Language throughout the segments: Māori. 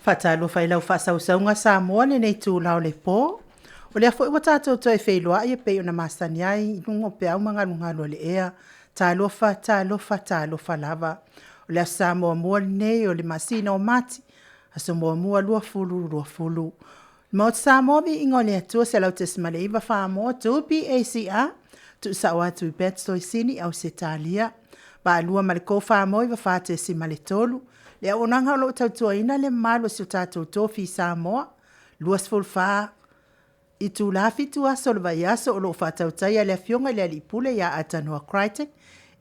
Fatalo fai lau fasausaunga Samoa nei tūlau le pō. O lea fo iwa tātou toi whailoa ia pei ona masani ai i nungo pe au ngalo le ea. Tālofa lava. O lea Samoa mua nei o le masina o mati. Aso mua lua fulu. Maota Samoa vi ingo le atua se lau tesimale iwa whaamoa tu PACR. Tu sa watu i betstoi sini au se tālia. Ba lua male ko whaamoa iwa whaate si male tolu. Lea onanga lo tautua ina le malo si o tātou tofi Samoa. Luas fulfa i tū lafi tu aso le vai aso o lo whatautai le fionga le alipule ia atanua Crichton.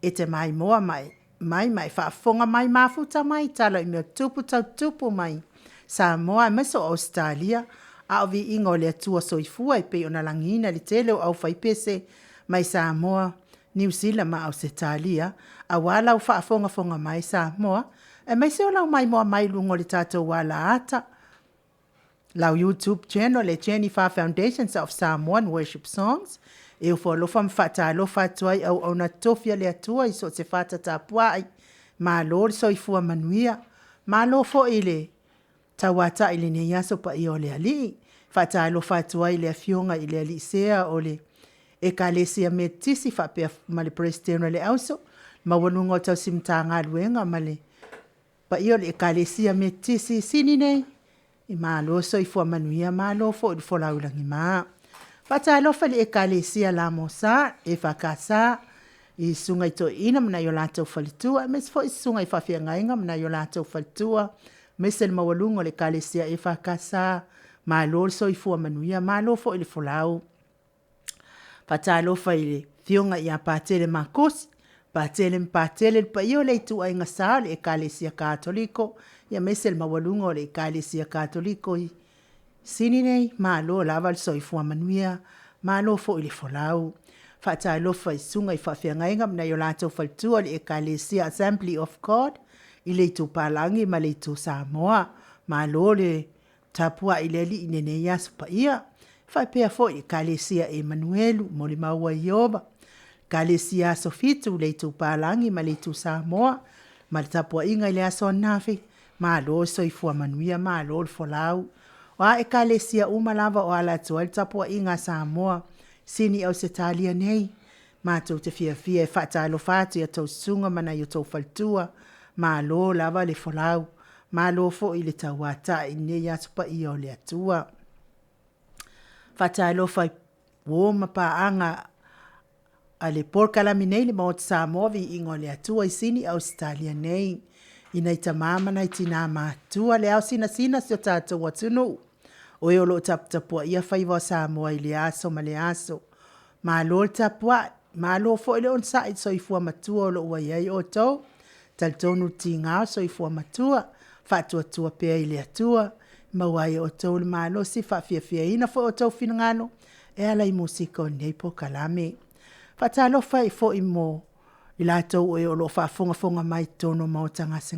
E te MAIMOA mai whaafonga mai mafuta mai tala i mea tupu mai. Samoa meso Australia. A ovi ingo le atua soifua i pe ona langina li tele o au whaipese mai Samoa. New Zealand ma Australia. A wala u whaafonga mai Samoa. E mai se o lau MAIMOA mai lungo le tātou wala ata. Lau YouTube channel le Jennifer Foundations of Samoan Worship Songs. E u whalofa mwhata alofa atuai au au na tofia le atua i so te whata tāpuai. Ma lor soifua manuia. Ma lo fo ile. Tawata ile ne yaso pa i o le ali. Whata alofa atuai le afionga ile ali sea o le. E ka le sia me tisi whapea ma le presteno le auso. Ma wanungo tau simta ngā luenga ma le. Pa i o le ekalesia me tisi sini nei. I malo so i fua manuia malo fo i fola ulangi maa. Pata alofa le ekalesia la mosa e whakasa. I sunga i to ina mna yo lātou whalitua. Mes fo i sunga i whawhia ngainga mna yo lātou whalitua. Mes el mawalungo le ekalesia e whakasa. Malo so i fua manuia malo fo i le folau. Pata alofa i le fionga i a pātele makosi. Patele pa io le tu ai ngasa le ekalesia katoliko ia mesel mawalungo le ekalesia katoliko i sini nei malo lava so i fua manuia malo fo i le folau fata lo fa sunga i fa fianga na yo lato faltua le ekalesia Assembly of God i le tu palangi ma le tu Samoa malo le tapua i le li nene yas pa ia fa pe fo i ekalesia Emmanuelu mo le maua Yoba Kalesia sofitu le tu palangi ma le tu Samoa ma le tapua inga i le aso nafi ma lo so i fua manuia ma lo folau wa e kalesia umalava o ala tu le tapua inga Samoa sini au se talia nei ma tu te fia e fata lo fatu ya tau sunga mana yo tau faltua ma lo lava le folau ma lo fo i le tawata i ne ya tupa i o le atua fata lo fai woma pa anga ale POLOKALAME nei le Maota Samoa vi ingo le atua i sini Australia nei. Ina i tamama na i tina mātua le au sina si o tātou watunu. O e olo tapua ia whaiwa Samoa i le aso ma le aso. Ma lo tapua, ma lo fo ile on sa i soifua matua o lo ua iai o tau. Tal tonu ti ngao soifua matua. Fatua tua pea i le atua. Ma wai o tau le ma lo si FIAFIA ina fo o tau finangano. E ala i musika o nei POLOKALAME. Fatalo fai fo i mo i lātou e o lo whaafonga mai tono Maota ngase.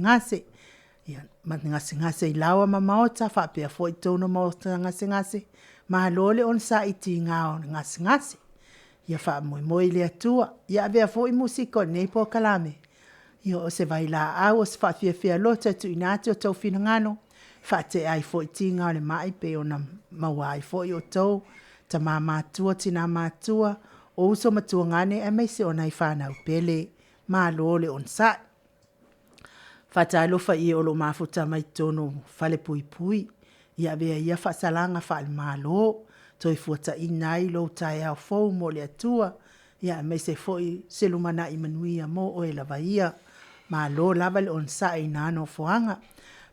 Ia, ngase i lawa ma Maota, whapea fo i tono Maota ngase. Ma lole on sa i ti ngao ngase. Ia wha moi le atua. Ia avea fo i musiko nei POLOKALAME. Ia o se vai la au o se FIAFIA lota tu inate o tau finangano. Whate ai fo i ti ngao le mai pe o na mawai fo i o tau. Ta mātua tina mātua. O uso matua ngane e mai se o nai whanau pele, ma lole on sa. Fata alofa i olo mafuta mai tono fale pui. Ia vea ia whasalanga whaal malo, toi fuata i nai lo tai au fau mo le atua. Ia mai se foi selumana i manuia mo o e lava ia, ma lo lava le on sa i nano foanga.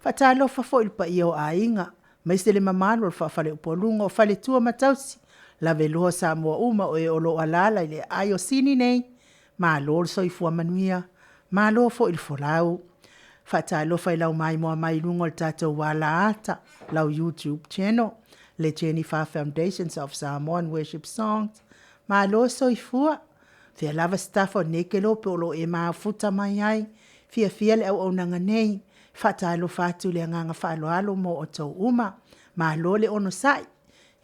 Fata alofa foi pa i o ainga, mai se le mamano o fale upolunga o fale tua matausi. La veloa Samoa uma o e olo alala ile ayo sini nei. Ma lo so i fua manuia. Ma lo fo il folau. Fata lo fai lau MAIMOA mai lungo el tato wala ata. Lau YouTube channel. Le Jennifer Foundations of Samoan Worship Songs. Ma lo so i fua. Fia lava staff o nekelo pe olo e maa futa mai ai. Fia le au nanga nei. Fata lo fatu le nganga falo alo mo o tau uma. Ma lo le ono sai.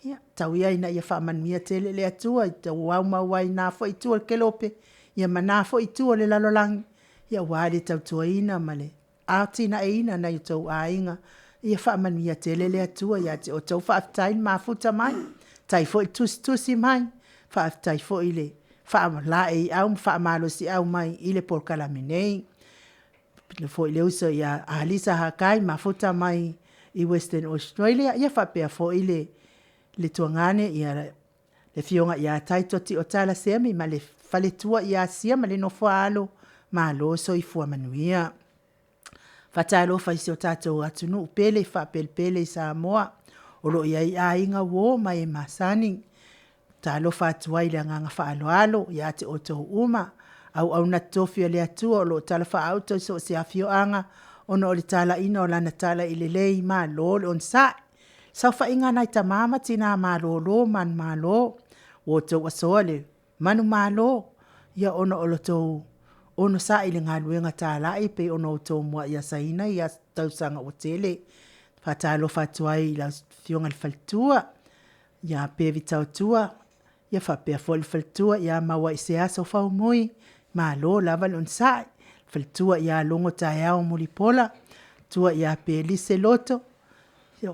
Ia, tau ia ina ia whaamanuia tele le atua, i tau wau mawai nā fo i tua ke lope, ia manā fo i tua le lalolangi, ia wāre tau tua ina male, ātina e ina na i tau āinga, ia whaamanuia te lele atua ia te o tau whaafitai mafuta mai. Tai fo i tusi mai. Whaafitai fo i le whaamala e au whaamalo si au mai i le Polokalame nei. Le fo i le uso ia Alisa Hakai mafuta mai i Western Australia. Ia whapea fo i le tuangane ia le fionga ia taitoti o tala seami ma le faletua ia sia ma le nofo alo ma lo so i fua manuia. Fatalo faisi o tatou atunu upele whapelpele i Samoa. O lo ia i a inga wo mai e masani. Talo fatuai le nganga whaaloalo ia te o tau uma. Au na tofia le atua o lo tala whaauto so se afio anga. Ono o le tala ina o lana tala i le lei ma lo le on sa. Sau whainga nai ta mama tina ma lo man ma lo. O tau asoa le manu ma lo. Ia ono o lo tau ono sa i le ngā luenga tāla i pe ono o tau mua ia saina ia tau sanga o tele. Fatalo fatuai la fionga le faltua. Ia pevi tau tua. Ia whapea fo le faltua ia maua i se aso whau mui. Ma lo lava le on sa. Faltua ia longo tae au muli pola. Tua ia pe lise loto.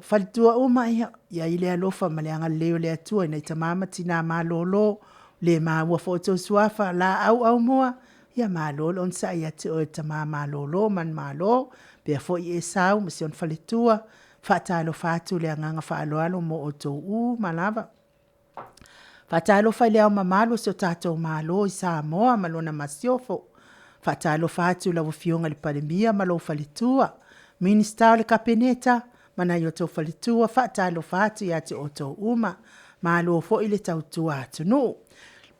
Faltua uma ia ile alofa ma le anga leo le atua ina i tamama tina ma lo le ma ua foto suafa la au mua. Ia malo on sa ia te o tama malo man malo pe fo i esau mission faletua fatalo fatu le nganga faaloalo mo o to u malava fatalo fa le ma malo so tato malo i Samoa malona masiofo fatalo fatu la fionga le pandemia malo faletua minister le kapeneta mana yo to faletua fatalo fatu ia te o to uma malo fo ile tautua tunu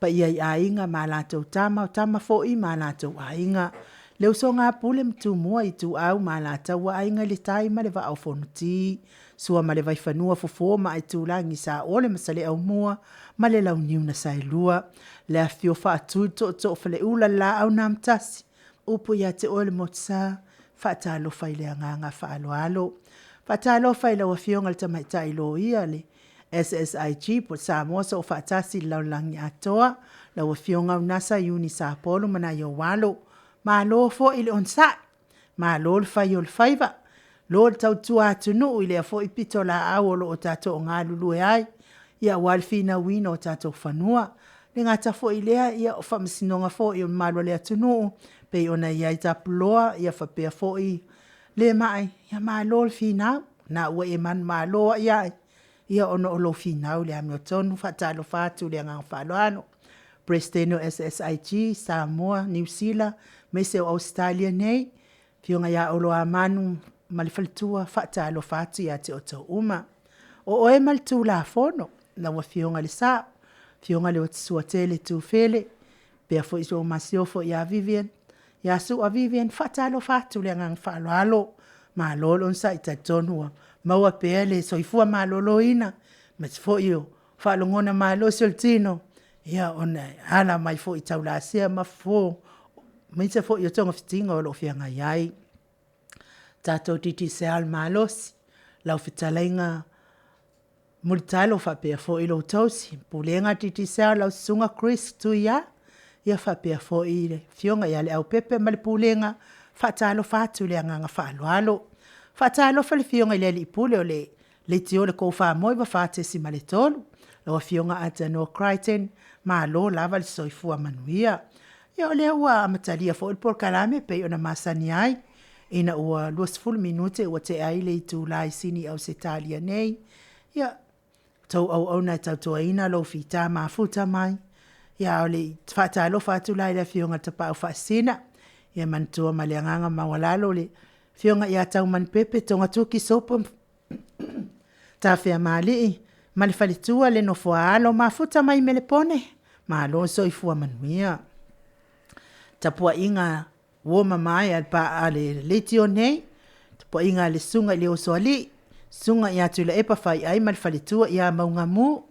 pa ia i ainga ma lātou tama fo i ma lātou ainga. Leo so ngā pule mtu mua i tu au ma lātou ainga le tai ma le va au fonuti. Sua ma le vai whanua fofo ma i tu langi sa ole masale au mua ma le lau niu na sai lua. Le a fio wha atu to fale ula la au namtasi. Upo ia te ole motsa wha lo fai le anganga wha alo. Wha lo fai lau a fionga le tamaitai lo ia le. SSIG po Samoa so fatasi lau langi atoa lau fionga unasa yuni sa polo mana yo walo ma lo fo ile on sa ma lo fa yo faiva lo tau tua tunu ile fo ipito la awolo o tato nga lulu ai ia walfina wino tato fanua le ngata fo ile ia o famsinonga fo yo malo le tunu pe ona ia taploa ia fa pe fo i le mai ia ma lo fina na we man ma lo ia ia ono o lo finau le Hamilton fatalo fatu le ngā whaloano. Presteno SSIG, Samoa, New Zealand, mese o Australia nei, fionga ia olo a manu malifaltua fatalo fatu ia te o tau uma. O oe maltu la fono, na wa fionga le sa, fionga le o tisua tele tu fele, pia fo iso masiofo ia Vivian, ia su a Vivian fatalo fatu le ngā whaloalo, ma lolo nsa ita tonua. Maua pele so ifua malolo ina mas fo yo falongona malo soltino ia ona ala mai fo itaula sia ma fo mita fo yo tonga fitinga o lo fianga yai tato titi se al malos la fitalenga multalo fa pe fo ilo tosi pulenga titi se la sunga Chris tu ia fa pe fo ile fionga ya le au pepe mal pulenga fatalo fatu le nganga falo Fatalo fale fionga ile li pule o le tio le kofa moi va fate si maletolu. Lo fionga ata no Crichton ma lo lava le soifua manuia. Ia o le ua amatalia fo il Polokalame pe ona masani ai. Ina ua 20 minute ua te ai le tu lai sini au se talia nei. Ia tau au na tau toa ina lo fita ma futa mai. Ia o le fatalo fatu lai le fionga tapa au fasina. Ia mantua ma le anganga mawalalo le fionga ia tau man pepe tonga tuki sopo ta fea mali mali falitua le no foalo mafuta mai melepone ma lo so ifua manuia tapua inga wo mamai al pa ale letio nei tapua inga le sunga le osoli sunga ia tula epa fai ai mali falitua ia maungamu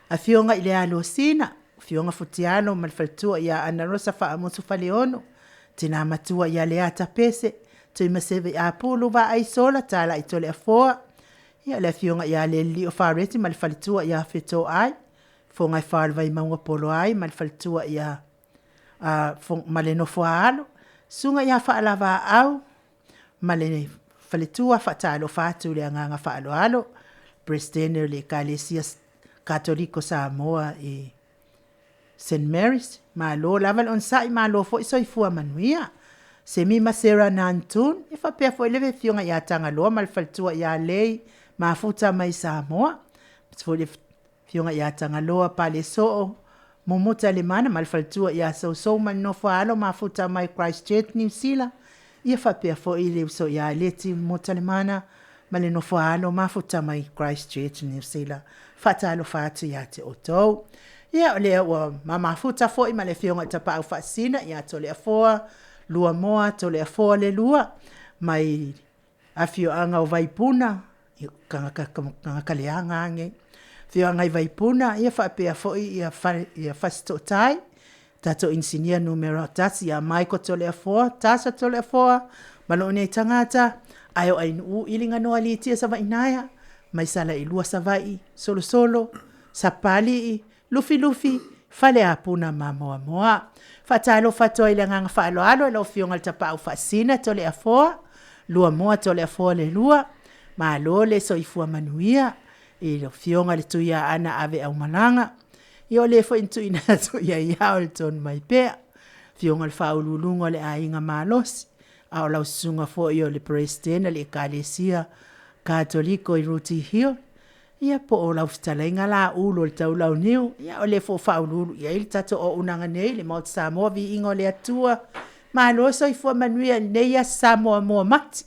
a fionga ile alo sina fionga futiano mali falitua ia ana rosa fa amosu faleono tina matua ia le ata pese tui maseve a pulu va ai sola tala i tole a foa. Ia le fionga ia le li o whareti ma le falitua ia feto ai. Fonga i whalwa i maunga polo ai ma le falitua ia ma le nofo alo. Sunga ia whaalava au ma le faletua whaatalo whātu le anganga whaaloalo, Presidente le Kalesia Katoliko Samoa e St. Mary's, ma lo laval on sai ma lo fo iso ifua manuia. Se mi masera nantun, e whapea fo elewe fionga ia tanga loa malfaltua ia lei, ma futa mai Samoa. Fo le fionga ia tanga loa pale soo, momuta le mana malfaltua ia so man no whaalo ma futa mai Christchurch New Zealand. Ia whapea fo ile uso ia leti momuta le mana, male no whaalo ma futa mai Christchurch New Zealand. Whatalo whātu ia te otou. Ia o lea ua mamafuta fo i ma le fionga tapau whaasina, ia to lea foa, lua moa, to lea foa le lua, mai afio anga o vaipuna, kanga kaleanga ange, fio anga i vaipuna, ia whapea fo i ia whasto tai, tato insinia numero tasi, ia maiko to lea foa, tasa to lea foa, malo ne tangata, ayo ainu ilinga noa liitia sa vainaya, mai sala i lua sa vai, solo, sapali, lufi, fale apuna moa. Fatalo fatoa ile nganga faaloalo, ilo fionga tapau fasina, tole afoa, lua moa tole afoa le lua, maalole so ifua manuia, ilo fionga le tuia ana ave au malanga, io le fo intu ina tuia iao le ton mai pea, fionga le faululunga le ainga malosi, au lau sunga fo io le Presidente le Kalesia Katoliko i Ruti Hill, ia po o lau fitalenga la ulo le tau lau niu, ia o le fo faululu, ia ili tato o unanga nei, le Maota Samoa VIVIIGA le Atua, ma aloso i fua manuia nei a Samoa moa mati.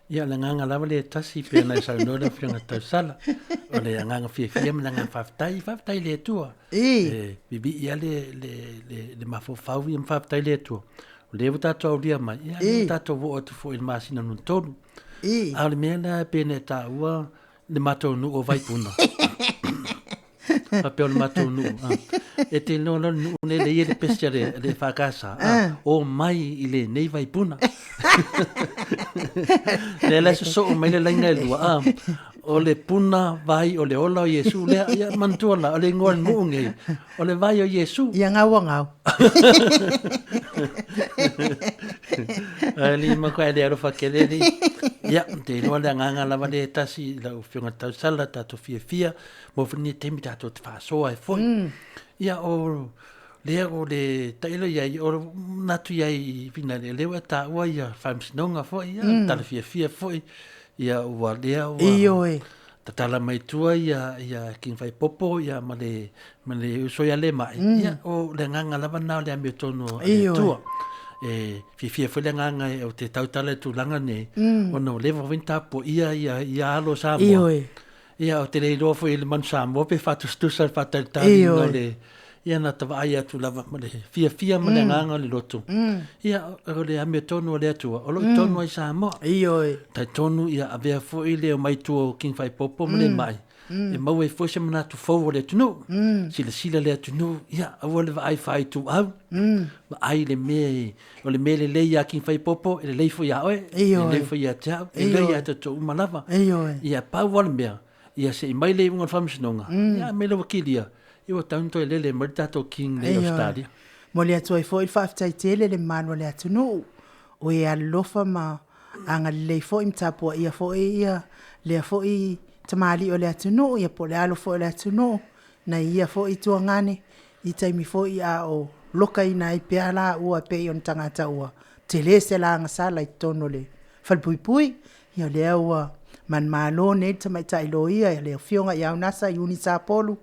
Ia le nganga lava le tasi pe na sa no le fianga tau sala, o le nganga FIAFIA me nganga faftai le Atua. VIVIIGA le mafo fau i faftai le Atua. O le tato au dia mai, ia tato vo o tu fo il masina nun tonu. A le mea pe ne ta ua, le matou nu o vaipuna. Papel matou nu. E te no nu ne le ile pestere le fakasa. O mai ile nei vaipuna. Le la so mai le laina lua. O le puna vai o le ola o Yesu le ia mantuala o le ngol mungi. O le vai o Yesu. Ia ngau. Ali makai le arofa keleli. Ia, te loa le nganga lava le tasi la fionga tau sala tato FIAFIA mo fini temi tato te whaasoa e foi. Ia o le tailo ia o natu ia i fina le lewa ta ua ia whamsinonga foi ia tala FIAFIA foi ia ua lea ua Ioe. tatala mai tua ia king fai popo ia ma le usoia le mai ia o le nganga lava nao le amio tono le tua. FIAFIA foi le nganga o te tautala tu langa ne o no lewa winta po ia alo Samoa ia o te leilo foi le man Samoa pe fatustusa fataltali no le ia na tawa ai atu lava ma le FIAFIA ma le nganga le lotu ia o le ame tonu o le atua o lo tonu ai Samoa tai tonu ia avea foi le o mai tuo king fai popo ma le mai e mau e foi se mana tu fou le tunu sila le tunu ia o le vai fai tu au ma ai le me o le mele le ia king fai popo e le leifo ia oe le leifo ia tau e le ia to malava ia pa wal mea ia se mai le un famsnonga ia me lo wakilia io tanto le mertato king le Australia mo le atu foi il faftai tele le mano le atunu o ia lofa ma anga le foi mtapo ia foi ia le foi tamali o le atunu ia po le alo foi le atunu na ia foi tuangane i taimi foi a o loka ina i peala ua pe on tangata ua tele se la anga sala i tono le falpuipui ia le ua man malo ne tamai tailo ia le fionga ia unasa uni sa polu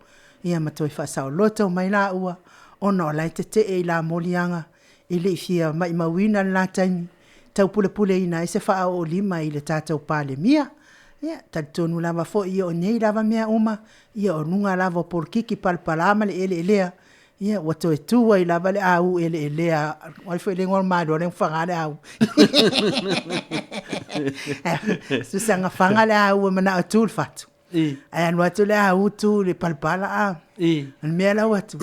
ia matoi fasao loto mai la ua ono lai te e la molianga ile fia mai mawina la taimi tau pule ina ese fa o lima ile tatau pale mia ia tatonu lava fo ia o nei lava mea uma ia o nunga lava por kiki palpalama le elea ia wato e tua i lava le au elea wai foi le ngol mado le fanga le au susanga fanga le au mana atul fatu ai no atu le au tu le palpala a mea la watu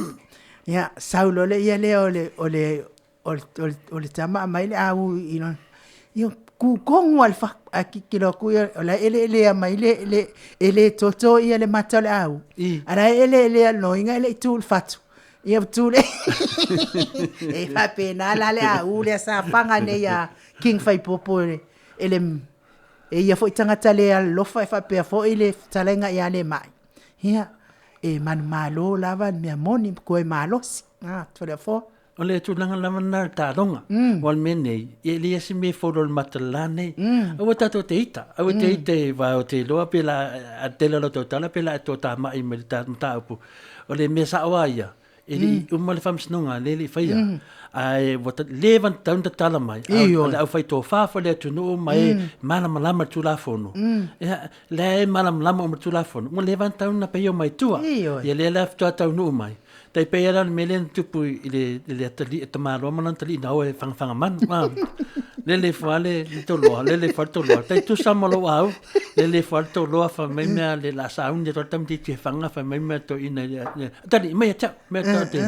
ia saulo le ia le ole tama mai le au ino io ku kongo al fa akikilo ku la ele mai ele toto ia le matale au ara ele no inga ele tul fatu ia tule e fa pena la le au le sa panga ne ya king fai popore ele e ia fo tangata le alofa e whapea fo i le talenga i ale mai. Hia, e man malo lava mea moni koe malosi. Tole fo. O le tūlanga lama nā tāronga. Wal menei, e le esi me whoro matalane. Awa tato te ita. Awa te ita e wā o te loa pela a tela lo tau tala pela e tō tā mai me le tā upu. O le mea sa awa ia. E le umale whamsinonga le le whaia. Ai wata le van taunda tala mai. Au whai tō whāwha le tunu mai malamalama tūlafono. Le malamalama o ma tūlafono. Mo le van tauna peo mai tua. Ia le la ftua taunu mai. Tai pe era me le tupu i le atali e tamaro mana tali na o e whangwhanga man. Le whale to loa, le whale to loa. Tai tu samalo au, le whale to loa wha mai mea le la saun e rotam ti te whanga wha mai mea to ina. Tani, mea tau, mea tau te.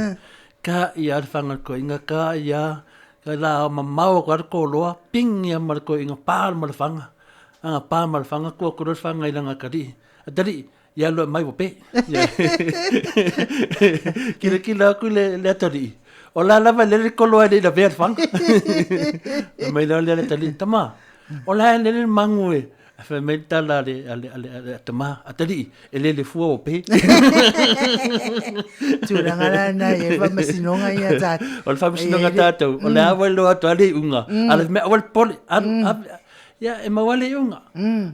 Ka i ar whanga ko inga ka i a, ka la mamau ko ar ko loa, ping i a mar ko inga pār mar whanga. Anga pār mar whanga kua kuros whanga i langa kari. Tani, ia lo mai wope kila ku le atori o la lava le kolo ai la ver fang mai le tali tama o la le mangue fa me tala le tama atali le fu wope tu la ngala na e va masinonga ia ta o fa masinonga ta o la lo atali unga ala me o poli ya e mawale unga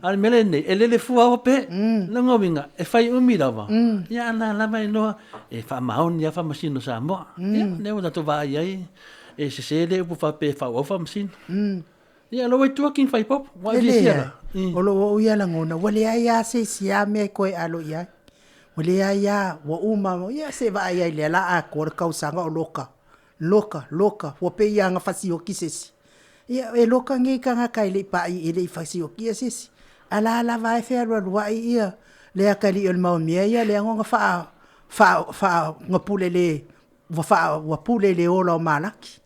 al melene ele fua ope no winga e fai umirawa ya la mai no e fa maun ya fa masino Samoa ya ne o to vai ai e se le pu fa pe fa o fa masino ya lo tu kin fai pop wa disia o lo o ya la ngona wale ya se sia me ko alo ya wale ya wa uma ya se va ai le la a ko ka usanga o loka wo pe ya nga fasi o kisesi ia e loka ngi kanga kai le pa i le fasi o kia sisi ala vai fe ro ia le akali o mau mia ia le ngonga fa ngapule le wa pule le o lo malaki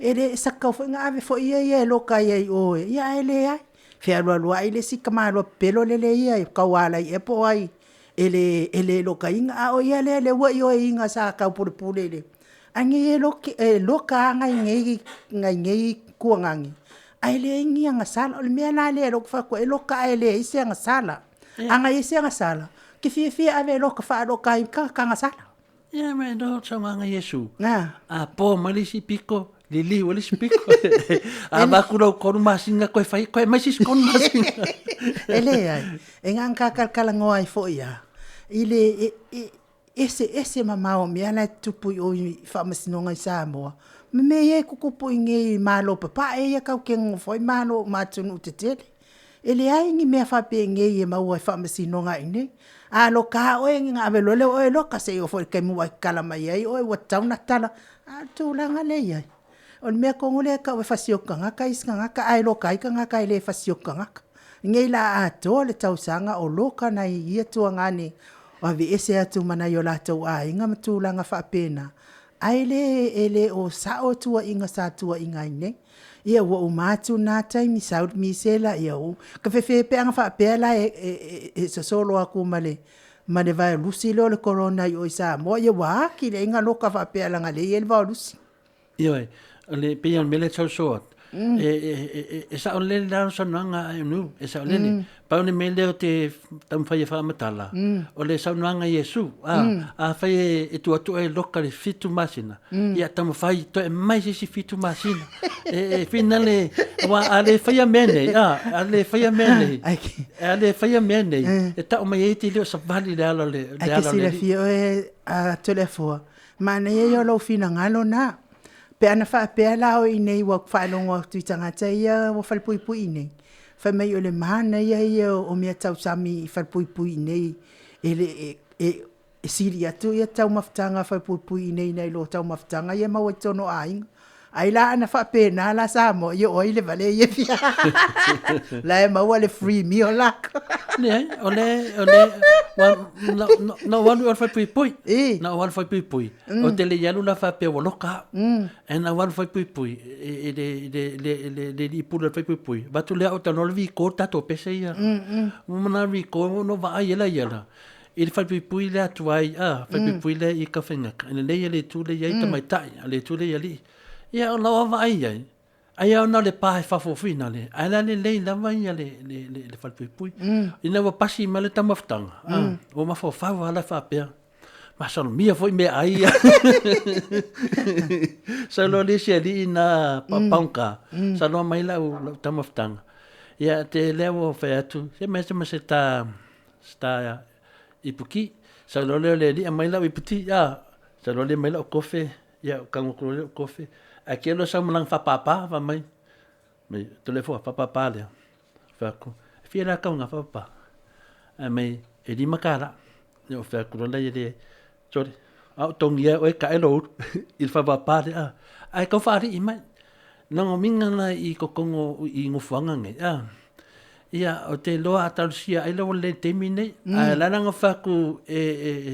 ele sakau fo nga ave fo ia loka ia o ia ele ai fe ro ai le sikamalo pelo le ia ka wala e po ai ele loka inga o ia le wa io inga sa ka pule le angi loka ngai kuangangi ai le ingi nga sala o me na le ro fa ko loka ele ise nga sala anga ise nga sala ki fi ave loka fa loka ka nga sala ya me no chama nga Yesu a po malisi pico lili wali pico a ba ku ro ko masinga ko fai ko mai sis kon masinga ele ai engan ka kala ngoi fo ia ile ese mamao me ala tupu o fa masinonga Samoa me ye kukupu inge malo papa e ka ke foi malo matunu tetele ele ai ngi me fa pe nge ye mau fa masinonga ine a lo ka o nga velo le o lo ka se o foi ke mu kala mai ai o wa tauna tala a tu la ngale ye on me ko ngole ka fa sio kanga ka iskanga ka ai lo kai kanga ka le fa sio kanga nge la a to le tau sanga o lo ka nai ye tu ngani wa vi ese atu mana yo la tau a inga mtu la nga fa pena aile ele o sa o tua inga sa tua inga ine ia wa umatu na taimi saud misela ia o ka fe pe anga fa pe la e so solo aku male vai lusi lo le corona yo isa mo ia wa ki le inga loka fa pe la ngale ele va lusi ia le pe an mele so e sa ole la so nanga nu e sa ole pa ne mele te tam fa fa matala ole sa nanga Yesu a fa e tu e local fitu masina ia tam fa to e mai si fitu masina e finale wa ale fa ya mene ale fa ya mene e ta o mai te le sa vali le ala le le fio e a telefo ma ne yo lo fina ngalo na pe ana fa pe la o nei wa fa longo tu tanga ia wa fa pui nei fa mai o le mana ia o me tau sami fa pui nei ele e siria tu ia tau maftanga fa pui nei lo tau maftanga ia ma wa tono ai la ana fa pe na la Samo ia o ile vale ia fia la e ma wa le free meal la ne ole no wa fa pui no wa fa pui o te le yalu la fa pe wo loka e na wa fa pui e le pula fa pui ba tu le o no vi ko ta to pe se ia na vi ko no va ia il fa pui le atuai fa pui le I ka fenga le le tu le ia ta mai tai le tu le ia li ia o lawa vai ai Ai au na le pae whafofina le. Ai la le lei lava ia le whalpui. Ina wa pasi ma le tamaftanga. O ma whawhawa ala whapea. Ma sano mia foi me ai. Salo le sia li ina paunka. Salo mai la tamaftanga. Ia te leo whai atu. Se mese ma se ta ipuki. Salo leo le li mai la iputi. Salo le mai la o kofe. Ia kangokuro le o kofe. Aqui nós somos lá em Fapapá, vai mãe, telefone Fapapá ali, faco, filha lá com a Fapapá, a mãe ele macara, eu faco lá ele, sorry, tongia o caelo, ele Fapapá ali, aí que eu faria, mas não me engana e com e no fangangue, ia o te loa atalsia ai lo le temine la nga faku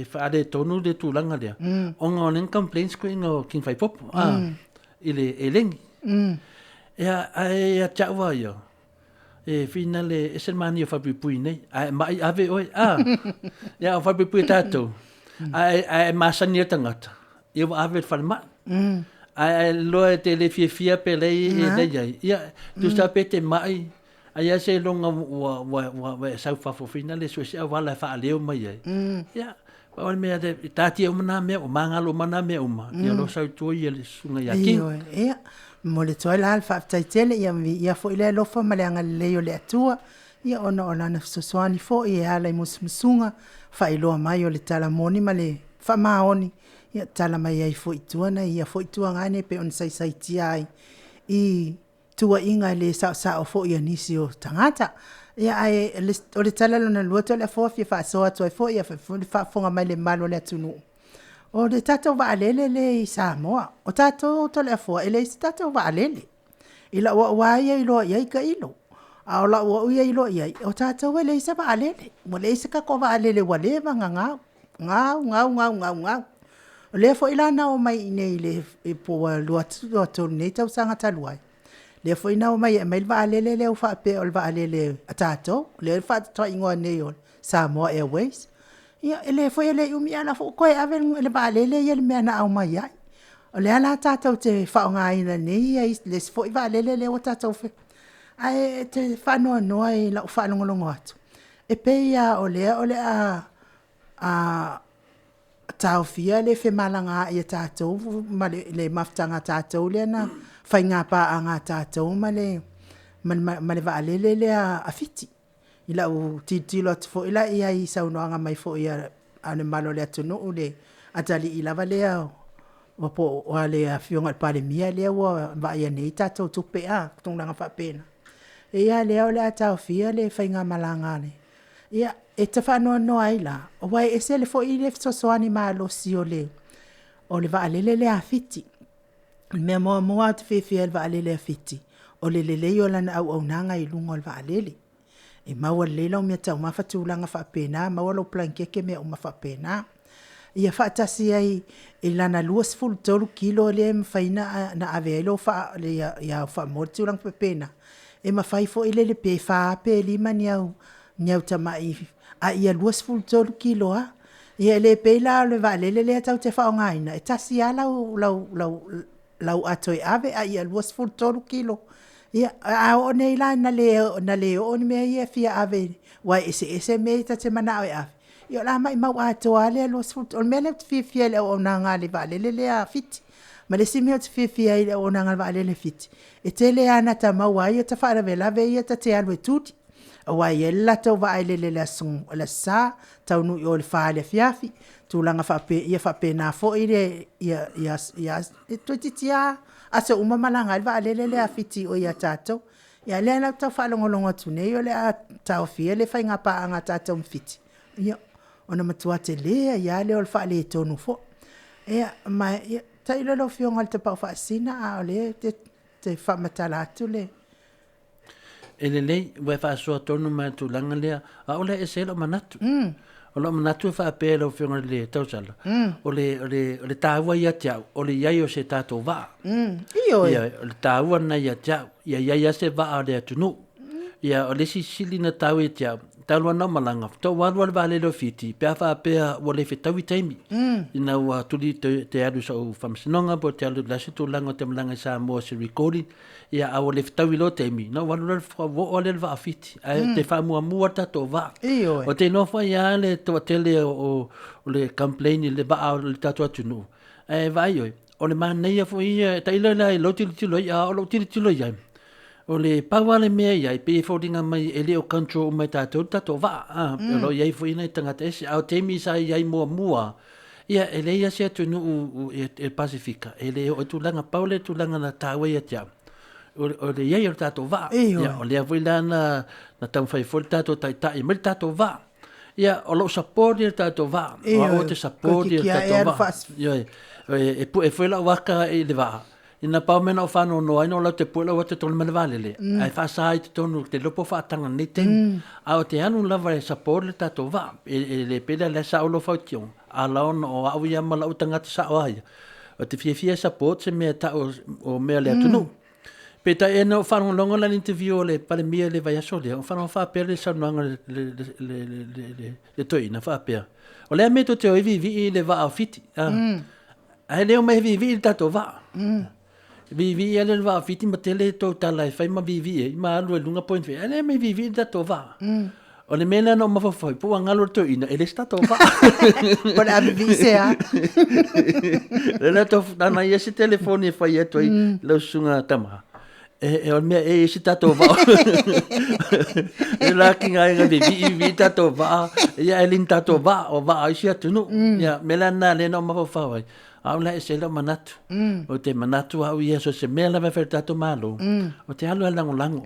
faade tonu de tulanga dia onga nen complaints ko ngo king fai pop ile eleng ya ai chawa yo finale es el manio fabi puine mai ave oi ya fabi pu tato ai masania tangata eu ave falma ai lo te le fia pele ya tu sapete mai ai se longa wa sa fa finale so se wala fa leo mai ya Paul me de tati o mana me o mangalo mana me uma ya lo sa tu ye sunga ya ki ia mo le toi la alfa taitele ia fo ile lo fa malanga le yo le atua ia ona na so fo ia ala musmusunga fa ilo mai o le tala moni male fa maoni ia tala mai ai fo ituana ia fo ituanga ne pe on sai tiai I tua inga le sa o fo ia nisi o tangata ia ai o le tala lona luoto le fo fa so atu fo ia fa fonga mai le malo le tunu o le tato va alele le Samoa o tato to le fo ele tato va alele ila wa ia ilo ia ka ilo a la wa ia ilo ia o tato le sa va alele mo le sa ka ko va alele wa le va nga le fo ila na o mai nei le po luoto nei tau sanga taluai le foi na mai va alele le fa pe o va alele atato le fa to ingo nei o Samoa Airways ia ele foi ele umi ana fo ko ave le va alele ele me ana au mai ai o le ala tato te fa nga ina nei le foi va alele le o tato fe ai te fa no ai la fa longo atu e pe ia o le a tau fia le fe malanga ia tato ma le maftanga tato le na fai ngā pā a ngā tātou ma le va alele le a fiti. Ila u titilo atu fo ila ia I saunoanga mai fo ia ane malo le atunu u le atali ila va lea wapo o le a fionga pale mia lea wa va ia nei tātou tupe a tunganga wha pena. E ia lea o le atau fia le fai ngā malanga le. Ia e te whanua noa ila. O wai e se le fo I le sosoani maa lo si o le va alele le a fiti. Me moa te whewhia va alele a fiti. O le leo lana au nanga I lunga o va alele. E maua lela o mea tau mawhatulanga whapena, maua lo plankeke mea o mawhapena. Ia whaatasi ai e lana luas fulu tolu kilo le mwhaina na aveelo ia whamortulanga whapena. E mawhaifo ile le pe whaape lima niau tamai. A ia luas fulu tolu kilo a. Ia le pe la le va alele le tau te whaongaina. E tasi a lau atoi ave a ia luas fulu tolu kilo. Ia a o nei la na le o ni mea ia fia ave. Wai ese mea ta te mana ave ave. Ia la mai mau atoa le luas fulu tolu. Mea le fia le o na ngā le va alele a fiti. Ma le simeo te fia le o na ngā va alele fiti. E te le ana ta mau ai ta whaara vela ve ia ta te alwe tuti. Wai e la tau va alele le asung o la sa. Tau nui o le wha le fiafi. Tūlanga ia whapena fo I le ia tuititia asa umamalanga va alele le afiti o ia tātou. Ia le la tau whalongolongo tunei o le a tau fia le whainga paa ngā tātou mwhiti. Ia ona matua te lea ia le o le wha le tonu fo. Ia mai ta ilo lo fionga le te pau whaasina a o le te whamatala atu le. E le lei, wai whaasua tonu mai tūlanga lea, a o le e se lo manatu. O lo manatu fa pelo fionga le tausala. O le tāua ia tiau, o le iai o se tātou vaa. Iyo e. Ia o le tāua na ia tiau, ia se vaa o le atunu. Ia o le sisili na tau e tiau, talua na malanga to walu le vale lo fiti pe fa pe o le fitawi taimi ina wa tuli te alu sa o famsinonga po te alu lasi tu langa te malanga sa mo se recording ia a o le fitawi lo taimi no walu le o le va fiti te fa mua tato va o te no fa ia le to tele o le complain le ba le tato atunu vai o le manei fo ia taila la lo tilo ia o lo tilo ia o le pawale mea iai pe fodinga mai ele o control mai tato va lo iai fo ina tangata ese au temi sa iai mua ia ele ia se tu no e Pacifica ele o tu langa paule tu langa na tawe ia tia o le iai o tato va ia o le voila na tam fai fo tato tai mai tato va ia o lo support ia tato va o te support ia tato va ia e foi la waka e le va ina pa mena o fano no ai no la te pula o te tol mele vale le ai fa sai te tonu te lopo fa tanga ni te a te anu lava e support le tato va le pele le sa o lo fa tion a la on o au ia mala utanga te sa o ai o te fia support se me ta o me le tunu pe ta e no fano longo la interview le pale mia le vai asole o fano fa pele sa no le toi na fa pe o le me to te o vivi le va fiti ai le o me vivi tato va vivi ele va fiti matele to tala fai ma vivi ma alu lunga point fe ele me vivi da to va o le mena no ma foi pu angalo to ina ele sta to va por a vivi se a le to na ia se telefone fai e toi lo sunga tama o me se ta to va la kinga nga vivi ta to va ia elin ta to va o va ai sia tu no ia melana le no ma foi au la e se la manatu o te manatu au ia so se mea lava fertato malo o te alu lango lango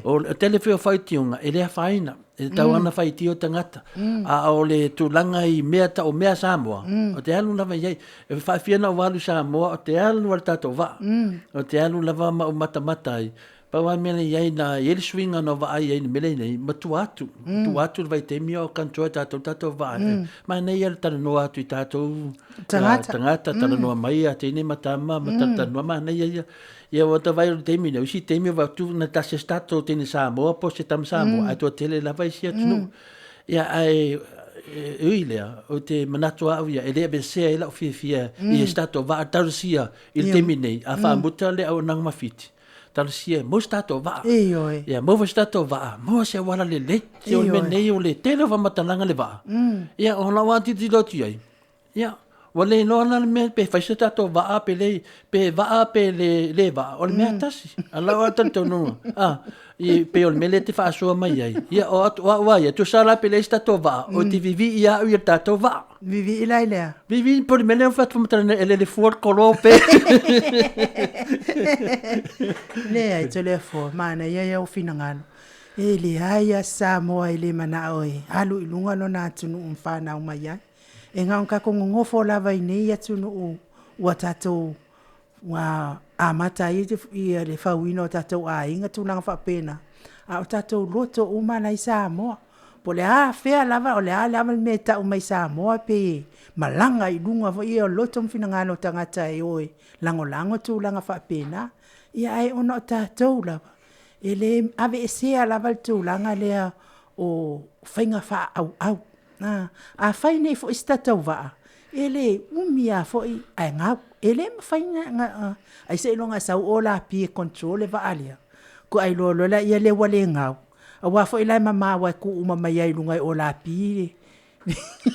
o telefeo faitiunga e lea faina e tau ana faitio tangata a o le tulanga i mea ta o mea Samoa o te alu lava iai e whaifiana o walu Samoa o te alu wal tato va o te alu lava ma o mata ai pawa mele iai na ele swinga no va ai ai mele nei ma tu atu vai te mio kanto tato va ma nei el tan no atu tato tangata tan no mai ate ni matama matata no ma nei ia o te vai te mio si te mio va tu na ta se stato te ni Samoa po se tam Samoa ai to tele la vai sia tu ia ai uilea o te manatua au ia ele be se ela fia i stato va tarsia il temine a fa mutale au nang mafiti talsia mo stato va ia mo stato va mo se wala le se o menei o le tele va matalanga le va ia o la wati di lo ti ia wale no na me pe fa stato va pe le va o me atasi ala wa tanto no i pe o mele te fa so mai ia o ia tu sala pe le stato va o ti vivi ia o tato va vivi ilailea vivi por mele o fatto matana ele for colope le ai te le fo mana ia o finangalo ele ai Samoa ele mana oi alu ilunga no na tunu umfana o mai e ngā ka ko ngofo lava i nei atu no ua tatou wa amata i le whauino tatou a inga tūnanga whapena a o tatou loto umana i Samoa po le fea lava o le lava me tau mai Samoa pe malanga i lunga i o loto mwhina ngano tangata e oi lango tūlanga whapena ia ai ono tatou lava e le ave e sea lava tūlanga lea o whainga wha au a fai nei fo istatau va ele umia fo ai nga ele fai nga ai se longa sa ola pi control va alia ko ai lo la ia le wale nga a wa fo ila mama wa ku uma mai ai lunga ola pi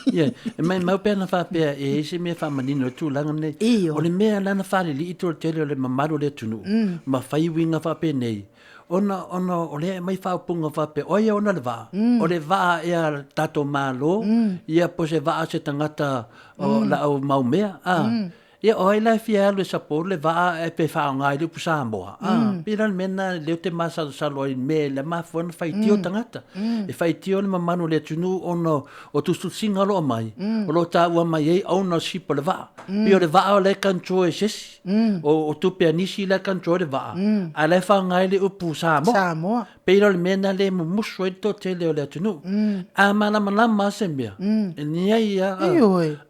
ia mai mau pena fa pe e se me fa manino tu langa nei o le mea lana fa li to tele le mamaro le tunu ma fai winga fa pe nei ona o le mai fa punga fa pe oia ona le va o le va ia tato malo ia po se va se tangata o la o maumea ia o ila fia le support le va e pe fa ngai le Samoa pira mena le te masa salo in me le ma fon fai tio tangata e fai tio le mamano le tunu ono o tu singa lo mai o lo ta wa mai e ownership le va pio le va o le control ses o tu pe nisi le control le va a le fa ngai le upu Samoa pira le mena le muso to tele le tunu a mana se mia ni ia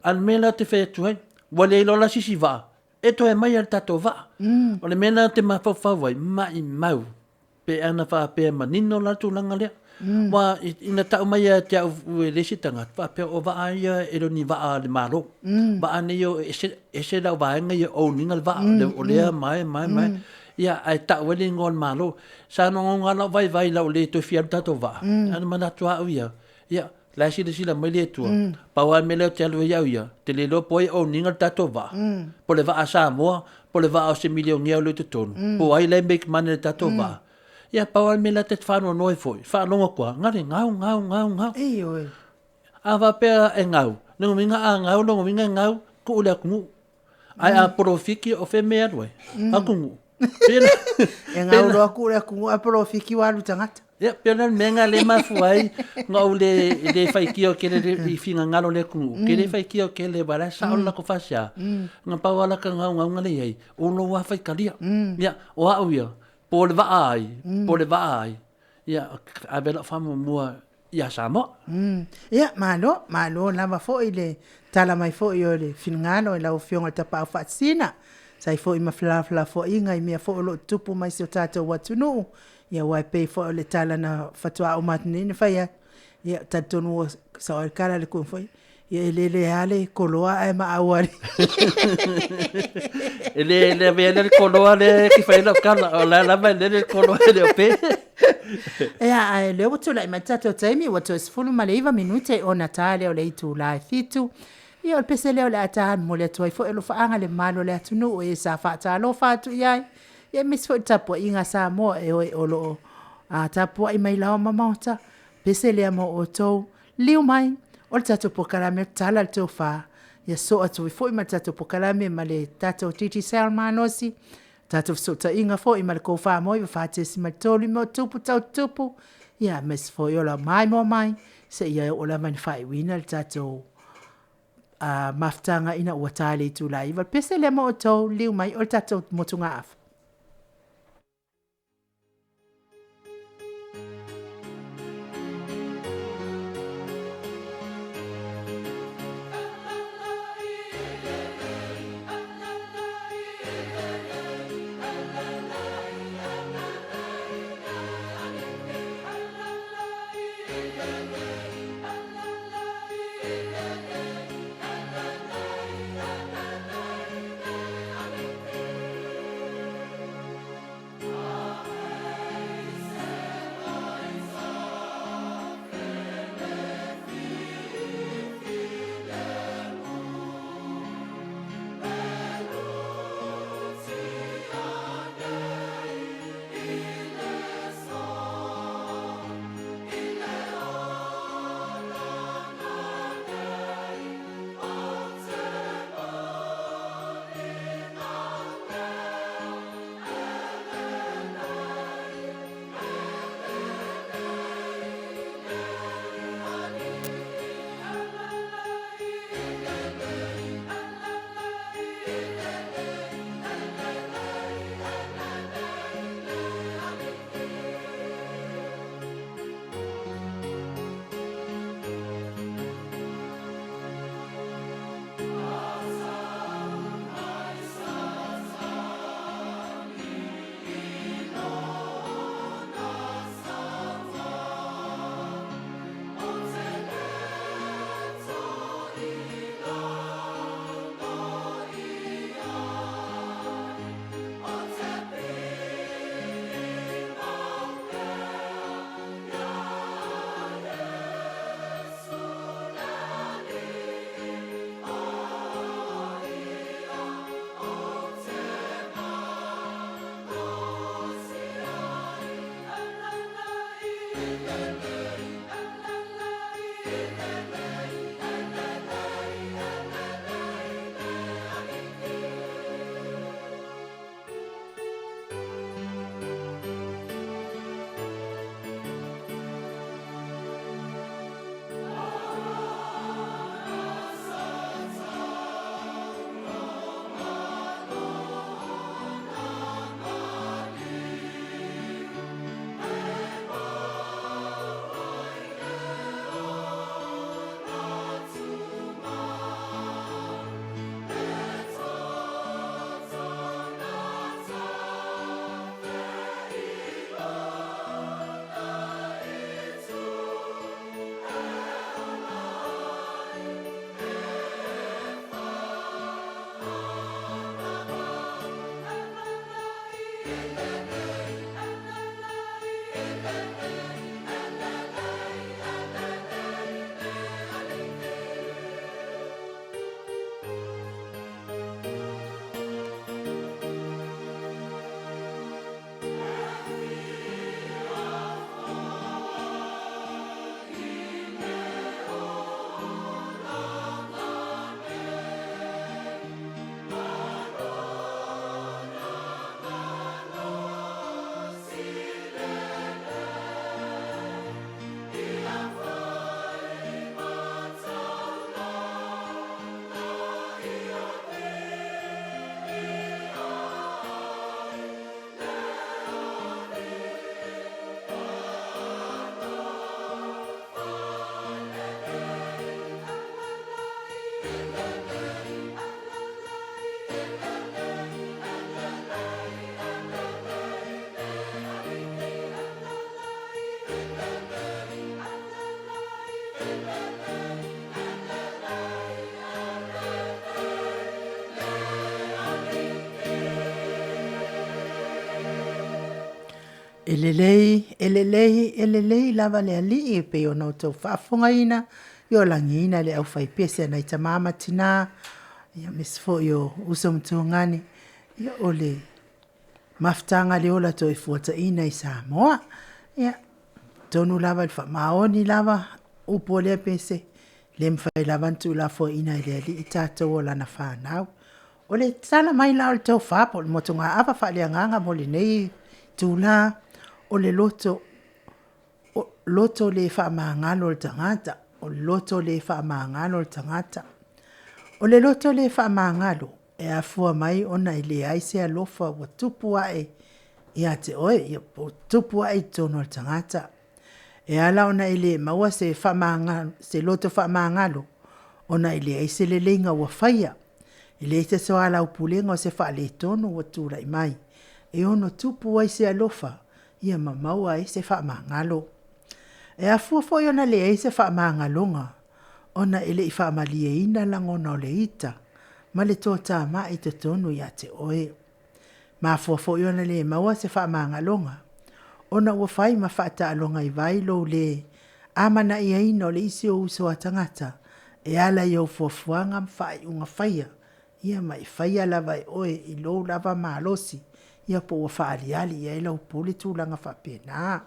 al mena te fe tu wale lola sisi va e to e mai al tato va o le mena te mafau vai mai mau pe ana fa pe manino la tu langa le wa ina ta mai te au le sitanga pa pe o va ia e lo ni va le malo va ane yo ese la va nga yo o ningal va le o le mai ia ai ta wele ngon malo sa no ngala vai la o le to fia ta to va ana mana tua ia ia la sila mai le tua pa wa me le te lo ia te le lo poi o ningal ta to va po le va a Samoa po le va o se milion ia le to ton po ai le make man ta to va ia paua me la te whanua noi foi. Whanonga kua, ngare ngau. Ei oi. Awa pēra e ngau. Nungu minga a ngau, nungu minga ngau, ku ule a kungu. Ai a porofiki o whe mea roi. A kungu. E ngau roa ku ule a kungu a porofiki waru tangata. Ia, pēra menga le mafuai, ngau le whaikio ke le whinga ngalo le kungu. Ke le whaikio ke le wara sa o lako whasia. Ngā paua laka ngau ngale ei. O lo wa whaikalia. Ia, o au ia. Po le vaai. Ia, a vela whamu mua ia Samoa. Ia, malo, lava foi le tala mai foi o le finngano e lau fionga tapa au whatsina. Sai foi mawhila foi inga i mea foi lo tupu mai se o tātou watunu. Ia, wai pei foi le tala na whatua o matunini whaia. Ia, tatonu o sa o kara le kua foi. Ia, ele ale koloa e maawari. Ele vele le koloa le ki whaila kala. O la mai le koloa le o pe. Ea, leo watu la imatatu o taimi, watu esfulu maleiva minute o natale o le itu la fitu. Ia, o pese leo le atahan mo le tuai fo elo faanga le malo le atunu o e sa fata alo fatu iai. Ia, misfo tapo inga sa mo e oi olo o tapo i mai lao Maota. Pese lea mo o tou liu mai. O le tato POLOKALAME tala le tau wha. Ia so atu i fo i ma tato POLOKALAME ma le tato titi sel manosi. Tato so ta inga fo i ma le kou wha moi wa whaatesi ma tolu mo tupu tau tupu. Ia mes fo i ola MAIMOA mai. Se ia ola mani whai wina le tato maftanga ina ua tale i tu la iwa. Pese le mo o tau liu mai o le tato motunga afu. Elelei lava le ali pe ona tau whaafongaina i o langina le au whaipese na i tamama tina ia misfo i o usomtungani ia o le maftanga le ola to i fuata ina i Samoa ia tonu lava i whamaoni lava upo le pese le mwhai lavantu la fo ina i le ali i tātou o lana whanau o le tana mai la o le tau whapo le motonga awa whaalea nganga mo le nei tūla o le loto le whaamangalo le tangata, o le loto le whaamangalo le tangata. O le loto le whaamangalo e a fua mai ona i le aise a lofa wa tupu ae i a te oe, i o tupu ae tono le tangata. E ala ona i le maua se loto whaamangalo, ona i le aise le lenga wa whaia. I le te soa ala upulenga o se wha le tono wa tūra i mai. E ono tupu aise a lofa, ia mamaua e se whaamangalo. E a fuafoi ona le e se whaamangalonga, ona ele i whaamalie ina langona o le ita, ma le tōtā ma i te tonu i a te oe. Ma fuafoi ona le maua se whaamangalonga, ona ua whai ma whaata alonga i vailo le amana i aina o le isi o uso a tangata, e ala i au fuafuanga mwhai unga whaia, ia mai whaia lava i oe i lo lava maalosi, ia po ua whaaliali ia ila upule tūlanga whapena.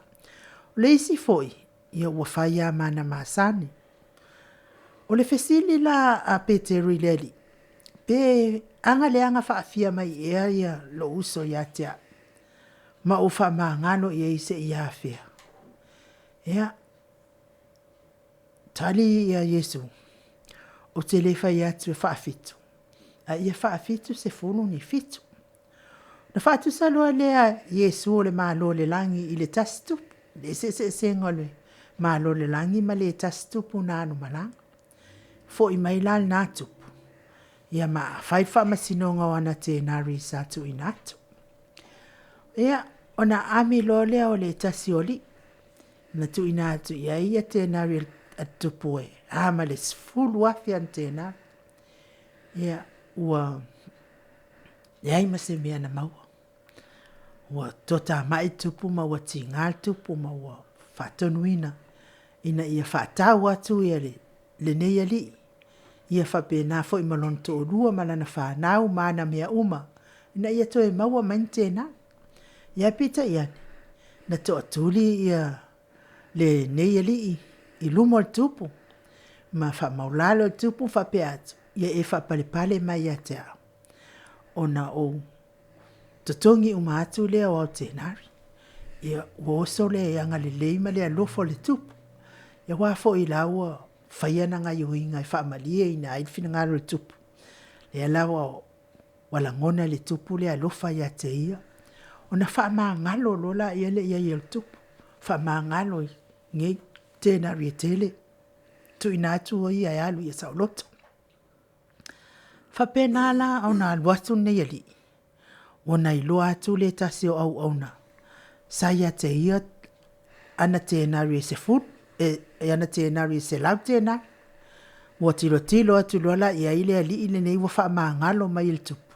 O le isi foi, ia ua whaia mana masani. O le fesili la a Peteri leli, pe anga le anga whaafia mai ea ia lo uso ia tea, ma o whamangano ia ise ia afia. Ia, tali ia Yesu, o te lefa ia tu whaafitu. A ia whaafitu se funu ni fitu. Na whaatu salua lea Yesu o le malo le langi i le tastupu. Le se ngole malo le langi ma le tastupu na anu malanga. Fo i mailal na tupu. Ia ma whaifa masinonga wana te nari satu inatu. Ia ona ami lo lea o le tasioli. Na tu inatu ia te nari atupu e. Ma le sfulu afia te nari. Ia ua iai mase mea na maua. Ua tota mai tupu ma ua tingal tupu ma ua whatonuina. Ina ia whatau atu ia le LENEI ali. Ia whapena fo i malonto o rua malana whanau mana mea uma. Ina ia toe maua maintena. Ia pita iane. Na to atuli ia LENEI ali i lumo tupu. Ma whamaulalo tupu whape atu. Ia e whapalepale mai atea. Ona o totongi umatu lea o tenari. Ia uoso le anga le leima le alofo le tupu. Ia wafo i laua whaiana ngai uinga i whaamalia i na aidwhina ngaro le tupu. Le laua wala ngona le tupu le alofa ia te ia. Ona whaamangalo lola ia le ia le tupu. Whaamangalo i ngei tenari e tele. Tu inatu o ia alu ia sauloto. Whapenala au na alwatu nei ali. Ona i loa atu le tasi o au auna. Saia te ia ana te nari se fut. Ana te nari se lau te na. Wa tilo atu lola ia ile ali ile nei wa wha maangalo mai il tupu.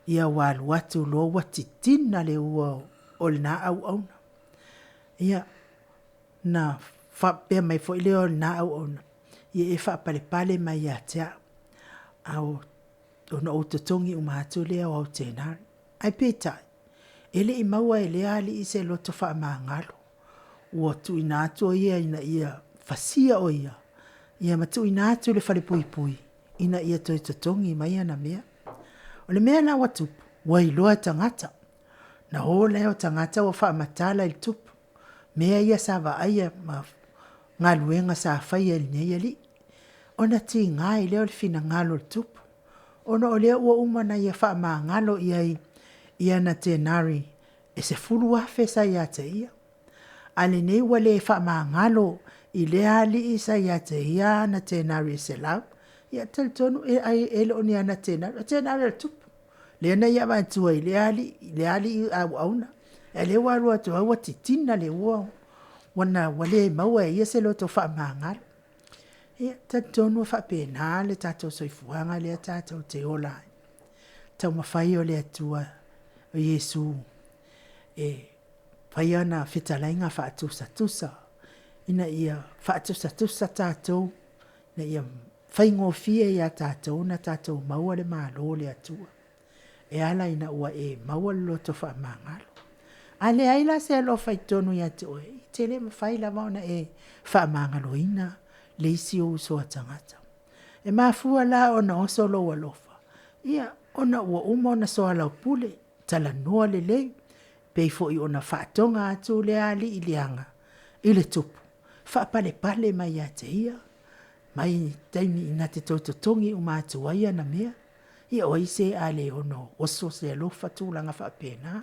ia walu atu lo watitina le ua o le na au auna. Ia na whapea mai fo ile o le na au auna. Ia e whapale pale mai ia tea au ona o tatongi umatu lea au tenari. Ai petai, ele I maua ele ali I se loto wha maangalo. Ua tu ina atu o ia ina ia fasia o ia. Ia matu ina atu le whale pui pui. Ina ia toi tatongi mai ana mea. O le mea na watupu, wa iloa tangata. Na ho leo tangata wa wha matala il tupu. Mea ia sawa aia ma ngā luenga sa whaia il nei li. Ona ti ngai leo le fina ngalo il tupu. Ona o leo ua umana ia wha maangalo ia na tenari. E se fulu wafe sa ia te ia. Ale nei wale wha maangalo I lea li isa ia te ia na tenari se lau. Ia tal tonu ele o ni ana tenari. Tenari al tupu. Lea na ia wantua I lea li au auna. E le warua tu awa titina le ua. Wana wale maua ia se loto wha maangalo. Ia tal tonu wha pena le tatou soifuanga lea tatou te olai. Tau mawhai o lea tua o Yesu. E whai ana whitalainga wha atusa. Ina ia wha atusa tatou. Ina ia whai ngofia ia tatou na tatou maua le malo le atua. E ala ina ua e maua le loto wha maangalo. Ale aila se alo whai tonu ia te oe. I te le mawhai la mauna e wha maangalo ina le isi o uso atangata. E mafua la ona oso lo alofa. Ia ona ua uma ona soa lau pule. Tala noa le lei. Peifo I ona whaatonga atu le ali I lianga. I le tupu. Whaapale pale mai ia te ia. Mai taimi ina te tautotongi umatu aia na mea. Ia oise ale ono oso se alofa tūlanga whaapena.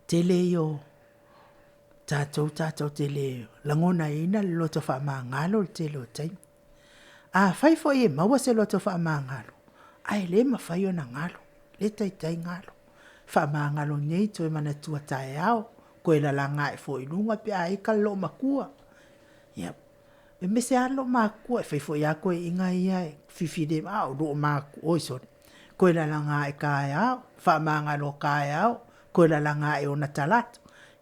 Tele yo tatou tele langona ina le loto wha maangalo le tele o taimi. A whaifo e maua se loto wha maangalo. Ai le ma whai o na ngalo. Le tai ngalo. Wha maangalo nei toi mana tua tae ao. Koe la langa e fo inunga pe a eka lo makua. Ia. E mese a lo makua. E whaifo ia koe inga ia e fifide au lo makua. Oi sori. Koe la langa e kae ao. Wha maangalo kae ao. Koe la langa e ona talato.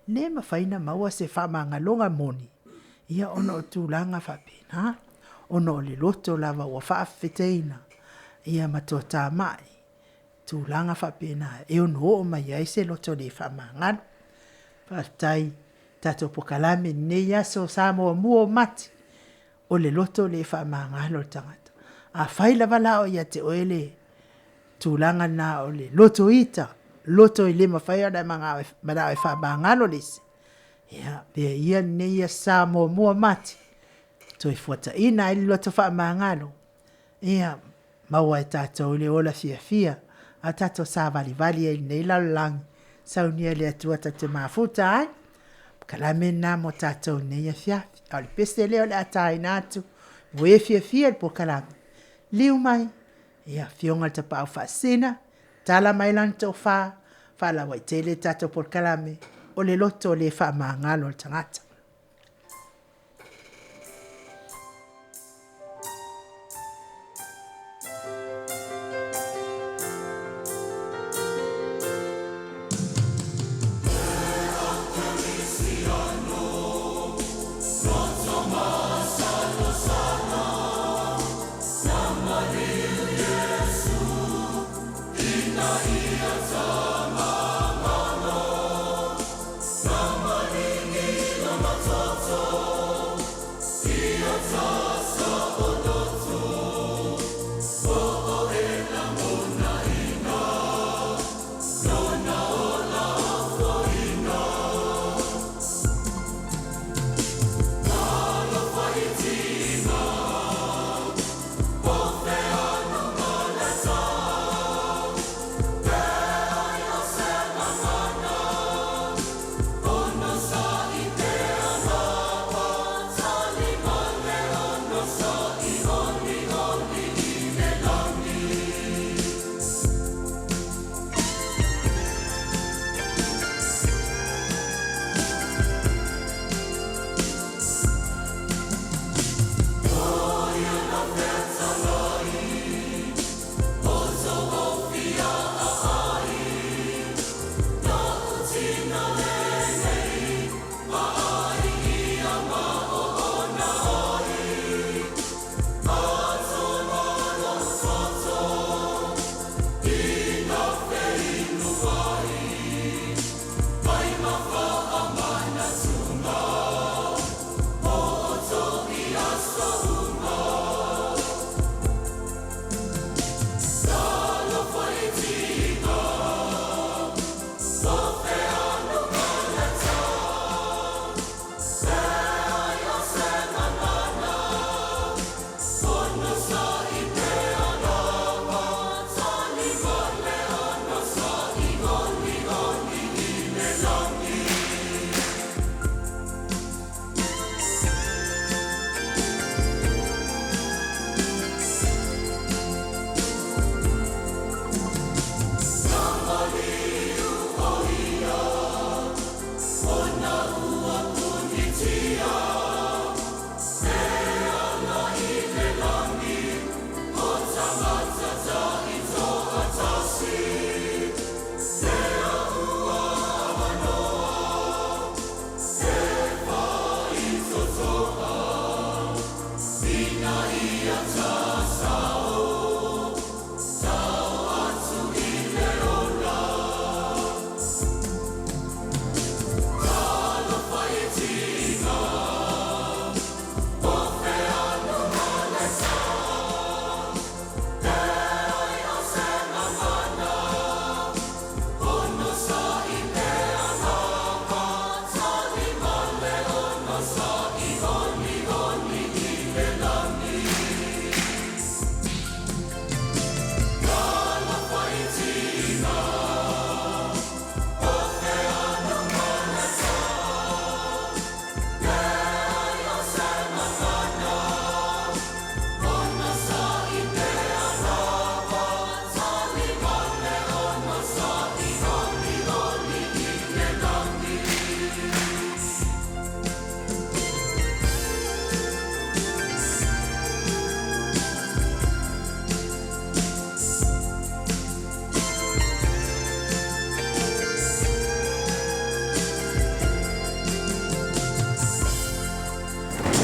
Ne ma whaina maua se wha maangalonga moni. Ia ona o tūlanga whapena. Ona o le loto lava ua whaafeteina. Ia matua tā mai. Tūlanga whapena. E ono o mai aise loto le wha maangalo. Whaftai tato POLOKALAME ne yaso Samoa mua mati. O le loto le wha maangalo tangata. A whaila wala o ia te oele. Tūlanga na o le loto ita. Loto I le mawhai ana mara e wha maangalo lisi. Ia, pia ia ne ia Samoa mua mati. Toi fuata ina ili loto wha maangalo. Ia, maua e tato le ola FIAFIA. A tato sa vali e nei lalangi. Saunia le atua te mafuta ai. POLOKALAME na mo tato nei AFIAFI. Au le peste leo le atai natu. Ue FIAFIA le POLOKALAME. Liu mai. Ia, fionga te pao whaasina. Tala mai lanto wha la waitele tato POLOKALAME. O le loto le wha maangalo tangata.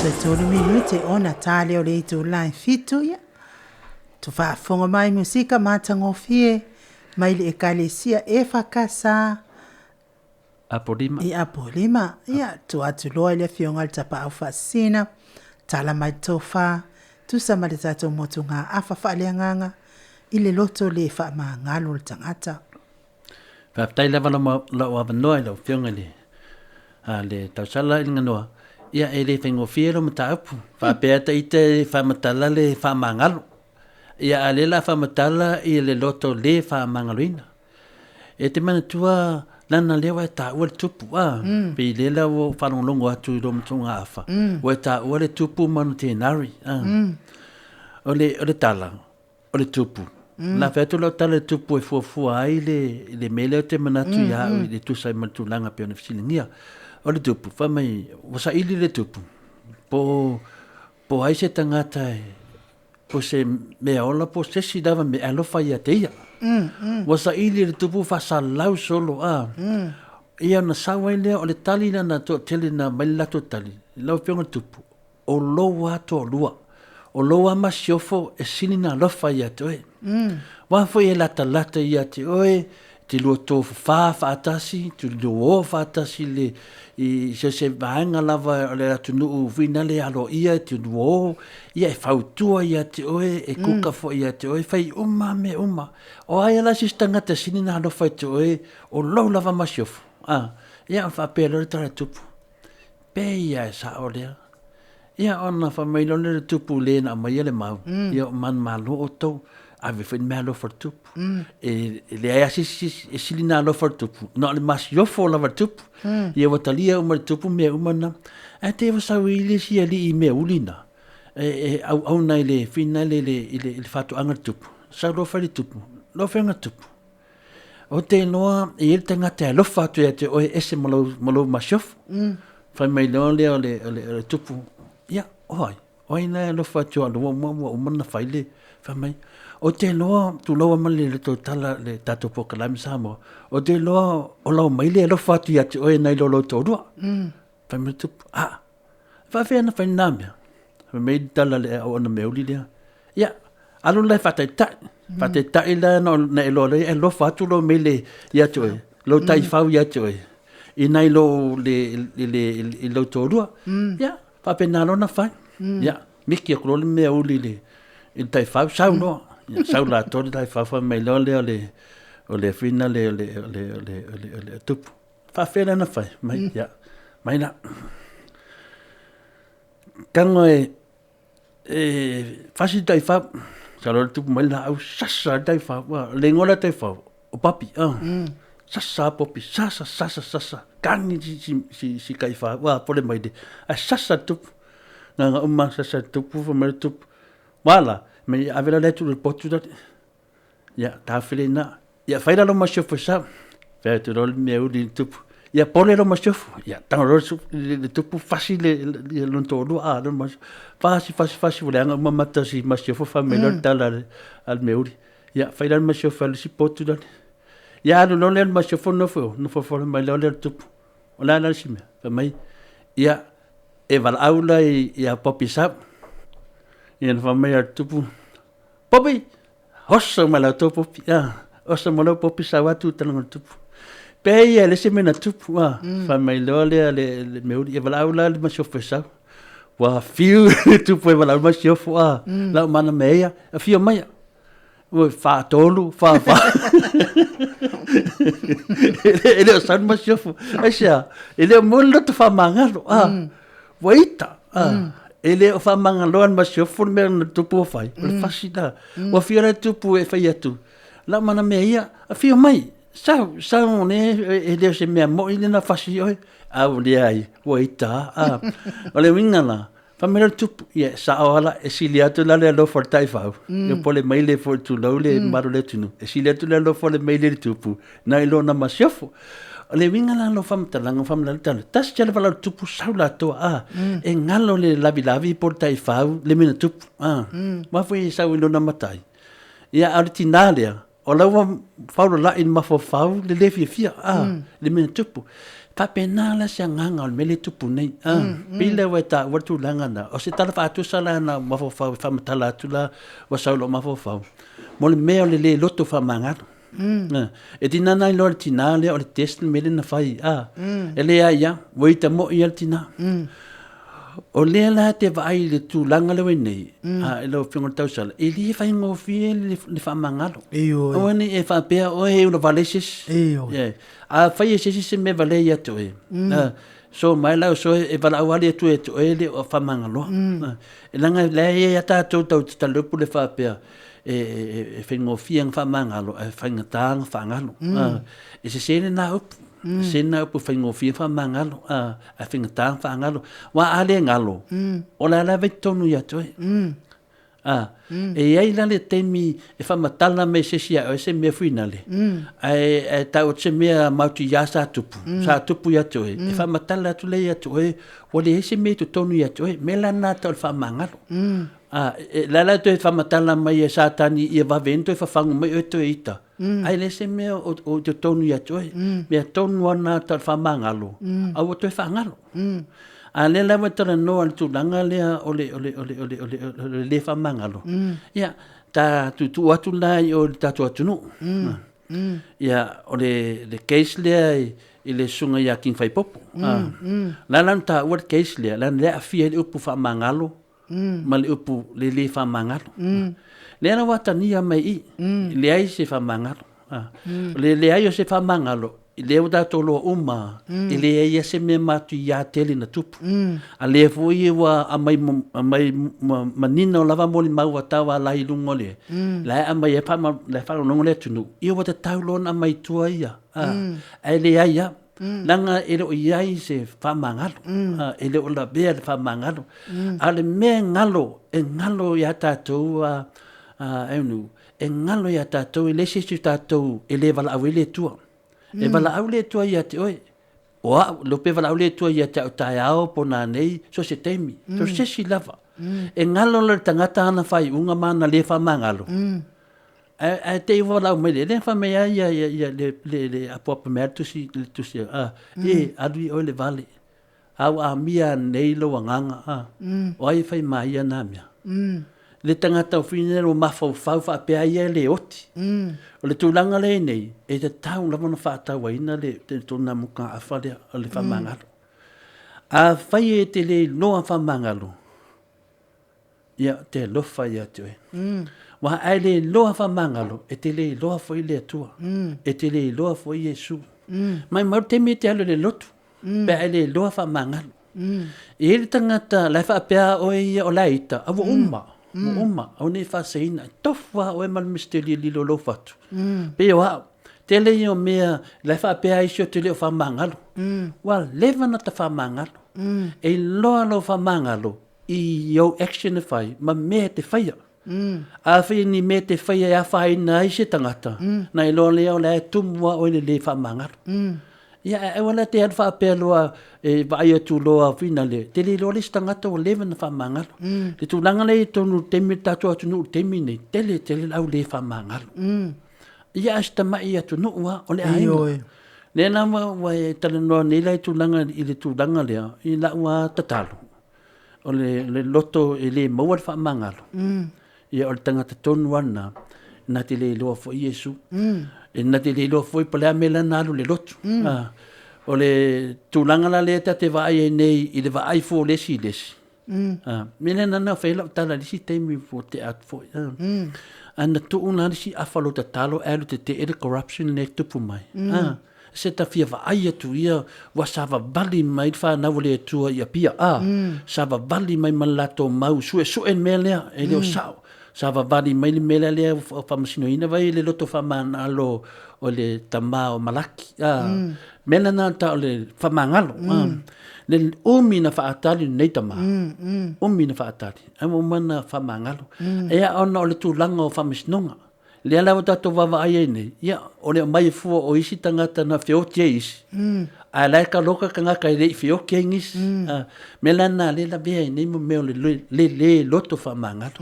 tolu minuti ona tale o le itu line fitu ya. Tu whaafonga mai musika matangofie mai le ekalesia e whakasa. Apolima. I apolima. Ia, tu atu loa le fionga le tapa au whasina. Tala mai tofa. Tu sama le tato motu ngā awha whaaleanganga. I le loto le wha maa ngalo le tangata. Whaptai lewa lau awanoa i lau fionga le. Le tausala i nganoa. Ia e le whaingo whiero mata upu. Whapeata i te whamatala le whamangalo. Ia a le la whamatala i le loto le whamangaloina. E te mana tua nana lewa e ta ua le tupu. Pe le la o whanongongo atu i romu tunga awha. O e ta ua le tupu manu te nari. O le tala. O le tupu. La wheatu lau tala le tupu e fuafua ai le mele o te manatu i hau i le tusa i manatulanga pe ona fisilingia. O le tupu, whamai, wasa ili le tupu. Po ai se tangata e, po se mea ola po se si dawa me alofa ia te ia. Wasa ili le tupu whasa lau solo a. Ia na sawa i lea o le tali na na to tele na mailato tali. Lau pionga tupu. O loa to lua. O loa masiofo e sini na alofa ia te oe. Wafo e lata ia te oe. Te lua tō whaatasi, te lua whaatasi le i se vaenga lava o le atu nuu vina le alo ia, te lua ia e whautua ia te oe, e kukafo ia te oe, whai uma me uma. O ai ala si stangata sini na halo whai te oe, o lau lava masiofu. Ia o whapea lore tara tupu. Pe ia e sa o lea. Ia ona whamailo le tupu le na mai le mau. Ia o man malo o tau. Ave foi me lo for tupu. Le ai asi e silina lo for tupu. No le mas yo fo la for tupu. Ia watalia uma tupu me uma na. E te wa sawili si ali i me ulina. Au nai le fina le fatu anga tupu. Sa lo for tupu. Lo fenga tupu. O te noa e il tanga te lo fatu e te o ese malo masof. Fai mai lo le tupu. Ia oi. Oi na lo fatu lo mo na faile. Fai mai o te loa, tu loa mali le tō tala le tato POLOKALAME Samoa. O te loa, o lau mai le alo whatu ia te oe nei lolo tō rua. Whai mai tupu, whawhea na whai nāmea. Whai mai tala le au ana meuli lea. Ia, alo lai whatai tai. Whatai tai la na e loa le, e lo whatu lo mai le ia te oe. Lo tai whau ia te oe. I nei lo le lo tō rua. Ia, whapea nā lo na whai. Ia, miki a kuro le mea uli le. I tai whau, sau noa. Sau la tōre tai whawha mai lo o le whina le tupu. Whawhera na whai, mai, ia. Mai na. Kango whasi tai whau. Sa lo le tupu mai la au sasa tai whau. Le ngola tai whau. O papi, sasa popi, sasa. Kangi si kai whau. Pole mai de. Sasa tupu. Nga uma sasa tupu, whamare tupu. Wala. Me avela le tu potu dat. Ya, ta fele na. Ya faila lo mashofu sa. Fa tu rol me udi tupu. Ya pole lo mashofu. Ya tang rol su le tupu fasi le lonto lo lo mas. Fasi vole anga mamata si mashofu fa me lo tala al me udi. Ya faila lo mashofu al si potu dat. Ya lo le mashofu no fo me lo le tupu. Ola la si me. Fa mai. Ya eval aula ya popi sa. Ia na whamai ar tupu. Popi! Hosa malau tō popi. Hosa malau popi sa watu talanga tupu. Pei ia lese mena tupu. Whamai loa lea le meuri. Ia walau la le masiofu e sau. Wa fiu le tupu e walau masiofu. Lau mana mea. A fio mai. Ui, wha tolu. Wha. Ele o sau masiofu. Aisea. Ele o mula tu wha mangalo. Waita. Ele o whamangaloan masiofu mea na tupu o whai. O le whasi da. Wa whiara tupu e whai atu. La mana mea ia. A whio mai. Sau ne e leo se mea mo ile na whasi oi. Au le ai. Wa ita. O le wingana. Whamera tupu. Ia sa o ala e sili atu la le alo for tai whau. E pole mai le for tu lau le maru le tunu. E sili atu le alo for le mai le tupu. Na ilo na masiofu. O le winga la lo fam talanga fam la tala. Tas tele vala tupu sau la toa. E ngalo le lavi por tai whau le mina tupu. Ma fui sau ilo na matai. Ia aritinalea. o lawa whauro la in mawhawhau le FIAFIA le mena tupu. Papena la se nganga o mele tupu nei. Pile wa ta watu langa na. O se tala whaatu sala na mawhawhau whamatala atula wa saulo mawhawhau. Mo le mea le loto whamangaro. E tina nai loa tina le o le test mele na whai. E le aia, waita mo i al tina. O lea la te vai le tu langa le nei. E lo whingor tau sala. E li whai ngofie le whamangaro. O ane e whapea o he ula valesis. A whai e sesi se me vale ia to e. So mai lau so e wala awali atu e to e le o whamangalo. E langa lea e ata tau tau talupu le whapea. E whengofie ang whamangalo. E whangatang whangalo. E se sene na upu. Sena upu whaingofia whamangalo. A whangatang whangalo. Wa ale ngalo. O la la tonu ia to e. E ai la le temi e whamatala me sesia o se mea whinale. E tau se mea mauti ia sa tupu. Sa tupu ia to e. E whamatala atu le ia to e. Wale e se mea tu tonu ia to e. Mela nā tau whamangalo. Lala to e whamatala mai e satani ia wawento e whawhangu mai o to e ita. Ai le se mea o te tonu ia to e. Mea tonu ana tau whamangalo. Au o to e whangalo. A le lawa tala noa le tūlanga lea o le whamangalo. Ia, ta tutu atu lai o le tatu atu no. Ia, o le case lea i le sunga ia king whai popo. Lalan ta ua le case lea, lan lea fia le upu whamangalo, ma le upu le whamangalo. Lea na watania mai i, le ai se whamangalo. Le ai o se whamangalo. I leo da tolo uma, i lea ia se me matu ia tele na tupu. A lea fui wa a mai manina o lava moli maua tawa la i lungo le. La a mai e whama, la whalo nongo le tunu. Ia wata taulon a mai tua ia. A lea ia, langa e leo iai se whamangalo. E leo la bea le whamangalo. A le mea ngalo, e ngalo ia tātou e ngalo ia tātou, e le sesu tātou, e le wala awele tua. E wala aule tua ia te oe. Oa, lope wala aule tua ia te au tae ao po nā nei, so se teimi. So se si lava. E ngalo le tangata ana whai unga mana le whamangalo. E te iwa wala au mai le whamea ia le apuapa mea tusi. E, adui oe le vale. Au a mia nei lo anganga. O ai whai mai ana mea. Le tangata o whinero mawhau whapea ia le oti. O le tūlanga le nei, e te tau lama na whātau waina le tōna muka a whalea o le whamangalo. A whai e te le loa whamangalo. Ia, te lofa ia te oe. Wa ai le loa whamangalo, e te le loa fwoi le atua. E te le loa fwoi Jesu. Mai mau te me te alo le lotu. Pe ai le loa whamangalo. E le tangata, lai whapea oe ia o laita, awa umma. Uma, au nei whaseina, tofwa o e malmisteri lilo lo fatu. Peo hao, te lei o mea, lai whapea isi o te leo whamangalo. Wa lewa na ta whamangalo. E loa lo whamangalo, i au action e whai, ma mea te whaia. A whai ni mea te whaia a whai na isi tangata. Na i loa leo lai tumua o le whamangalo. Ia, e wala te adu whapea loa, e vai atu loa whina le. Te le loa le stangata o lewa na whamangalo. Le tūlanga le tonu temi tatu atu nuu temi nei, tele lau le whamangalo. Ia asta mai atu nua o le ainga. Le nama wa e tala noa nei lai tūlanga i le tūlanga lea, i la ua tatalo. O le loto e le maua le whamangalo. Ia o le tangata tonu ana, na te le loa fo Iesu. E na te le loa foi palea mela nalu le lotu. O le tūlanga la le te vai e nei i le vai fo lesi lesi. Mene nana whaila tala lisi teimi fo te at foi. Ana tuuna lisi awhalo ta talo alu te ere corruption ne tupu mai. Se ta fia vai atu ia wa sava bali mai whanau le tua ia pia. Sava bali mai malato mau sue sue melea e leo sao. Sava vali mai le mele lea o whamasino ina vai le loto whamanalo o le tama o malaki. Mela nā ta o le whamangalo. Le umi na whaatali nei tama. Umi na whaatali. Amo mana whamangalo. Ea ona o le tūlanga o whamasinonga. Lea lawa tato wawa ai nei. Ia, o le mai fua o isi tangata na whiotia isi. A lai ka loka ka ngaka i rei whiokia ingis. Mela nā le la bea nei mo meo le loto whamangalo.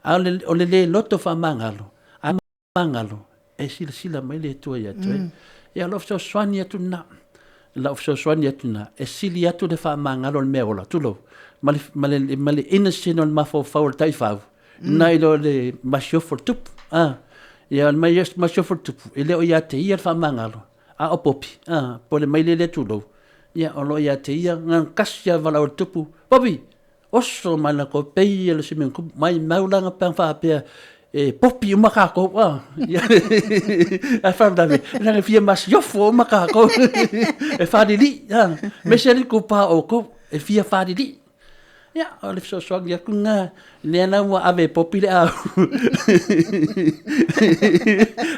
O le loto whamangalo. pangalo e sila mai le tua ia tu ia lo so swani atu na la so swani atu na e sili atu le fa mangalo le meola tu lo male innocent on mafo faul tai fa nai lo le masho for tup ia mai just masho for tup ele o ia te ia fa mangalo a opopi po le mai le tu lo ia o lo ia te ia ngan kasia vala o tupu popi oso mana ko pe le simen mai maulanga pa fa pe popi o makako a fa davi na fia mas yo fo makako e fa di me se ko pa o ko e fia fa di ya o le so ya kunga le na mo ave popi le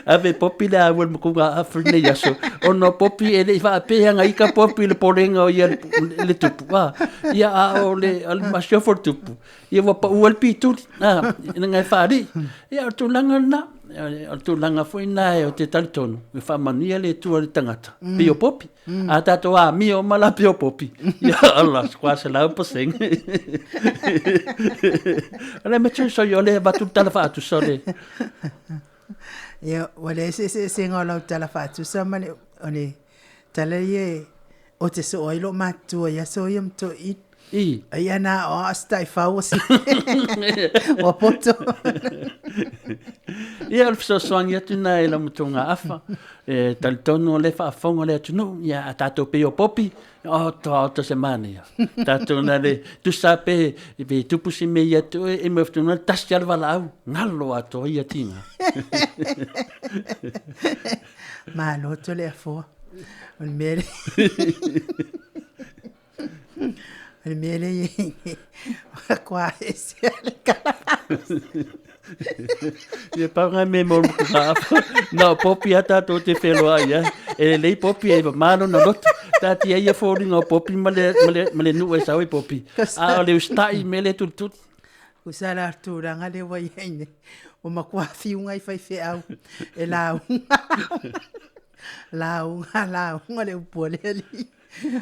ave popi le mo ko ga afne ya so ono popi ele fa pe nga ika popi le porenga o ya le tupu ya o le al masho for tupu ia wa pa ual pitu nga fa di ya tu langa na tu langa foi na o te talitono me fa mania le tu le tangata pio popi ata to a mio mala pio popi ya Allah quase la poseng ale me so yo le batu talafa tu sole ya wale se ngola talafa tu samale oni talaye o te so ilo matu ya so yum to it ia na o stai fausi o poto ia so soangia tuna e la mutunga afa talitono le fa fongo le tunu ia tato pe o popi o to semana ia tato na le tu sape be tu pusi me ia tu e me ftuna tasjar vala ngalo ato ia tinga malo to le fo on mere el miele qua ese ye pa me mo no popi ata to te felo ia e le popi e mano no lot ta ti ia fo no popi male nu e sawi popi a le stai mele tut usala tu ranga le wa yene o makwa fi unga i fai fe au e la le upole ali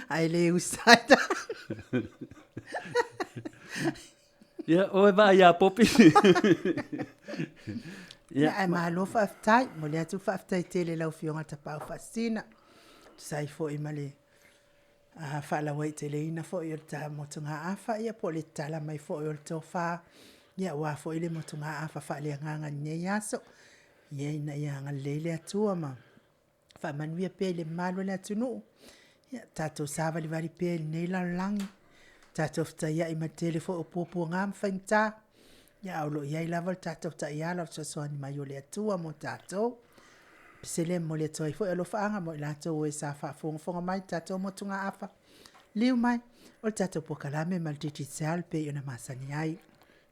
ai le usata ya o va ya popi ya ai malo fa tai mo le tu fa tai tele la fionga ta pa fascina sai fo i male fa la wai tele ina fo i ta motunga afa ia politala mai fo i to fa ya wa fo ile motunga afa fa le nganga nye yaso ye ina ya ngalele atua ma fa manuia pele malo le tunu ya tato sava li vari pe nei la lang tato fta ya i matele fo popo ngam fanta ya lo ya i lava tato fta ya la so ni mayole atua mo tato sele mo le toi fo lo faanga mo la to e sa fa fo mai tato mo tunga afa liu mai o tato pokalame multidigital pe una masani ai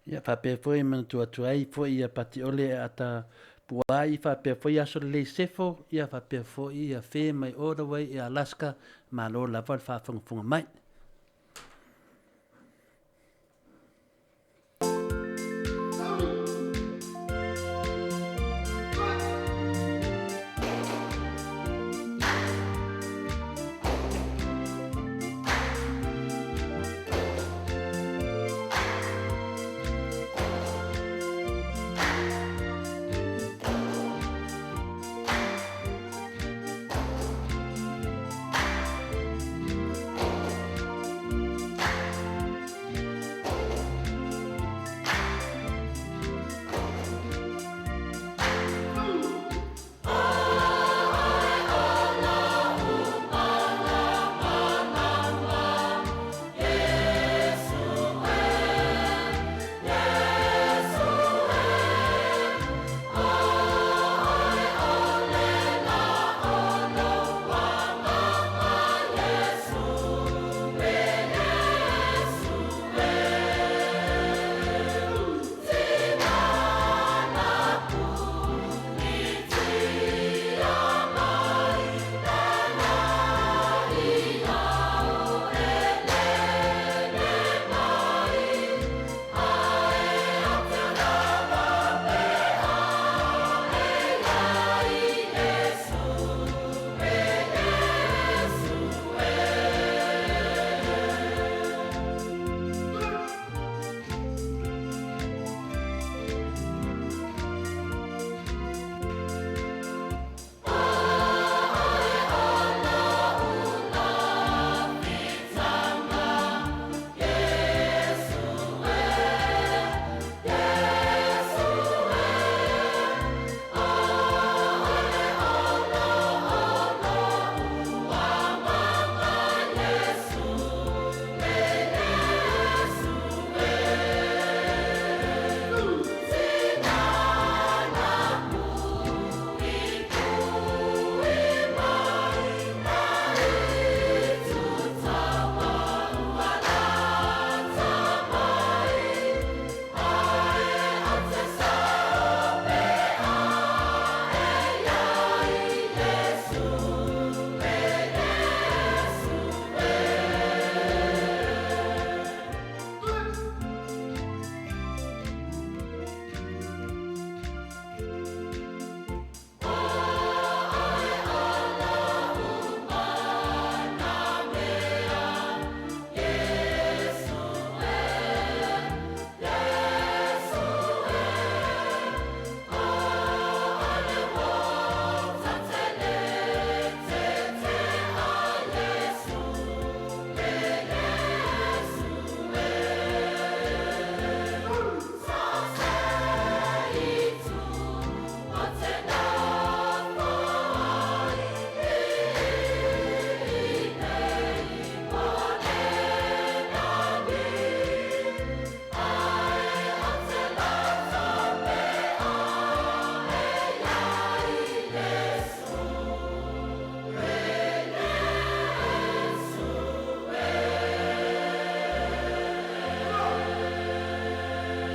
ya fa pe fo i man tu ai fo i pati ole ata puai fa pe fo ya so le sefo ya fa pe fo i fe mai all the way i Alaska ma lo la fa fo mai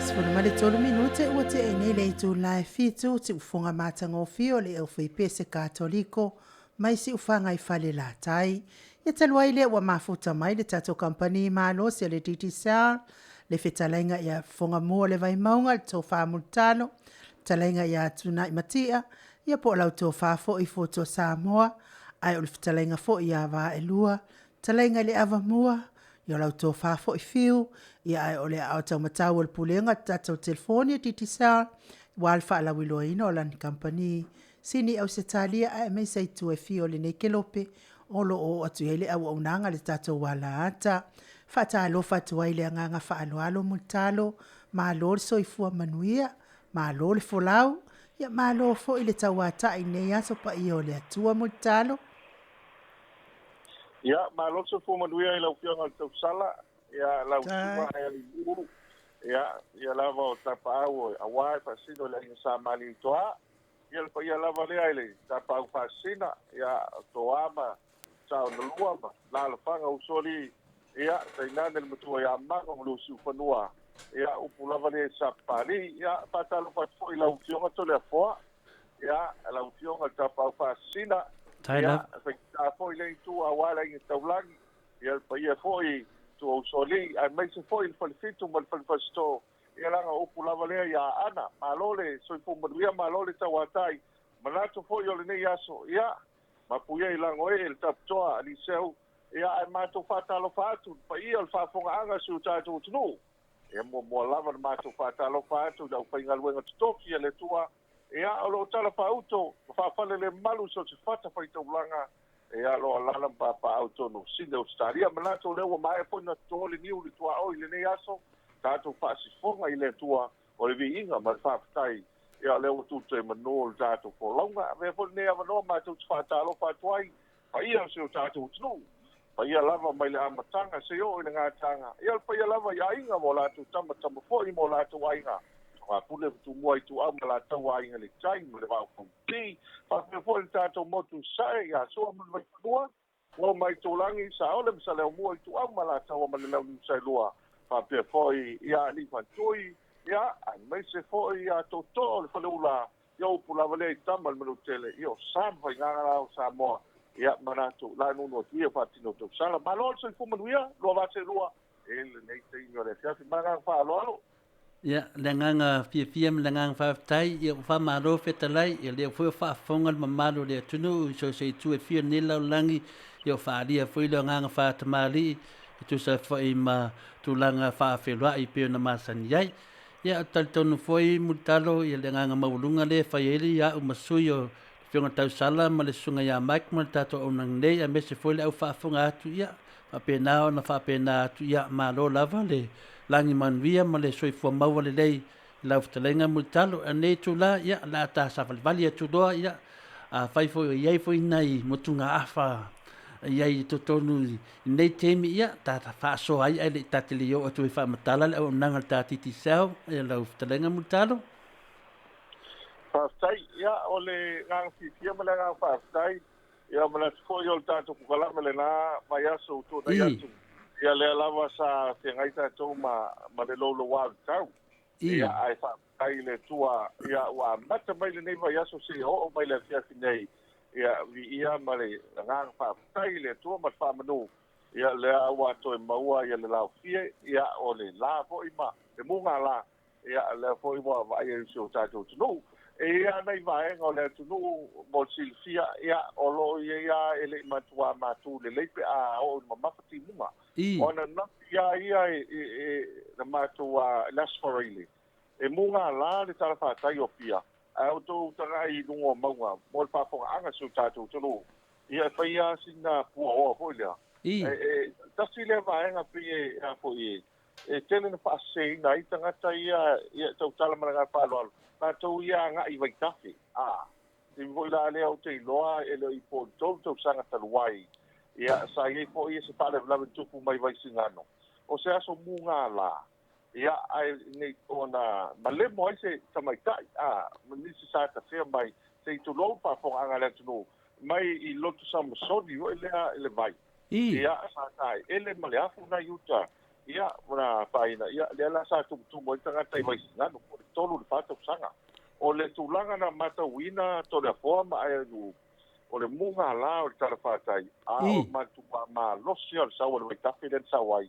tolu minute ua te e nei le tu lai fitu ti ufunga matango fio le FIAFIA se katoliko mai si ufanga I fale la tai. Ia talua ile ua mafuta mai le tato company malo se le DTSR le fitalenga ia funga mua le vai maunga le tofa multano talenga ia tuna I matia ia po lau tofa fo I foto Samoa ai o le fitalenga fo ia va elua talenga le ava mua ia lau tofa fo I fiu ia ai o le au tau matau o le pulenga tato telefoni DTSR walfa ala wiloina o lan company sini au se talia ai me sai tu e fio le nei kelope olo o atu ele au unanga le tato wala ata fata alo fatu ai le anganga fa alo alo multalo ma lo so ifua manuia ma lo le folau ia ma lo fo ile tawata I nei aso pa I o le atua multalo ia ma lo so fo manuia I lau fio ngal tau sala ia lau suma ai ali uru ia lava o tapa au a wai pa sino le sa mali toa ia le pa ia lava le ai le tapa au pa sina ia to ama tau no luama la fanga usoli ia taina le mutua ia ma ko lu su fanua ia upu lava le sa pali ia patalo pa foi la ufiona to le fo ia la ufiona tapa au pa sina ia fa foi le tu a wala i taulangi ia pa ia foi tu usoli ai mai se foi il fitu mal fasto ia langa upu lava le ia ana malole so fu maria malole tawatai malato foi o le nei aso ia ma puia I lango e il taptoa ali seu ia ai mato fatalo fatu pa ia il fafonga anga su tatu tunu e mo lava mato fatalo fatu da pa inga luenga toki le tua ia o tala fa auto fa fale le malu so se fata fa ito langa ia lo lala pa auto no sinde o staria malato le o mai po na tole ni u tua o le nei aso tatu fa si fonga ile tua o le VIVIIGA ma fa tai ia leo tutu e manol tato ko longa me fo ne ava no ma tu fatalo fatwai pa ia se o tato tnu pa ia lava mai le amatanga se o ina ngatanga ia pa ia lava ia inga mo la tu tama fo I mo la tu ainga wa pule tu mo I tu ama la tu ainga le tai mo le va ko ti pa me fo tato mo tu sai ia so mo mai tua o mai tu langi sa o le sa le mo I tu ama la tu ma le lu sai lua pa pe fo ia ni fa tui ia ai mai se fo ia toto le falula ia upula vale tamal manutele io sam vai ngara o Samoa ia manatu la no no ia patino to sala malol se fu manuia lo va se lua ele nei te ino le fiafi manga fa lo ia le nganga FIAFIA le nganga fa tai ia fa maro fetalai ia le foi fa fonga le mamalo le tunu so se tu e fia nela langi ia fa dia foi le nganga fa tamali tu sa foi ma tu langa fa felwa I pe na masani ai ia tal tonu foi mutalo ia le nganga maulunga le fa ele ia o masuyo fiona tau sala ma le sunga ia Mike ma tato o nang nei a mese foi le au fa fonga atu ia fa pena o na fa pena atu ia ma lo lava le langi manvia ma le soi fua maua le lei lau fitalenga mutalo a nei tu la ia la ta sa vali atu doa ia a fai foi iai foi nai motunga afa iai totonu nei temi ia ta fa so ai le tatili yo atu fa matala le o nanga tatiti sau ia lau fitalenga mutalo fa sai ia o le ngang fia ma le ngang fa sai ia ma le fo yo tato ku kala me le na mai aso to na atu ia le lava sa te ngaita to ma le lo wa tau ia ai fa ai le tua ia wa mata mai le nei vai aso se o mai le fia nei ia ia ma le ngang fa tai le tua ma fa manu ia le wa to e maua ia le la fia ia o le la fo I ma le munga la ia le fo I wa vai e so tato no ia nei vai ngo le tu no mo silfia ia o lo ia ele matua matu le lepe a o ma mafati munga ona na ia na matua lasforili e munga la le tala tai o pia au to tanga I lungo maunga mo pa fo anga su tatu tulu ia fa ia sina pu o fo ia tasi le vai nga pie a fo e tele na fa se na I tanga tai ia to tala manga pa lo na to ia nga I vai tafi ti vo la le o te loa ele I po to sanga taluai ia sa ia po ia se pale la tu mai vai singano o se aso munga la ia ai nei ona male mo se tamaitai ni se sa ta se mai se tu lo pa fo anga le tu mai I lotu sam so di ele vai ia sa tai ele male afu na yuta ia na paina ia le la sa tu mo tanga tai mai ngano tolu le fata sanga o le tulanga na matauina to le forma ai lu o le munga la o tala fatai a o matu ma losial sa o le tafi den sawai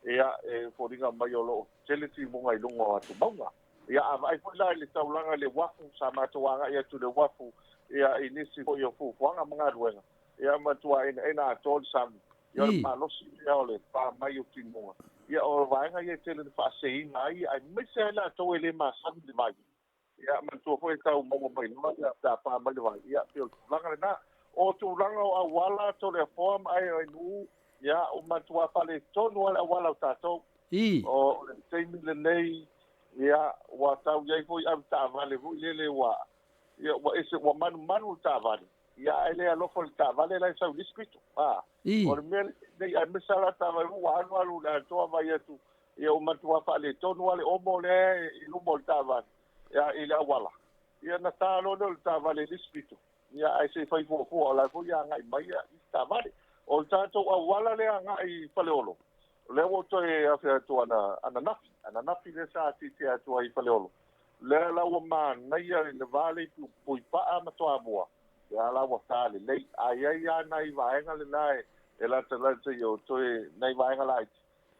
ia foringa mai o lo teleti munga i lunga atu maunga ia ai foi la le taulanga le wafu sa matuanga ia tu le wafu ia inisi fo yo fu wanga mga ruenga ia matua ina tol sam ia ma losi ia o le pa mai o timunga ia o vaenga ia tele fa sei mai ai mese la to ele ma san de vai ia matua foi tau mo mai no ia ta pa mai vai ia pio langa na o tu langa o wala to le form ai nu ia o matua pa le tonu ala wala tato o le TAIMI LENEI ia wa tau ia foi am ta vale vo le wa ia wa ese wa manu ta vale ia ele a lofo ta vale la sa distrito o me nei a mesala ta vale wa anu la to va ia tu ia o matua pa le tonu ale o mo le i lu mo ta vale ia ile wala ia na ta lo ta vale distrito ia ai se fai fo la fo ia ngai mai ia ta vale o tanto a wala le ngai paleolo le wo to e afia to ana nafi le sa ti te atu ai paleolo le la wo ma nei le vale tu pui pa ma to aboa ya la wo tale le ai nai vaenga le nai e la te yo to e nai vaenga lai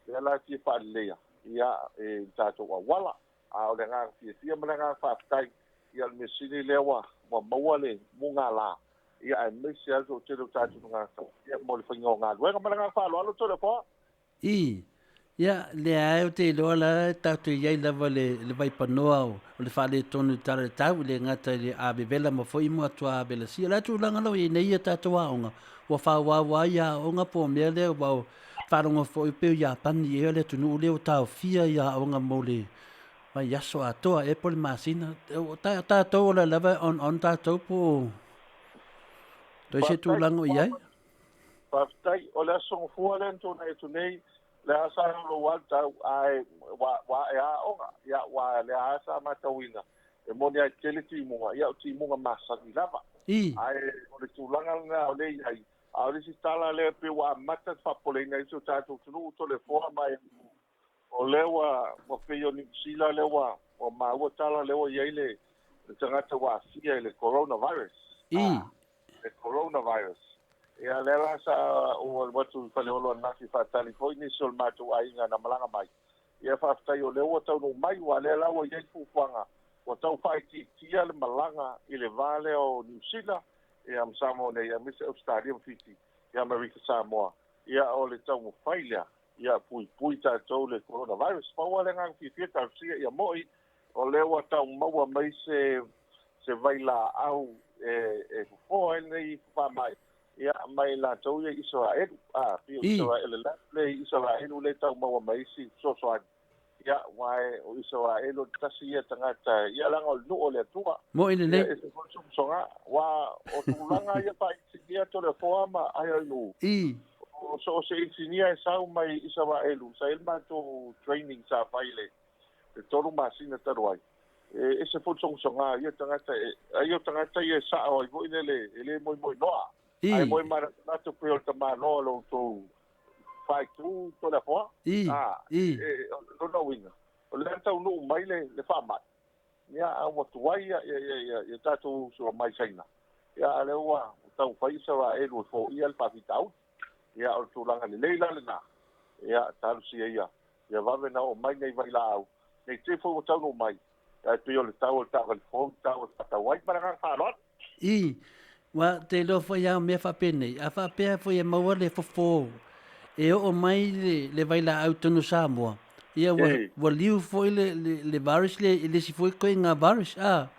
le la ti pa le ia e tato wa wala a o le nga fi ma nga fa tai ia me sini le wa mo le munga la ia ai me sia so te lo tato nga ia mo le fingo nga we ma nga fa lo to le po ia le ai o te loa la tatu iai lava le vai panoa o le whale tonu tara tau le ngata le a bevela ma foi mo atua a bela sia la tu langa lau i nei a tatu aonga wa whawa ia onga po mea leo wau wharonga foi peo ia pani e le tunu leo tau fia ia onga mo le vai yaso atoa e pole masina tatu la lava on tatu po to se tu langa iai Pastai o le song fualento na tu nei le asa lo walta ai wa ya onga ya wa le asa matawina e mo ya keliti mo ya ti mo masa ni lava ai o le tulanga na o le ai a le sitala le pe wa mata fa pole na so tatu tu to le forma o le wa mo pe yo ni sila le wa o ma o tala le o ye le tangata wa fia le coronavirus le coronavirus ia le la sa o watu paleolo na fi fa telefoni sol matu ai nga na malanga mai ia fa sta yo le o tau no mai wa le la o ye fu fanga o tau fa ti tia le malanga i le vale o New Zealand ia am Samoa ne ia mise o stadium fiti ia America Samoa ia o le tau mo faila ia pui ta tau le coronavirus pa wa le nga fi ta sia ia moi o le o tau mo mai se vaila au fo nei fa mai ia mai la tau ia Israel Israel le Israel le tau maua mai si so ia wai o Israel o tasi ia tangata ia langa o nu o le tua mo ine le e se songa wa o tulanga ia pa ia to le forma ai no o so se insinia e sau mai Israel sa elma to training sa faile te tolu masina taruai e se songa ia tangata ia sa o i le moi noa ai moi mara na tu pe o tama no lo to fai tu to la fo no winga o le tau no mai le fa mai ia a wa tu ai ia tatu so mai saina ia le wa tau fai sa wa e lo fo ia al pavitau ia o tu langa le leila le na ia talu si ia va vena o mai nei vai la au nei te fo tau no mai ai pe o le tau le fo tau wai para ga fa lot wa te lo foi ya me fa pene a fa pe foi e maua le fofo e o mai le vai la auto no Samoa ia wa liu foi le virus le si foi ko nga virus e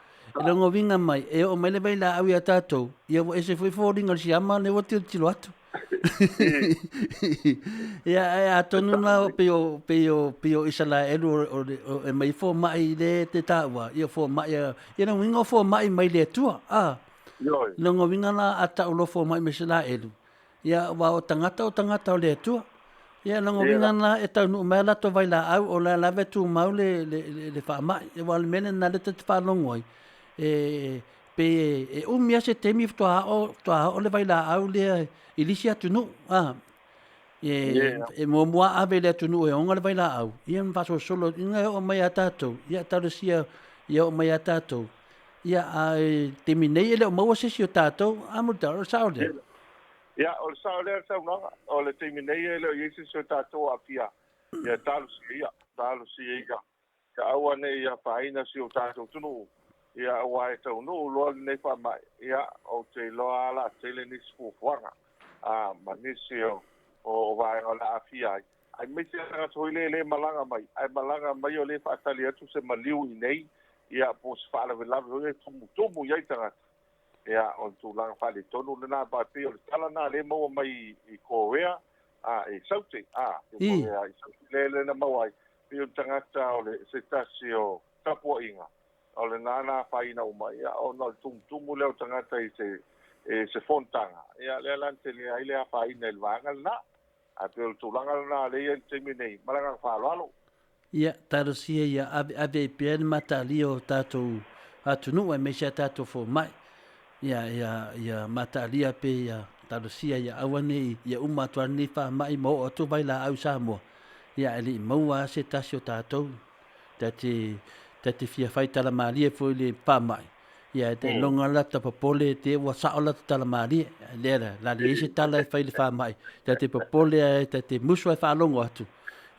lo vinga mai e o mai le vai la au ya tato ia o ese foi fo ringa si ama le o tilo atu ia a tonu na pe o isala o e mai fo mai le te tawa ia fo mai ia no winga fo mai le tua longo vinga na ata ulo fo mai mesela elu ia wa o tangata o le tua ia longo vinga na e tau no mela to vai la au o la lave tu mau le fa mai e wa mena na le te fa longo pe mia se temi to o le vai la au le ilisia tu no e mo mua ave le tunu e onga le vai la au ia mfaso solo inga o mai atato ia tarusia ia o mai atato ia a te minei ele o maua sisi o tato amu taro sao le ia o le sao le sa unga o le te minei ele o yesi so tato a pia ia talu si ia ka aua ne ia paina si o tato tunu ia wa e tau no lo ne fa mai ia o te lo ala te le ni sfu fuanga a manisio o vai o la afia ai me se nga toile le malanga mai ai malanga mai o le fa tali atu se maliu i nei ia po se fa la vela o tumu ia tanga ia o tu langa fa le tonu le na ba pe o tala na le mo mai i korea a e saute i saute le na mawai pe o tanga ta o le se tasio tapo inga o le nana fa ina uma ia o no tumu le o tanga ta i se fontanga ia le lante le ai le fa ina el vanga na a pe o tulanga na le ia te minei malanga fa lalo ia tarusia ia ave pe matali o tato atunu e me se tato fo mai ia matali pe ia tarusia ia awane ia uma to ni fa mai mo o tu vai la au Samoa ia ele maua se tasio tato tati fia fai tala mali e fo le pa mai ia te longa la ta popole te wa sa la tala mali le la le se tala fai le fa mai tati popole tati musu e fa longo atu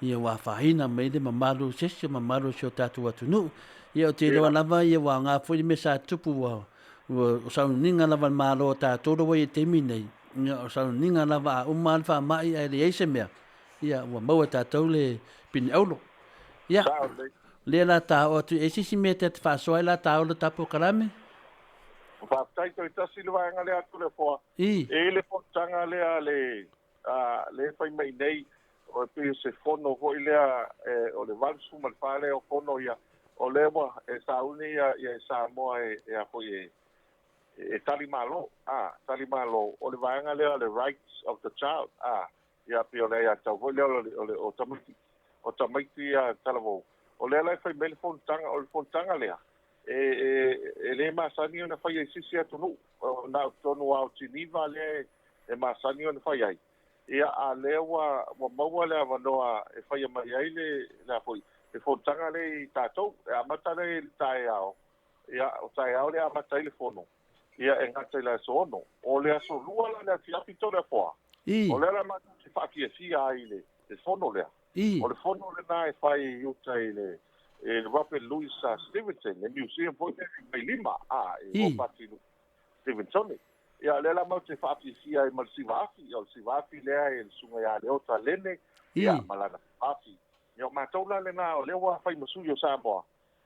ia wa faina me le mamalu sese mamalu so tatu atu nu ia o te lo lava ia wa nga fo me sa tupu wa o sa ninga lava malo ta todo wa te minei ia o sa ninga lava o mal fa mai ai le ese me ia wa mo ta tole pin aulo ia le la ta o tu esi si mete fa so la ta o ta POLOKALAME fa tai to ta silva nga le atu le fo e le fo tanga le fai mai nei o pe se fono ho ilea o le valsu mal fale o fono ia o le mo e sauni ia Samoa e a foi tali malo o le vanga le rights of the child ia pe o le ia tau ho le o tamiti ia talavo o le lai fai mele fontanga lea le masani ona fai ai sisi atu nu na tonu au tiniva le masani ona fai ai ia a lewa wa maua le avanoa e fai mai ai le la foi e fontanga le tatou e amata le tae ao ia o tae ao le amata le fono ia e ngata le sono o le aso lua la fiafi to le foa o le la mata se FIAFIA ai le fono le o le fono le na e fai uta le Robert Louis Stevenson le museum foi mai lima e o pati Stevenson ia le la mau te FIAFIA e mal sivafi o sivafi le e sunga ia le ota lene ia malana FIAFI ia matola le na o le wa fai masuyo Samoa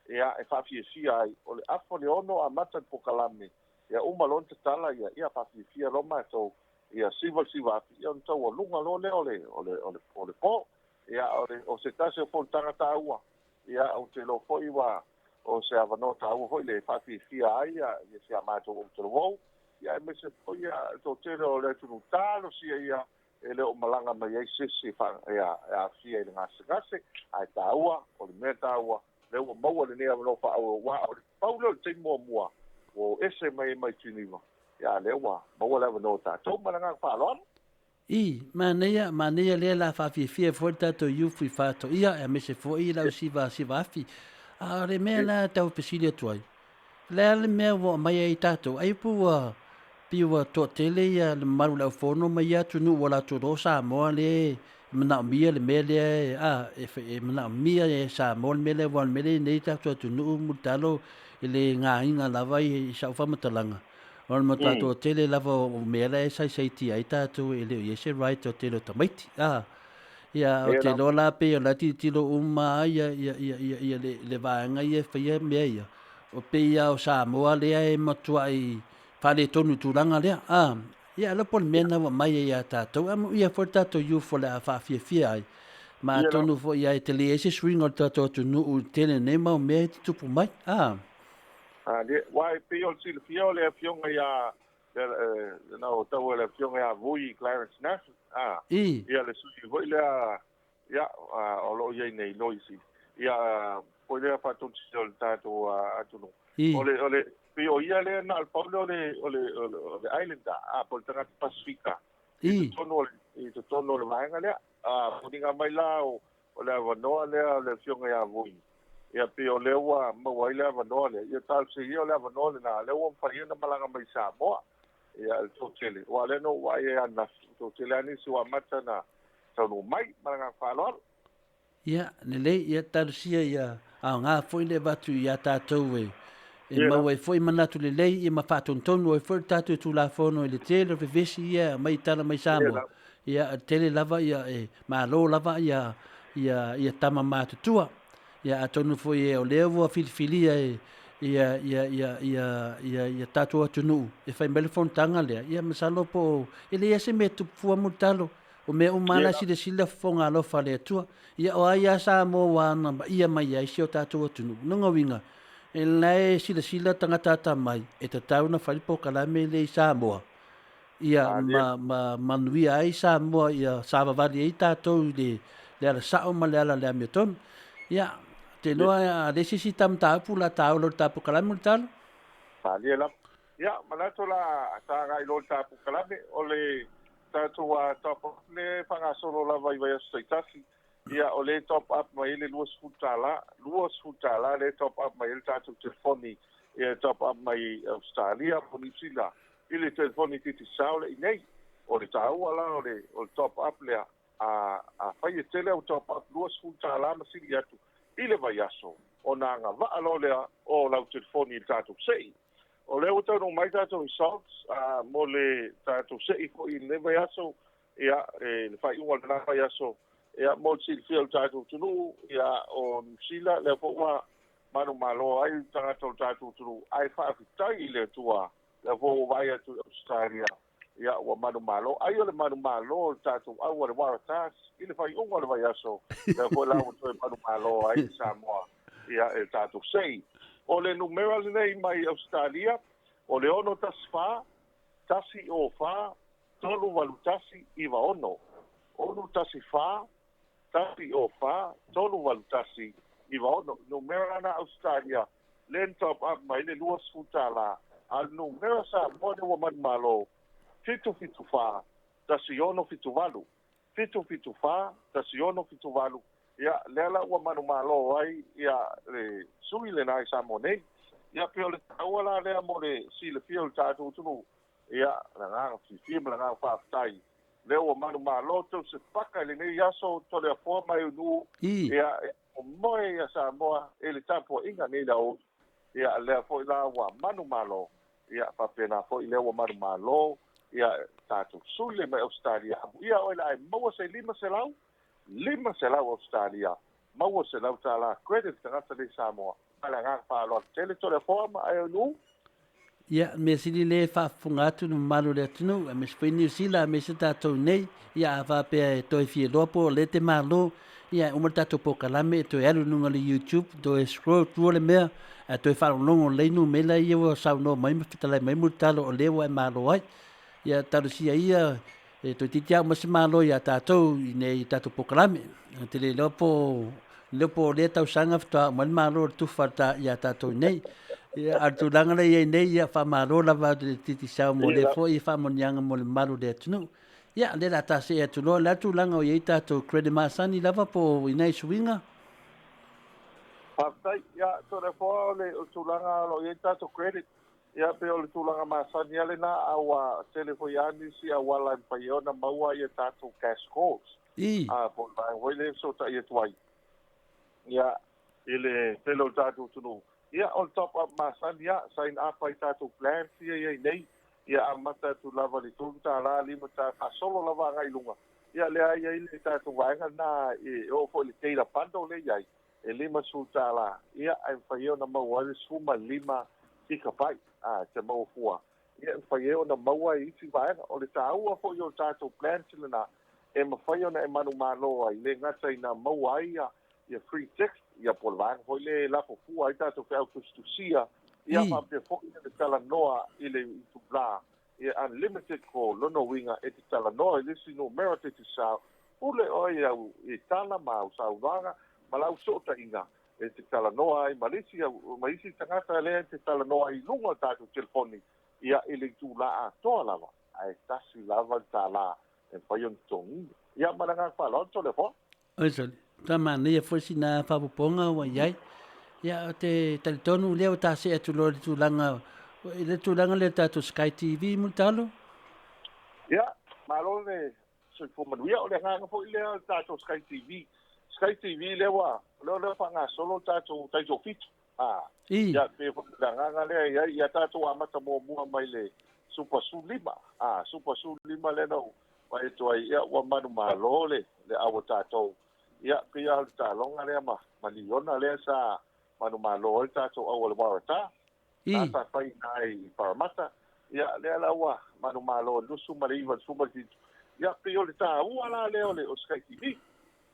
ia e FIAFIA ai o le afo le ono a mata POLOKALAME ia uma lon te tala ia FIAFIA lo mato ia sivafi ia on tau lunga lo le o le po ia o se tase o fontanga taua ia o te lo foi wa o se avano taua foi le FIAFIA ai ia se amato o te lo ia me se foi to te o le tunu talo si ia ele o malanga mai ai sisi fa ia fia le ngase ai taua o le mea taua le o maua le nea no fa o wa o paulo te mua o ese mai tiniva ia le wa maua le no ta to malanga fa lo manea le la FIAFIA foi tato yufu fa to ia me se foi la sivafi a le mea la tau pesile tuai le mea wo mai ai tato ai pu piwa to tele ia le maru la fono mai atu nu wala to do Samoa le mana mia le mele e mana mia e Samoa mele wan mele nei ta to nu mutalo ele nga inga lava i sa fa matalanga on mata to tele lava o mele e sai ti ai ta to ele ye right to tele to maiti ia o te lola pe o la titilo uma ia le vanga ia fia mea o pe ia o Samoa le e matuai fale tonu turanga lea ia la pol mena wa mai ia tatou amu ia for tatou you for la FIAFIA ai ma tonu fo ia te le ese swing o tatou tu nu tele ne ma me tupu mai le wai pe o sil fio le fionga ia na o tau le fionga ia vui Clarence Nash ia le susi voi le ia o lo ia nei loisi ia po le fa tu sil tatou atu o le o ia le na Paulo le island por tanga Pacifica i to tono le vaenga lea puninga mai la o le avanoa lea le fionga ia vui ia pe o leua mauai le avanoa lea ia talsigi o le avanoa le na leua mawhaia na malanga mai Samoa ia le tōtele o ale no wai e ana tōtele anisi wa mata na taunu mai malanga whaloalo ia lelei ia talusia ia ngā foi le watu ia tātou e mau e foi manatu lelei ia mawhātontonu e foi tātou tu la fono e le tele vevesi ia mai tala mai Samoa ia tele lava ia malo lava ia tama mātutua ia atonu foi e o leo filifilia ia tātou atunu e whai melefon tanga lea ia masalo po ele ia se me tupua mutalo o me umana sila fonga alofa le tua ia o ia Samoa na ia mai ai si o tātou atunu nunga winga e lai sila tangata mai e te tauna whai POLOKALAME le Samoa ia manuia ai Samoa ia savavali ai tātou le ala sao ma le ala le amiotonu ia te noa le sisi tamtaupu la taulo POLOKALAME le talo Paliela. Ya, manato la taga ilo POLOKALAME o le tātou a top up le whangasoro la vai vai asaitasi. Ia o le top up mai le luas futala le top up mai le tātou telefoni ia top up mai Australia, Ponisila. Ile telefoni titi saule inei o le tau ala o le top up le a whai e tele o top up luas futala masili atu. Ile vai aso o nā ngā waalo lea o lau telefoni le tātou sei. O leo tau no mai tātou results mo le tātou sei ko i le vai aso ia le whai unga le nā vai aso ia mo sil fia o tātou tunu ia o Nusila lea po ua manu malo ai tātou tunu ai whaafitai i le tua lea po vai atu Australia ia ua manu malo ai o le manu malo tātou au le waratas i le whai unga le vai aso lea po lau to manu malo ai Samoa ia e tātou sei. O le numera lenei mai Australia, o le ono tasi o wha, tolu walu tasi iwa ono. Ono tasi wha, tasi o wha, tolu walu tasi iwa ono. Numera na Australia, len top up mai le luas futala. Al numera sa mone wa man malo, fitu wha, tasi ono fitu walu. Fitu wha, tasi ono fitu walu. Ia lela ua manu malo ai ia le sui le nai Samoa nei ia peo le tauala lea mo le si le fia le tātou tunu ia la ngā fifia ma la ngā whaafitai lea ua manu malo tau se paka le nei aso to le afoa mai unu ia o moe ia Samoa e le tāpua inga nei lau ia lea fo ila ua manu malo ia whapena fo i lea ua manu malo ia tātou sui le mai Australia ia o ila ai maua se lima se lau Australia, maua se lau tāla credit tangata le Samoa. Ala ngā whāloa tele tole forma ai anu. Ia, me sili le whafungatu no malu le atunu, me spui New Zealand, me se tātou nei, ia a whapea e toi fie lopo, le te malo, ia umar tātou POLOKALAME, e toi alu nunga le YouTube, toi scroll tua le mea, a toi whalongongo leinu mela ia wa sau no maima fitalai maimu talo o lewa e malo ai. Ia tarusia ia, e to titi au masi malo ia tātou i nei tātou POLOKALAME te le leopo le tau sanga ftua mali malo tufa ia tātou nei ia atu langana ia nei ia wha malo lava te titi sau mo le fo i wha monianga mo le malo le atunu ia le la tase e atu loa le atu langa o iei tātou credit masani lava po i nei suinga Paftai, ia tore foa le tulanga lo iei tātou credit ia pe o le tulanga masani ale na awa telefoni si awala paiona maua ia tātou cash calls. Po mai wele so ta ia tuai. Ia ele pelo tātou tunu. Ia on top up masani ia sign up ai tātou plan ia nei ia amata tu lava le tunta la lima ta solo lava ngai lunga. Ia le ai ile tātou wanga na e o fo le teila pando le ia. E lima suta la ia ai paiona maua le suma lima tika pai te mau fua. Ia whai eo na maua i iti vaenga. O le tāua fo i o tātou plan sila na e mawhai o na e manu māloa i le ngata i na maua ia free text ia po vanga. Hoi le lako fua i tātou whiau tustusia ia mapia fo i le tala noa i le itu bla. Ia unlimited ko lono winga e te tala noa i lisi no merite te sao. Ule oi au i tala ma au sau vanga ma lau sota inga. E te tala noa ai malisi tangata lea te tala noa i lunga tātou telefoni ia ili tu la a toa lava ai tasi lava tala fai on tongi ia malanga fa lo to le fo Oso, tama nei foi sina whapuponga wa iai. Ia te talitonu leo ta se atu lo le tulanga le tatu Sky TV multalo. ia malo le so fo manuia o le nga fo ile ta to Sky TV le wa lo fa nga solo ta to fit ia pe fo nga le ia ta to amata mo mai le super sulima le no wa e to ia wa manu malo le awo ta to ia pe ia ta longa le ma liona le sa manu malo ta to awo le marata ta fai nai paramata ia le ala wa manu malo lusu maliva sumati ia pe o le ta ala le o Sky TV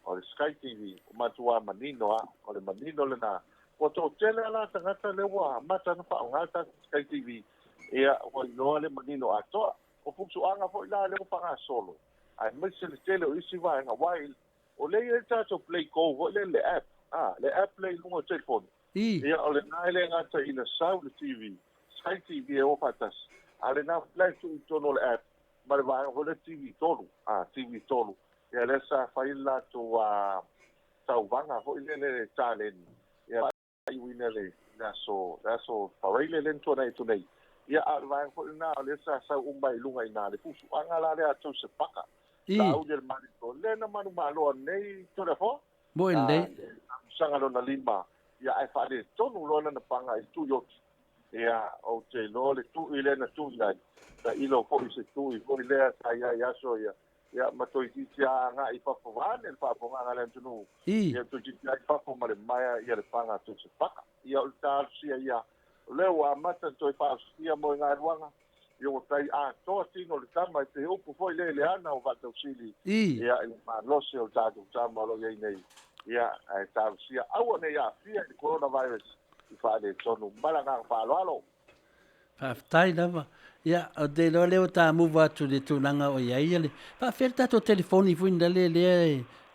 o le Sky TV o matua manino o le manino le na o to tele ala tangata le wa mata na pa ngata Sky TV ia o no le manino Atua o fusu anga fo ila le pa solo ai mese le tele o isi va nga while o le ta to play go o le app le app play no telephone ia o le nai le ngata ina sau le TV Sky TV o patas ale na play to no le app ma va o le TV tolu ia le sa faila to tau vanga fo le talent ia ai wina le na so parile len to nei ia va fo na le sa umbai lunga ina le fusu anga la le atu se paka la u del marito le na manu malo nei to le fo Bo le sanga lo na lima ia ai fa le tonu lo na panga i tu yo ia o te lo le tu ile na tu ia ta ilo fo i se tu i fo ile ta ia so ia ma to i tia nga i fa fo vane fa fo nga le tunu ia to i tia fa fo mare mai ia le panga tu se paka ia o ta ia le wa mata to i fa ia mo nga ruanga yo tai to tino le tama te upu foi le ana o va to sili ia ma lo se o ta tama lo ye nei ia ai ta sia au nei a fia di coronavirus i fa le tonu malanga fa lo tai lava. Ia, o de lo leo ta muva tu le tulanga o iai ale. Pa felta to telefoni fuinda le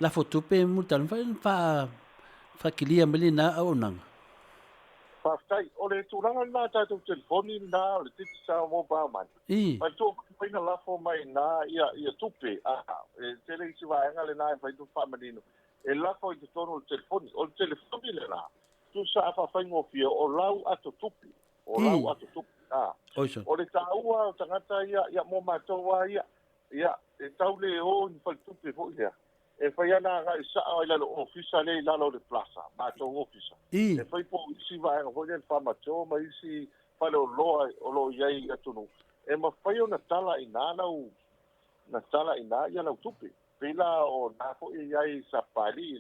la fotupe mutal fa kilia melina au nanga. fa tai o le tulanga na ta to telefoni na o le titi sa mo ba man pa to pina la fo mai na ia tupe tele si va nga le na fa tu fa manino e la fo i tono telefoni o telefoni le na tu sa fa fa ngo fio o lau ato tupe o le taua o tangata ia mo matoa ia e tau le o ni fa tupe fo ia e fai ana ga isa ai la ofisa le la lo de plaza ma to ofisa e fai po si va nga fo le fa ma to ma isi fa lo lo ia atunu e ma fai ona tala ina ia la tupe pela o na fo ia sa pali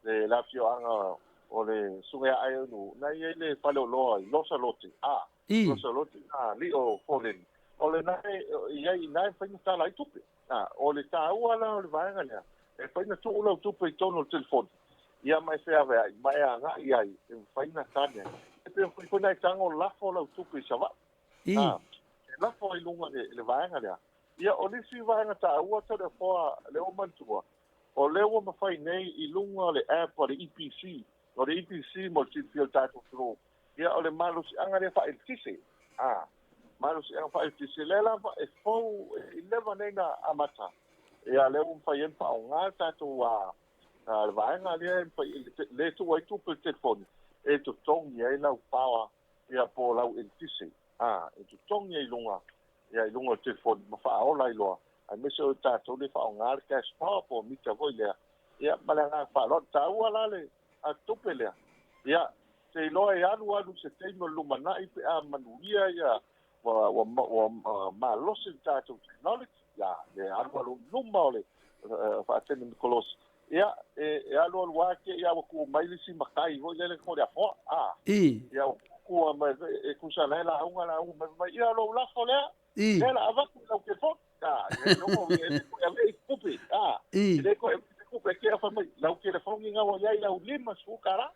le la fio anga o le sunga ai no na ia le fa lo lo sa lote li o folen o le na ia ina fa ni tala i tupe o le taua la o le va nga e fai na tu lo tupe tono telefoni ia mai fe ave mai anga ia e fai na tane e pe fai na tango la fo lo tupe sa va la fo i lunga le va nga ia o le si va nga ta ua ta le fo le o mantua o le o ma fai nei i lunga le app o le EPC mo ti fio ta to ia o le malus anga le fa il tisi malus anga fa il tisi le la e fo i leva nei na amata ia le un fai en pa nga ta to le va nga le tu ai tu pe telefoni e to tong ia la pawa ia po la il tisi e to tong ia lunga telefoni ma fa o lai lo ai me so ta to le fa nga cash pa po mi ta vo ia malanga fa lo ta wala le a tupele ia te lo e alu se te no lumana i pe a manuia ia wa ma lo se ta to technology ia le alu luma le fa tene kolos ia alu wa ke ia ku mai si makai ho le ko dia fo ia ku ma e ku sa la ma ia lo la fo le la ava ku ke fo no mo e pupi le ko porque a família lá o telefone ninguém olha e lá o lima su cara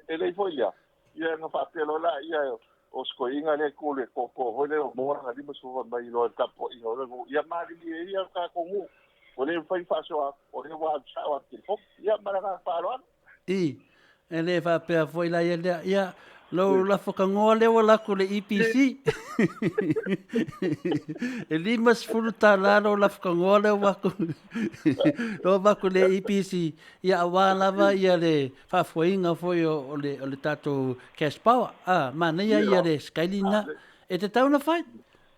ele foi lá e não faz pelo lá e os coinga le cole coco ele o mora ali mas o vai no tapo e o a mari e a com o ele foi fácil o ele vai achar o telefone e a mara falo ele vai foi lá e Lo la whakangoa lewa lako le EPC. E limas furu tā laro la whakangoa lewa wako. Lo wako le EPC. Ia awa lava ia le whawhainga foi o le tātou cash power. Mana ia le skailina. E te tauna whai.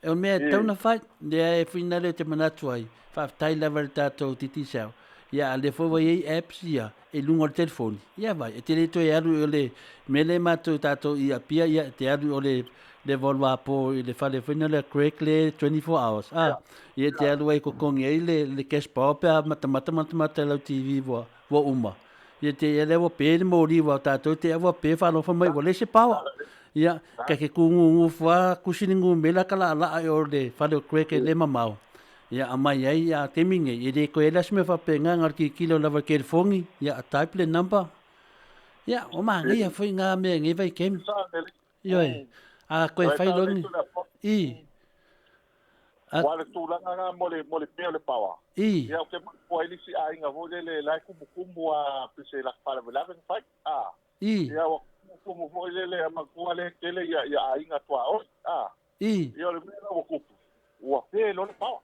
E o mea tauna whai. Lea e whina leo te manatu ai. Whawtai lava le tātou titi sao. Ia le fo ei apps ia e lunga o telefoni. Ia vai, e te reto e aru o le mele mātou tātou ia pia ia te aru o le volwa po i le whale whena le correct le 24 hours. Ia te aru ai kokongi ei le cash power pia mata lau TV wa uma. Ia te ia lewa pēne mōri wa tātou te awa pē whanofa mai wa le se power. Ia, ke kungu wha kusiningu mela kala ala o le whale o correct le mamau. Ia amai ai ia teminge i re ko elas me whapenga ngar ki kilo lava ke fongi ia a type le number ia o manga ia foi ngā mea ngai vai kem ioi a koe whai longi wale tūlanga ngā mole peo le pawa ia o ke mako ai lisi a inga hoi le lai kumu a pise la kpala velave ngwhai ia o kumu hoi le amakua le kele ia a inga tua oi ia o le mea o kupu ua pē lo le pawa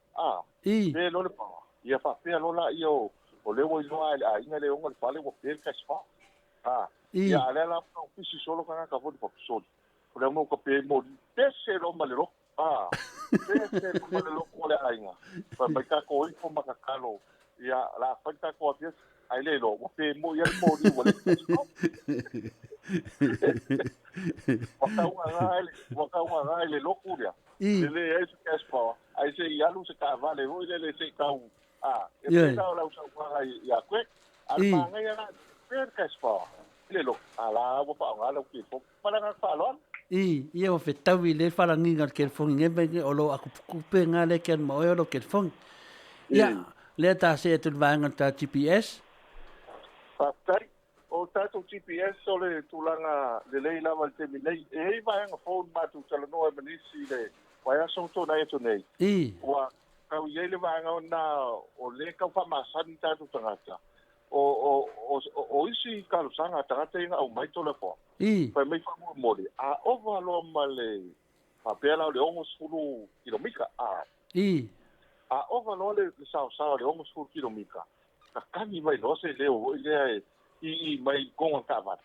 pē lo le pawa ia fa pē lo la ia o le wo inoa a inga le onga le fale ua pē ka spa ia ale la o pisi solo kanga ka fodi pa solo o le mo ka pē mo pese lo ma le lo pese lo ma le lo ko le a inga pa mai ka ko i ko makakalo ia la fa ka ko pese ai le lo ua pē mo ia mo di wale wakaunga ngai le loku rea le e se kaspa ai se ialu se ka vale hoi le se kau e pētau lau sa uanga ia koe al manga ia na pēr kaspa le lo ala wapa o ngala ki fo para nga whaloan ia o whetau i le wharanginga ke fongi ngebengi o lo aku kupe ngā le ke mo o lo ke fongi ia le ta se tu vanga ta GPS Patari o tātou GPS o le tūlanga le lei lava te minei e vai anga phone mātou talanoa e manisi le wai aso tōna e tōnei ua kau iei le vai anga o nā o le kau whamasani tātou tangata o isi karusanga tangata inga au mai tōle fōa pai mai whamua mori a ova loa ma le whapea le ongos furu kilomika a ova loa le sao le ongos furu kilomika ka kani mai no se leo hoi lea i mai konga kavat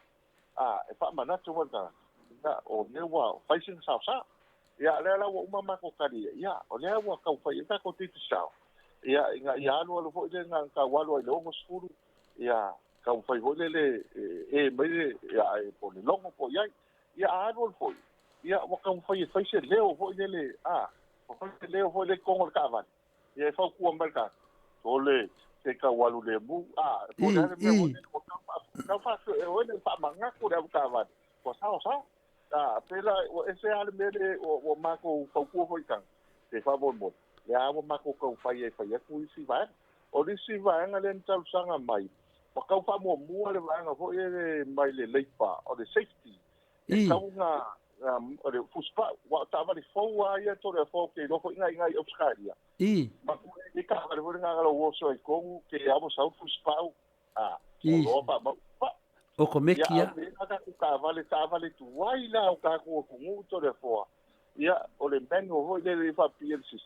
e pa manatu wata na o ne wa facing south sa ya le la wa uma ko kali ya o le wa ka fa ta ko titi sa ya inga ya no lo fo le nga ka wa lo le mo skulu ya ka fa ho le mai ya po le longo po ya a no fo ya wa ka fa se leo ho le fa leo ho le konga kavat ya fa ku ambalka to le se ka walu le mu po le me ka fa o le fa manga ko le ka va ko sa pela o ese ale mele o mako fa ku ho kan se fa bon bon le a o mako ko fa ye ku si va o le si va nga le ntal sanga mai o ka fa mo mu le va nga ho ye mai le leipa o le safety e ka nga o le fuspa wa ta va le fo wa ye to le fo ke lo ko nga o skaria ma ku e ka va le ho nga lo wo so ko ke a mo sa fuspa o komekia ka vale tu wai la o ka ko muto le fo ia o le menu ho le fa PLC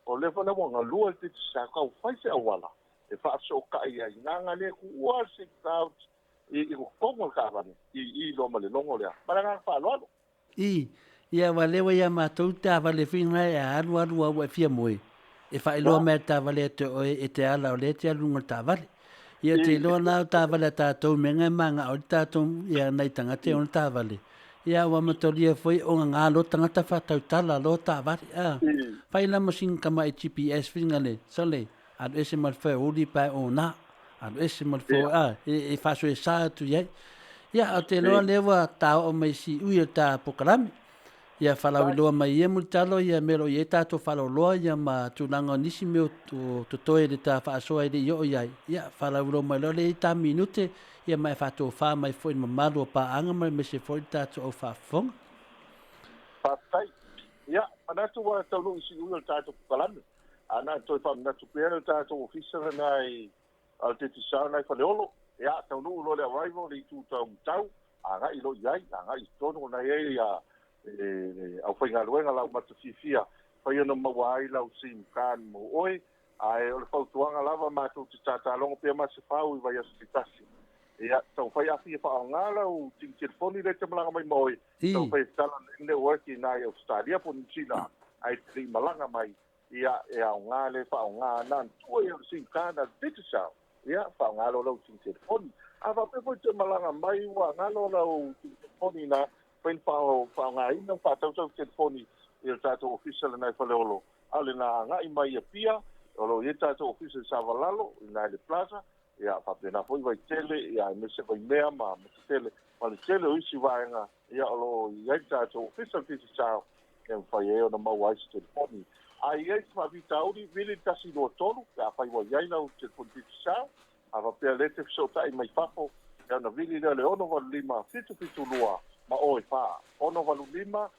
o le fo na mo ngalu te sa ka fa se wala e fa so ka ia nga le ku wa se ka i ko mo ka va i lo male longo le para nga fa lo ia wale wa ia matou ta vale fina ia alu wa fia moi e fa ilo me ta vale te o e te ala o le te alu ta vale ia te lo na ta vale ta to menga manga o ta to ia nei tanga te on ta vale ia wa motoria foi o nga lo tanga ta fa ta tala lo ta vale fa ila machine kama e GPS fingale sole ad ese mal fe uli pa ona ad ese mal fo e fa so sa tu ia te lo lewa ta o mai si ui ta POLOKALAME ia fala wiloa mai ia multalo ia melo ia tato fala loa ia ma tunanga nisi meu to toe de ta fa so ai yo ia fala wiloa mai lo le ta minute ia mai fa to fa mai foi mamalo pa anga mai me se foi tato o fa fong tai ia ana tu wa to no isi ul tato POLOKALAME ana to fa na tu pero tato officer nai al te sa nai fa leolo ia to no lo le arrival i tu tau anga ilo yai anga istono na ye ya au whainga luenga lau matafifia whai ana mawai lau sim kan mo oi ai o le fautuanga lava mātou te tātālongo pia masi whau i vai asitasi ia tau whai afi e whao ngala o ting telefoni le te malanga mai moi tau whai tala ne worki na i Australia po Nisila ai te malanga mai ia e au ngale whao ngā nan tua i sim kan a digital ia whao ngalo lau ting telefoni ava pe po te malanga mai wa ngalo lau ting telefoni na pen pao ngā ina whatau tau telefoni i tātou official nai whaleolo ale na ngai mai a pia olo i tātou official Savalalo i nai le plaza ia whapena foi vai tele ia mese vai mea ma tele ma le tele o isi vaenga ia olo i tātou official tisi sao e whai e o na mau aisi telefoni ai e te mawita uri vili tasi no tolu ia whai wa iaina o telefoni tisi sao a whapea le te fisotai mai whapo ia na vili le ono walu lima fitu lua ma oe wha ono walu lima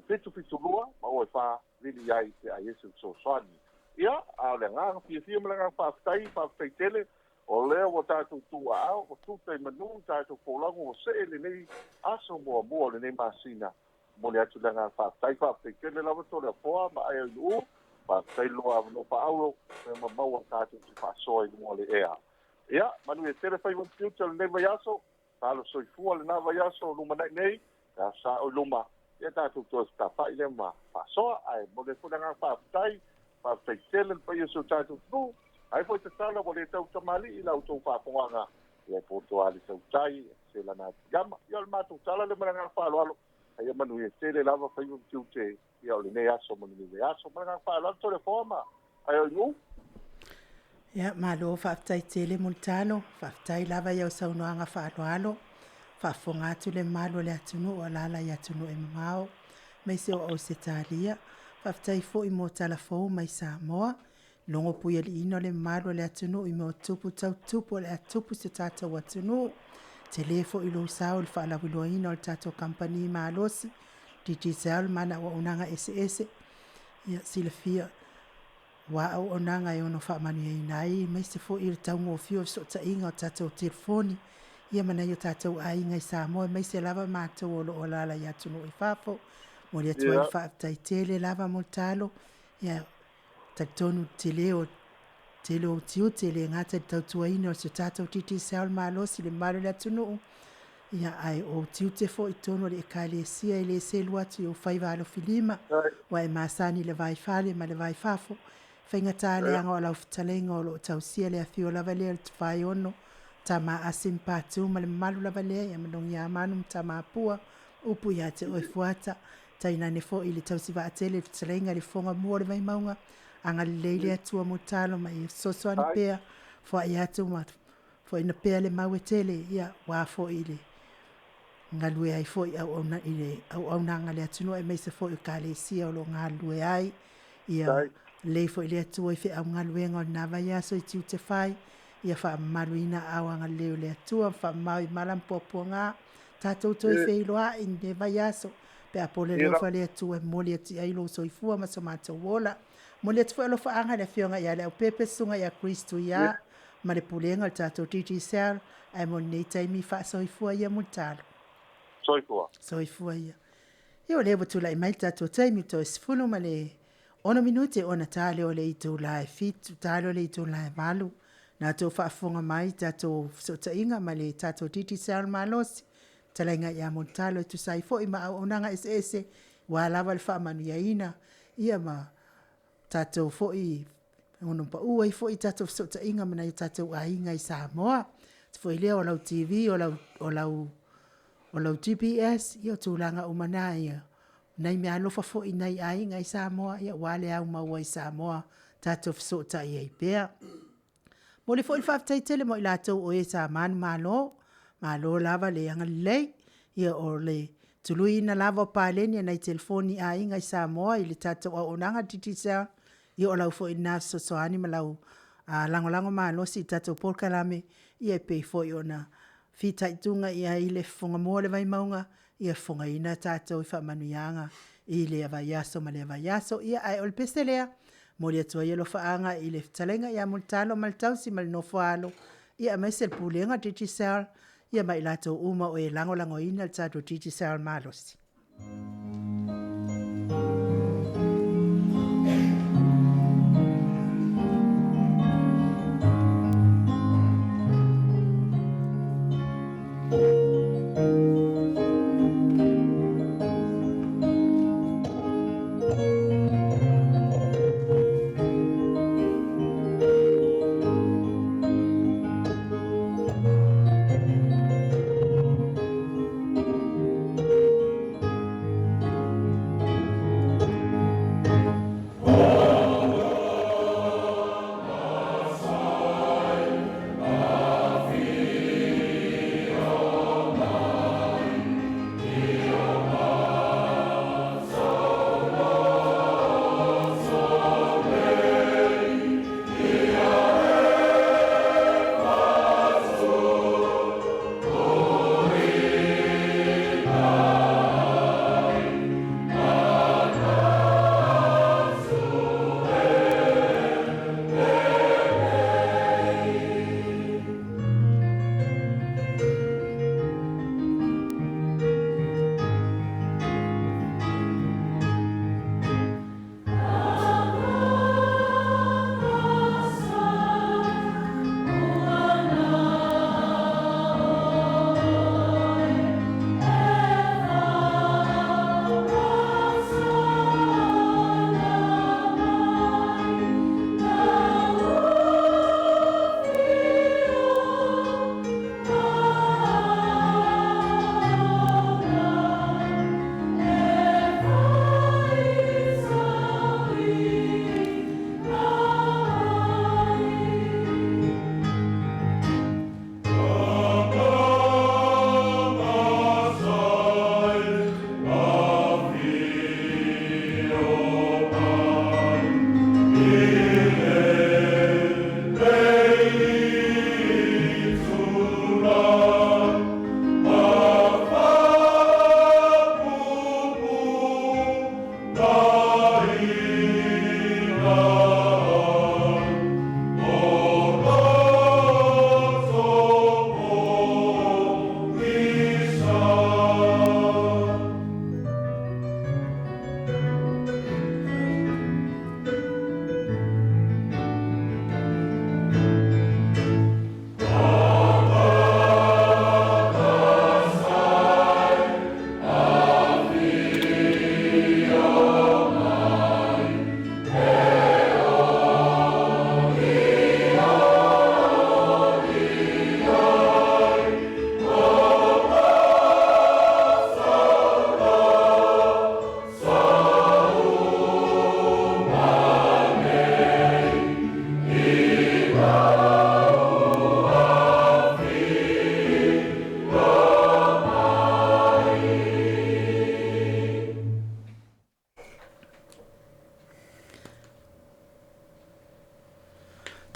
fitu lua ma oe wha vili ai te a yesu so swani ia a le ngā fia malanga whaftai tele o leo o tātou tua au o tūtai manu tātou kōlango o se le nei aso mua le nei masina mo le atu le ngā whaftai tele lawa tole a poa ma ai au whaftai loa no pa auro me ma maua tātou te whasoa i mua le ea ia manu e tele whai wan piuta le nei vai aso talo soifua le nā vai aso luma nei ka sa o luma ia tātou tua tapai le ma whasoa ai mo le kuna ngā whaftai tele pa yeso tātou tu ai foi te tala o le tau tamali i lau tau whaponga ia poto ali tau tai se la nā gama ia le mātou tala le mana ngā whaaloalo ai manu e tele lava whai un tiute ia o le nei aso manu le aso mana ngā whaaloalo tole forma ai o ngu ia malo whaftai tele multalo whaftai lava iau saunoanga whaaloalo whafonga atu le malo le atunu o lala i atunu e mamao mai se o se talia whaftai fo i mo talafou mai Samoa longo puia li ino le malo le atunu i mo tupu tau tupu le atupu se tātou atunu telefo i lo sao le whaalawiloa ino le tātou company malosi digital mana o unanga SS ia silafia wa au onanga e ono whaamanu e inai mai se fo i le taungo o fio so ta inga o tātou telefoni ia mana i o tātou a inga i Samoa mai se lava mātou o lo o lala i atunu i whafo mo le atua i whaaftai tele lava mo talo ia taktonu tele o tiu tele ngata tautua ino se tātou titi saul malosi le malo le atunu ia ai o tiu te fo i tono le ekalesia i le selu atu i o whaivalo filima wa e masani le vai fale ma le vai fafo whaingata le anga o lau fitalenga o lo tausia le afio lava lea le tawhai ono tama asim patu ma le malu lava lea ia manongi a manu tama apua upu ia te oe fuata taina ne fo i le tausiva atele fitalenga le fonga mua le vai maunga anga leile atua mo talo mai soso ani pea fo ai atu ma fo ina pea le maue tele ia wa fo ile ngalue ai fo au ona ile au nanga le atu no e mai se fo i kalesia o lo ngalue ai ia le fo ile atu i fe au ngalue ngol nava ia so i tiu te fai ia fa maluina au anga leo le atu fa mai malam poponga tatou toi fe iloa in de vaiaso pe apole le fa le atu e moli ati ai lo so i fua ma so mata wola mole te fo lo fa anga le fionga ia le pepe sunga ia Kristo ia ma le pulenga tatou titi sel ai mo nei taimi fa so i fua ia mutalo so i fua ia io le botu la mai tatou taimi to sfulu ma le ona minute ona tale o le itu la fit tale o le itu la valu na to fa fonga mai tatou so tainga ma le tatou titi sel malos talenga ia mutalo tu sai fo i ma onanga ese wa lava le fa manu ia ia ma tatou fo i ono pa ua i fo i tatou so tainga mana i tatou ainga i Samoa fo i lea o lau TV o lau GPS ia tūlanga umana ia nei mea alofa fo i nei ainga i Samoa ia wale au maua i Samoa tatou so ta i pea mo le fo i whaftai tele mo i latou o e sa manu malo lava le anga lei ia o le tului na lava palenia nei telefoni ainga i Samoa i le tatou o onanga titisa ia o lau fo i naso soani ma lau lango malo si tatou POLOKALAME ia pe fo i ona fita itunga ia i le fonga mua le vai maunga ia fonga ina tatou i whamanuianga i le avaiaso ma le avaiaso ia ai o le peselea mo le atua ielo whaanga i le talenga ia multalo maltausi mal no whaalo ia mai se pulenga digital ia mai lato uma o e lango ina le tato Titi Sal Malos.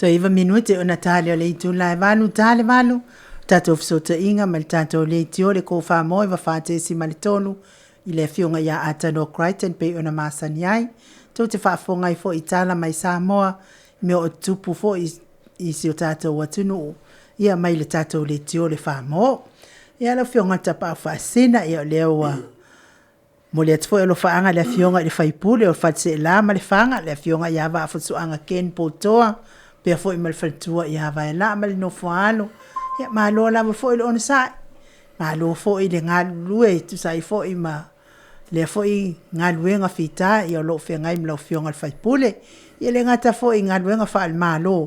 To iwa minuti o Natali o leitu lai vanu tale vanu. Tato fisota inga ma le tato leiti o le ko wha moi wa whate si malitonu. I le fionga ia atano Crichton pe ona masani ai. To te whaafonga i fo i tala mai Samoa. Me o tupu fo i si o tato watunu. Ia mai le tato leiti o le wha mo. Ia le fionga tapa whaasina ia o leo wa. Mo le atfo e lo whaanga le fionga i le whaipule o whatse e lama le whaanga. Le fionga ia wa afutuanga ken potoa. Pea fo i malwhalitua i hawa e la mali no whaalo. Ia maa loa lama fo i le ona sai. Maa loa fo i le ngā lue tu sai fo i ma. Le fo i ngā lue ngā whita i o lo whea ngai mlau whionga le whaipule. Ia le ngata fo i ngā lue ngā whaal maa loa.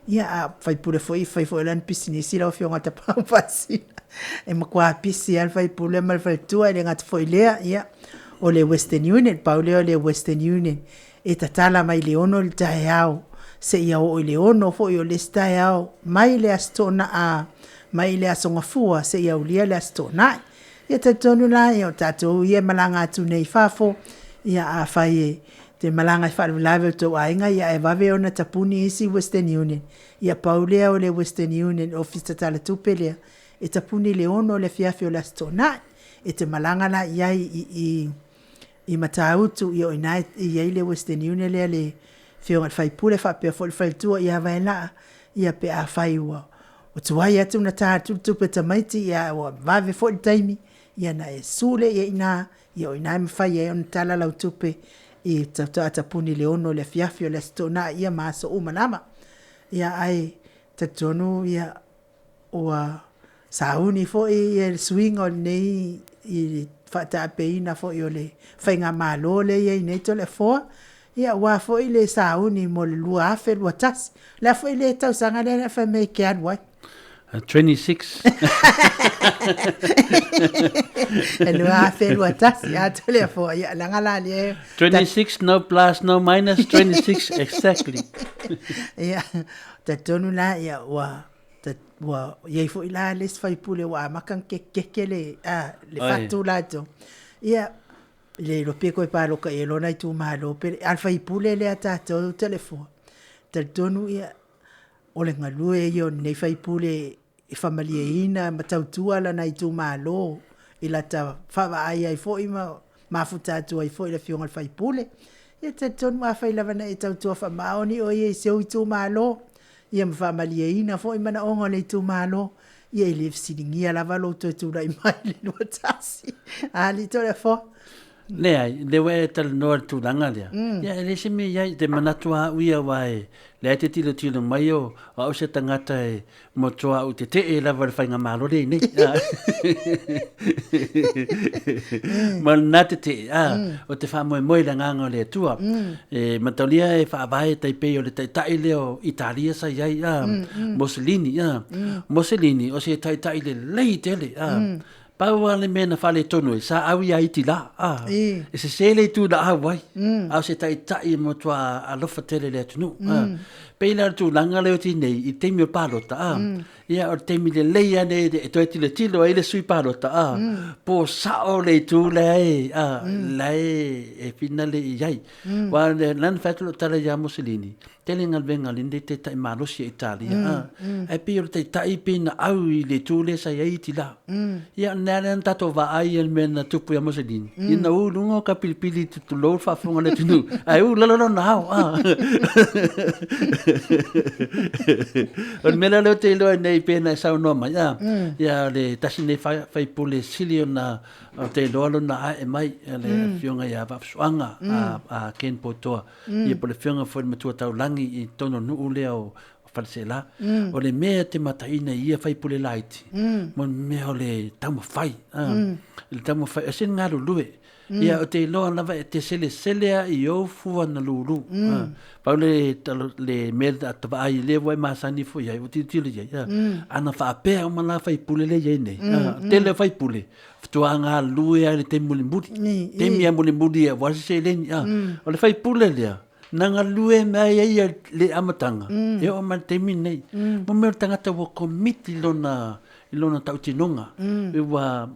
Ia a whaipule fo i whai fo i lan pisini si lau whionga ta pāwhasina. E makua pisi al whaipule malwhalitua i le ngata fo i lea. Ia o le Western Union. Pauleo le Western Union. E tatala mai le ono le tae au. Se ia o le ono fo i o le stai au. Mai le astona a. Mai le asonga fua. Se ia o lia le astona. Ia tatonu la ia o tatou ia malanga atu nei fafo. Ia a whai e. Te malanga i whalu lawe tau ainga. Ia e wawe ona tapuni isi Western Union. Ia paulea o le Western Union. Office tatala tupelea. E tapuni le ono le fiafi o le astona. E te malanga la ia i matautu. Ia o inai ia le Western Union lea le. Fionga whai pule wha pia fo le whai tua ia vai la ia pe a whai ua o tuai atu na tātu tupe tamaiti ia o vave fo i taimi ia na e sule ia ina ia o ina mwhai e on tala lau tupe i tauta atapuni le ono le fiafio le stona ia maaso umanama ia ai tatonu ia o sauni fo i swing o nei i fata peina fo i o le whainga malo le ia i nei to le foa ia wa fo i le sauni mo le lua afe lua tasi la fo i le tau sanga le fa me ke anwai 26. lua afe lua tasi a to le foa ia langa la le 26 no plus no minus 26 exactly. ia tatonu la ia wa ia fo i la le fai pule wa makan ke le fatu la to ia le lo peko e palo ka e lona i tu malo pe alfa i pule le ata to telefon tatonu ia o le ngalue io nei fai pule i familia ina matautua la na i tu malo i la ta fava ai ai fo i ma futa tu ai fo i le fionga fai pule ia tatonu a fai lava na i tautua fa maoni o ia i se i tu malo ia mfamalia ina fo i mana ongo le tu malo ia i le fsilingia lava lo tu rai mai le lua tasi ali to le fo le we tal no tu langa dia ya le se me ya de manatua uia wae le te tilo mai o se tangata e mo toa u te e lava le fainga malo le nei mal nate o te fa mo la nganga le tua e matalia e fa vai tai pe o le tai leo Italia sa ya Mussolini o se tai le lei tele Paua le mena fale tonu sa awi ai ti la e se sele tu da awai a se tai mo tua alofa tele le tunu peila tu langa le ti nei i temi o palota ia o temi le leia ne e to ti le tilo e le sui palota po sa o le tu le e finale iai wa le nan fatlo tala ya Mussolini tele ngal venga linde te tai malosia Italia e pe o te tai pina au i le tu le sa ia ti la ia nan tato va ai el men tupu ya Mussolini ina u lungo kapilpili tu lo fa fonga le tunu ai u lo na on mela lo te lo nei pena sa no ma ya le tasine fai pole silio na te lo na e mai le fionga ya va suanga a ken poto ia pole fionga foi matua tau langi i tono nu leo falsela o le mea te mataina ia fai pole light mon me o le tamo fai le tamo fai asin ngalo lue ia o te loa lava e te sele i o fua na lulu pau le mea atava ai le wai masani fo ia o titilo ia ana fa apea o mana fai pule le ia nei tele fai pule ftua ngā lue ai le te mulimbudi te mea mulimbudi e wasi se leni o le fai pule lea nanga lue mai ia le amatanga e o man te minei mo me tangata wo komiti lona tautinonga e wa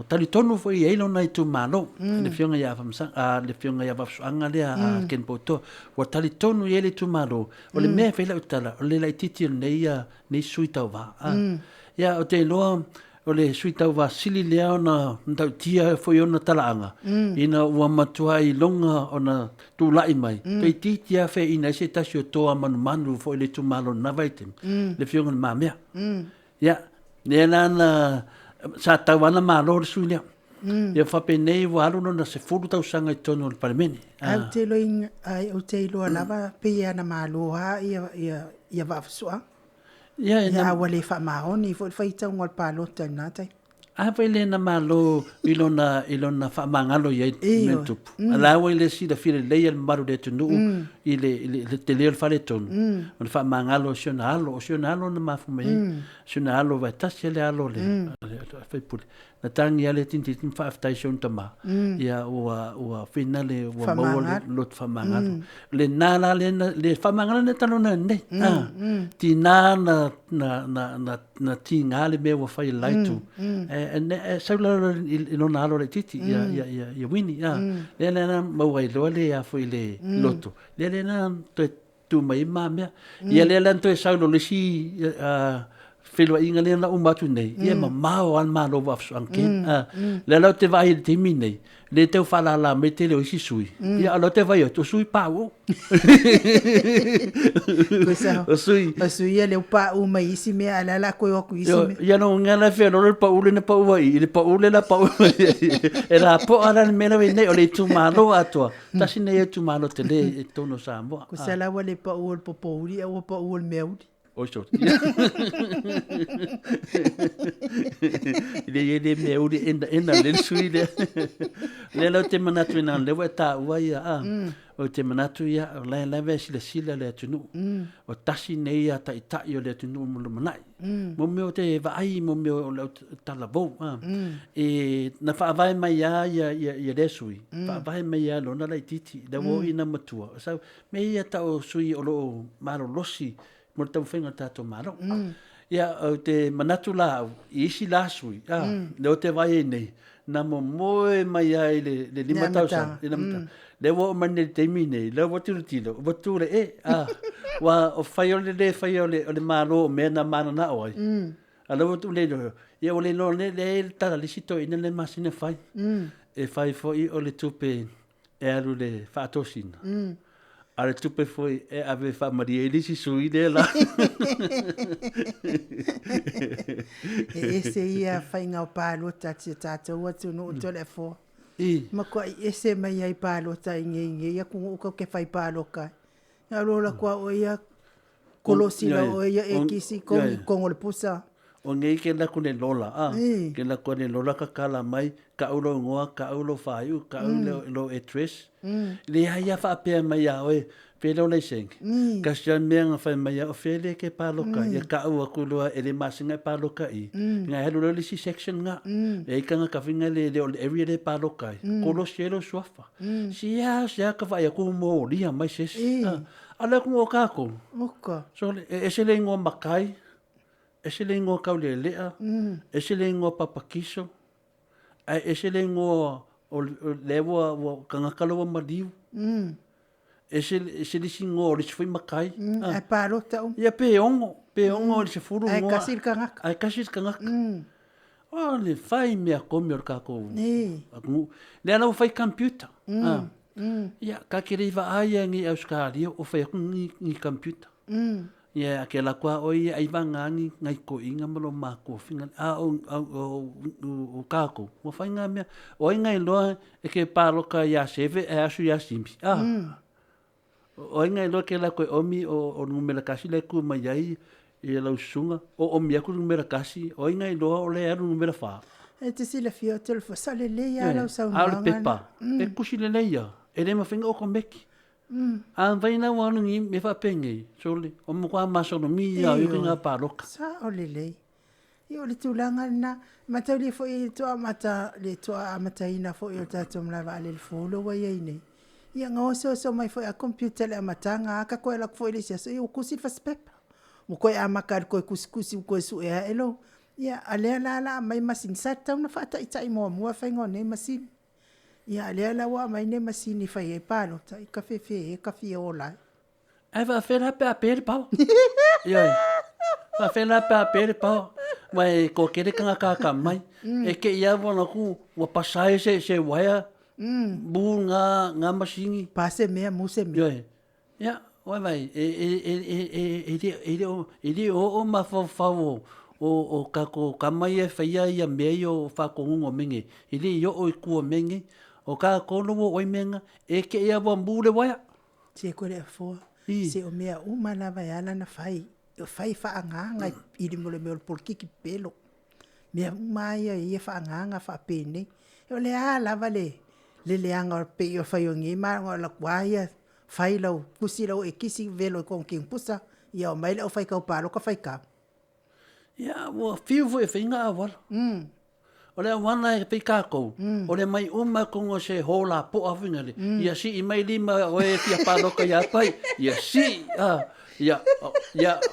tali tonu foi e lona i tu malo le fionga ia famsa le fionga ia vafsanga le a ken poto wa tali tonu ele tu malo o le me fela utala o le laititi nei suita va ia o te loa o le suita va sili lea na tautia foi ona talaanga ina ua matua i longa ona tu lai mai te titia fe ina se tasio toa manu foi le tu malo na vaitem le fionga mamea ia ne na sa tawana malo sulia ia fa penei wa alu na se fulu tau sanga i tono le parlemeni au te loing ai o te lo lava pe ana malo ha ia va fsua ia wale fa maoni fo fa ita ngol palo tana tai a vele na malo ilona fa mangalo ye mentup ala wele si da file le el maru de tunu ile te le fa le ton on fa mangalo sionalo na mafume sionalo va tasele alo le fa pul na tangi ale tinti fa station tama ia o finale o mole lot fa mangalo le nala le fa mangalo ne tanona ne ti na tingale me o fa ilaitu saula ilona alo le titi ia wini le na mawai lo le ya foi le loto le na tu mai mamia ia le lan to saula le si Whelua inga lea na umatu nei. Ia ma mao an malo wafsu anken. Le lau te vai te mi nei. Le teu whalala me te leo isi sui. Ia alo te vai o to sui pao. O sui ia leo pao mai isi mea alala koe waku isi mea. Ia no ngana whea no le paule na pau vai. Le paule na pau vai. E la po ala mena we nei o le tumalo atua. Tasi nei e tumalo te le e tono Samoa. Ko sa lawa le pao o le popouri au pao o le meauri. Oso. Le meauri ena le sui le. Le lau te manatu ina le wa ta ua ia o te manatu ia o lai lai sila le atunu. O tasi nei a tai o le atunu mulu manai. Mo meo te vai mo meo le talabou. E na whaavai mai ia le sui. Whaavai mai ia lona lai titi. Le wo ina matua. So me ia tau sui o lo maro losi. Mo tau whenga tātou maro. Ia o te manatu la i isi la sui. Leo te vai nei. Na mo moe mai ai le lima tau sa. Le wo o mani te imi nei. Le wo tiro tiro. Wo ture Wa o whaiole o le maro o mea na mana na oi. A le wo tu le no. Ia o le no le tala le sito ina le masina whai. E whai fo i o le tupe e aru le whaatosina. Ale tupe foi e ave fa Maria Elisi sui dela. Ese ia whainga o pālota tia tātou atu no utole fo. Ma kua ese mai ai pālota inge ia kunga uka ke whai pāloka. Ia rola kua o ia kolosina o ia e kisi kongo le pusa. O ngei ke la kune lola. Ke la kune lola ka kala mai. Ka ulo ngoa, ka ulo whaiu, ka ulo lo e tres. Le haia whaapea mai a oe. Pelo le seng. Ka sian mea nga whai mai a o whele ke pāloka. Ia ka ua kulua e le masinga pāloka i. Nga helu le si section nga. E ika nga kawhinga le area le pāloka i. Kolo sielo suafa. Sia ka whai a kuhu mo lia mai sesi. Ala kungo o kako. Oka. So e se le ingo makai. E se le ingo kaule lea. E se le ingo papakiso. E se le ingo o lewa o kangakalawa maliu. E se le singo o le se fai makai. Ai pālota o. Ia pe ongo o le se furu ngoa. Ai kasir kangaka. Ai kasir kangaka. O le fai mea komi o le kako. Le ana o fai computer. Ia kakere iwa aia ngi Australia o fai aku ngi computer. Ia ke la kwa oi ai vanga ngai ko inga malo mako finga o kako mo fainga me o ngai lo e ke paloka ya seve e asu ya simbi o ngai lo ke la ko omi o numela kasi le ku mai ai e la usunga o omi aku numela kasi o ngai lo o le aru numela fa e te sila fio te fo sale le ya la usanga al pepa e kusi le ya e le ma finga o komeki An vaina wanu ngi me fa penge sole o mo kwa masono mi ya yo nga paloka sa olele i ole tulanga na mata le fo i to mata le to mata ina fo i ta to mla va le folo wa ye ne ia nga so mai fo a computer le matanga aka ko la fo ile se i kusi fa spep mo ko a makar ko kusi ko su e elo ia ale la mai masin sata na fa ta i mo fa ngone masin ia le ala wa mai ne masini fai e palo ta i kafe e kafe ola ai va fer pe a per pau ia va fer pe a per pau mai ko kere kanga ka mai e ke ia vona ku wa pasai se waya bu nga masini pase mea muse me ia wa vai e o ma fa o kako kamai e faia ia meio fa ko ngo menge ili yo o ku menge o ka kono o menga e ke ia bambule waya se ko le fo se o mea uma na vai ala na fai o fai fa anga i di mole me por ki pelo me mai ia fa anga fa pene o le ala vale le anga pe o fai o ngi ma la kwaya fai lo kusi lo e kisi velo con king pusa ia o mai o fai ka palo ka fai ka ia o fiu foi finga awal o le wana e pe kako o le mai uma kongo se hola po avinga le ia si i mai lima o e fia paloka ia pai ia si ya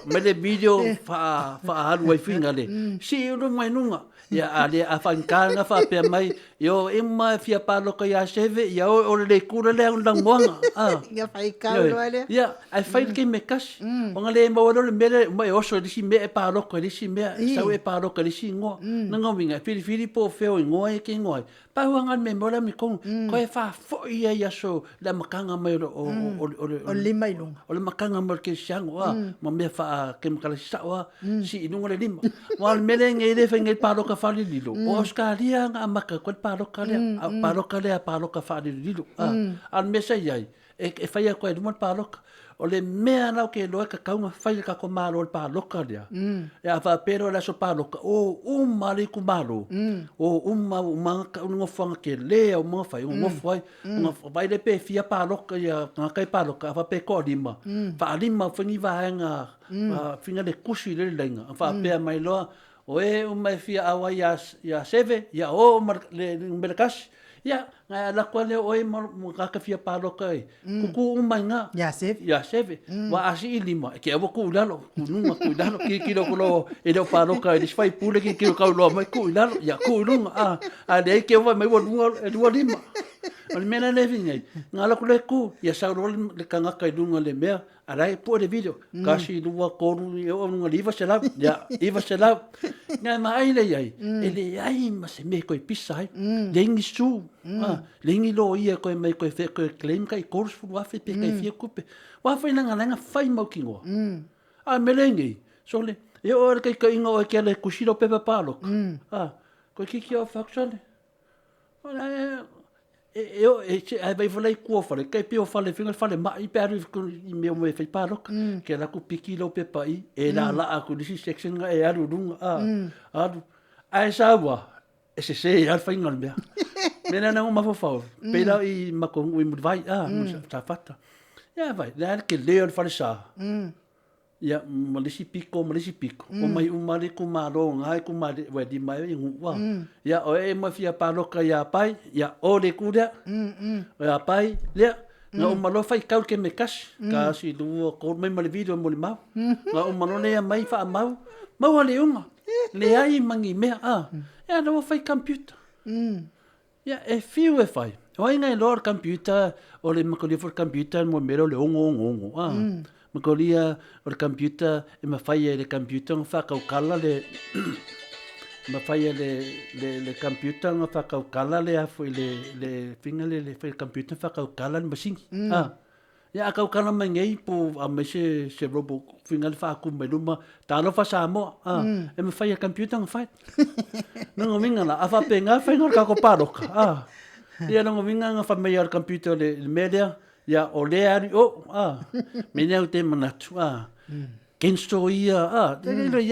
mele video fa halu wai finga le si uno mai nunga ya ale afankanga fa pe mai yo imma fia paloka ya seve ya o le kura le undang moanga ya fai kau le ya ai fai ke me kas onga le mo le mele mai oso di si me paloka di si me sa e paloka di si ngo nga winga fili po feo ngoi ke ngoi pa wanga me mola mi kong ko e fa fo ya so la makanga mai o lima ilunga o le makanga mo ke sango ma me fa ke makala sawa si inunga le lima wal mele ngai le fengai paloka fa le lilo o Australia nga maka ko paloka fa le lilo al mesa yai e fai ko e mo paloka o le mea nau ke loa ka kaunga whai ka ko malo o le pāloka lea. E a wha pero la so pāloka o umari ku malo. O umanga ka unga whanga ke lea o mga whai, unga whai, unga whai le pe fia pāloka ia ngā kai pāloka, a wha pe ko lima. Wha lima whangi wahenga, whinga le kusi le lenga. A wha pea mai loa, o e umai fia awa ia seve, ia o le merakasi. Ya, ngai la kwa le oi mo ka fia paloka ai. Ku umai nga. Ya seve. Ya seve. Wa asi lima. Ke abo ku lalo, ku nunga ku lalo ki lo ko e do paloka e fai pule ki ka lo mai ku lalo. Ya ku nunga a de ke wa mai wo lima. Al mena le vingai. Ngala ku le ku ya sa ro le kanga kai dunga le mea. Arai po de video. Kasi lua koru e o nga liva sela. Ya, iva sela. Nga mai le ai. Ele ai ma se me ko pisai. Lengi su. Lengi lo ia ko mai ko fe ko claim kai course fu wa fe pe kai fia kupe. Wa fa nga fai mau kingo. A melengi. So le e o kai kai ngo ke le kusiro pe palo. Ko ki o faksale. Ai vai volei kua fale, kai pio fale fingal fale mai peru i me me fai parok ke la ku pikilo pe pai e la aku disi section ga e aru dunga aru ai sawa ese se al fingal bia mena na uma fo pe la i makong i mudvai ta fata ya vai la ke leon fale sa ya malisi piko o mai umari ku maro ngai ku mari we di mai ngwa ya o e ma fia paloka ya pai ya o le kuda ya pai ya nga umalo fai kau ke me kas kasi du ko mai mal video mo ma nga umalo ne mai fa mau ale unga le ai mangi me ya no fai computer ya e fiu e fai o ngai lor computer o le makoli for computer mo mero le ongo Makolia o computer e mawhai le computer nga whakaukala le mawhai le computer nga whakaukala le afu le finga le computer whakaukala le masingi. Ya akaukala mai ngei po a mai se robo finga le whaku mai luma tālo wha Samoa. E mawhai a computer nga whai. Nunga minga la, a whapenga whainga kako paroka. Ia nunga minga nga whamai a computer le media. Ya ole ari mena te manatu kenso ia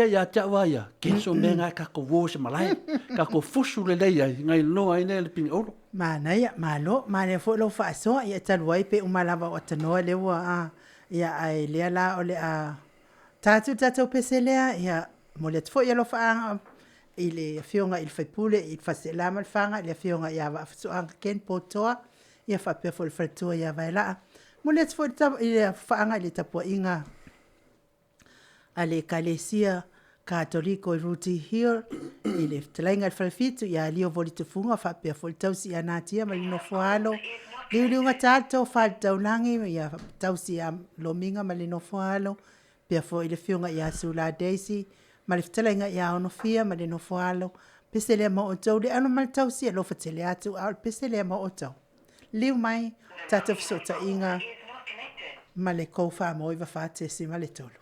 ya chawa ya kenso menga ka ko wo se malai ka ko fusu le dai ngai no ai le ping oro mana ya malo mane fo lo fa so ya talwai pe umalava o tano le wa ya ai le la ole tatu peselea ya molet fo ya lo fa ile fionga il fa pule il fa se la mal fanga le fionga ya va so an ken potoa ia fa pe fo fretua ia vai la mo le fo ta ia faanga le tapo inga ale kalesia katoliko ruti here ile tlainga falfitu ia lio volite funga fa pe fo tausi anatia malino foalo le nga tato fa taulangi ia tausi lominga malino foalo pe fo ile fiunga ia sula daisy mal tlainga ia ono fia malino foalo pesele mo o tau anu mal tausi lo fatele atu al pesele mo o tau liu mai tata fsota inga male kofa mo iwa fate si male tolu.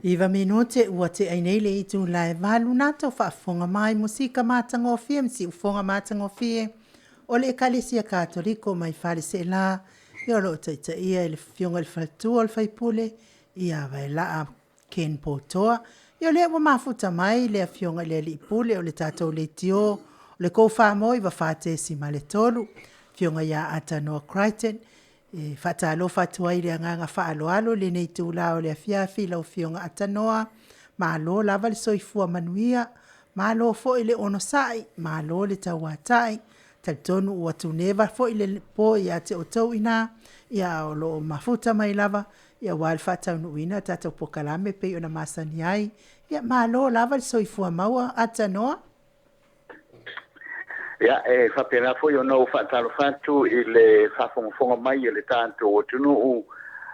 Iwa minute ua te ainei le i tu lai valu nata o whaafonga mai musika matangofie msi ufonga matangofie o le ekalisia katoliko mai whare se la i o lo taita ia le fionga le whaltua le whaipule i awa e laa Ken Potoa i o le wa mafuta mai le fionga le li ipule o le tatou le tio o le kou whamoi wa whatesi ma le tolu fionga ia Atanoa Crichton e whatalo whatua i le anganga whaaloalo le nei tūlao le afiafi lau fionga Atanoa ma lo lava le soifua manuia ma lo fo i le ono sai ma lo le tauatai taltonu ua tuneva fo i le po ia te o tau ina ia o lo mafuta mai lava ia wal whatau nuina tatou pokalame pe ona masani ai ia ma lo lava le soifua maua Atanoa. Ya whapena fo yo no whatalo whatu i le whafonga mai i le tātou o tunu u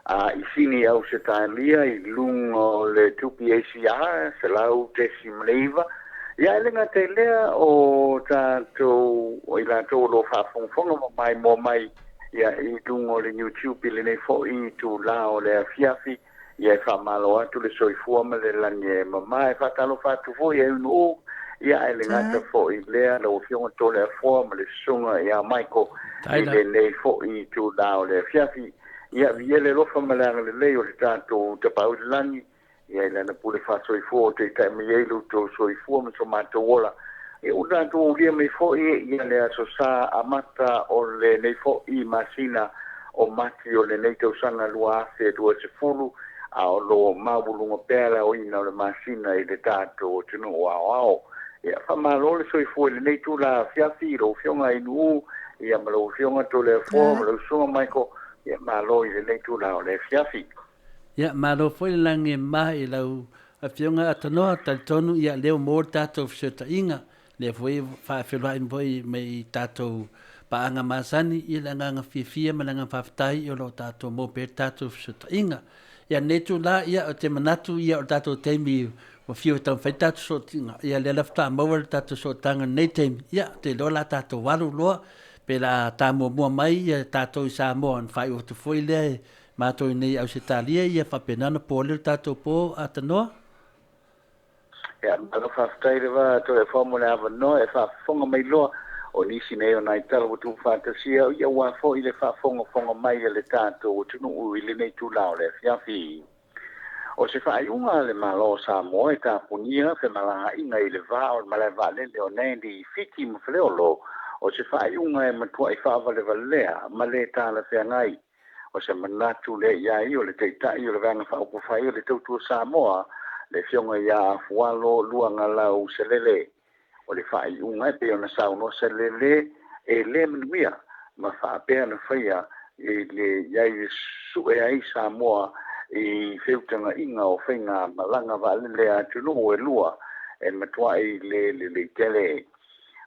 i sini au se tālia i lungo le tupi ACR se lau te simleiva ia elenga te lea o tātou o i lātou lo whafonga mai mo mai ia i lungo le YouTube i le nei fo i tu lao le AFIAFI ia i whamalo atu le soifua ma le lange mamai whatalo whatu fo i unu ia ele ngata fo i lea lo fionga tole fo ma le sunga ia Michael i le nei fo i tu dao le fiafi ia viele lo fa malanga le leo le tanto te pau lani ia le na pule fa so i fo te TAIMI e lu to so i fo ma so mato wola e u tanto u lia me fo ia le aso sa amata o le nei fo i masina o mati o le nei tau sanga lua se tu se fulu a o lo mabulunga pela o ina le masina i le tanto tino wow ia whamalo le soi fo le nei tu la fiafi ro fionga i nu ia malo fionga to le fo malo sunga mai ko ia malo i le nei tu la le fiafi ia malo fo le lange mai lau a fionga Atanoa taltonu ia leo mo tatou fseta inga le foi fa fela in voi mai tatou paanga masani ia la nganga fifia malanga faftai o lo tatou mo pe tatou fseta inga ia netu la ia o te manatu ia o tatou TAIMI o fio tan fai tatu so tinga ia le lafta mawar tatu so tanga nei TAIMI ia te lola tatu walu loa pe la tamo mua mai ia tatu i Samoa an fai o tu foi le mato nei au se talia ia fa penana po le tatu po Atanoa ia malo faftai le va to e formula ava no e fa fonga mai loa o nisi nei o nai tala tu fantasia ia wa fo i le fa fonga mai le tatu o tunu u i le nei tu lao le fiafi o se whaaiunga le malo Samoa e tāpunia fe malanga inga i le vā o maleva le leo nendi fiti mawhaleolo o se whaaiunga e matua i whaava le valea ma le tāla whengai o se manatu le iai o le teitai o le vanga whaupu whai o le tautua Samoa le fionga ia afualo luanga lau se lele o le whaaiunga e peo na sauno se lele e le manuia ma whaapea na whaia i le iai su e ai Samoa i feutanga inga o whainga malanga valele a tunu e lua e matua i le tele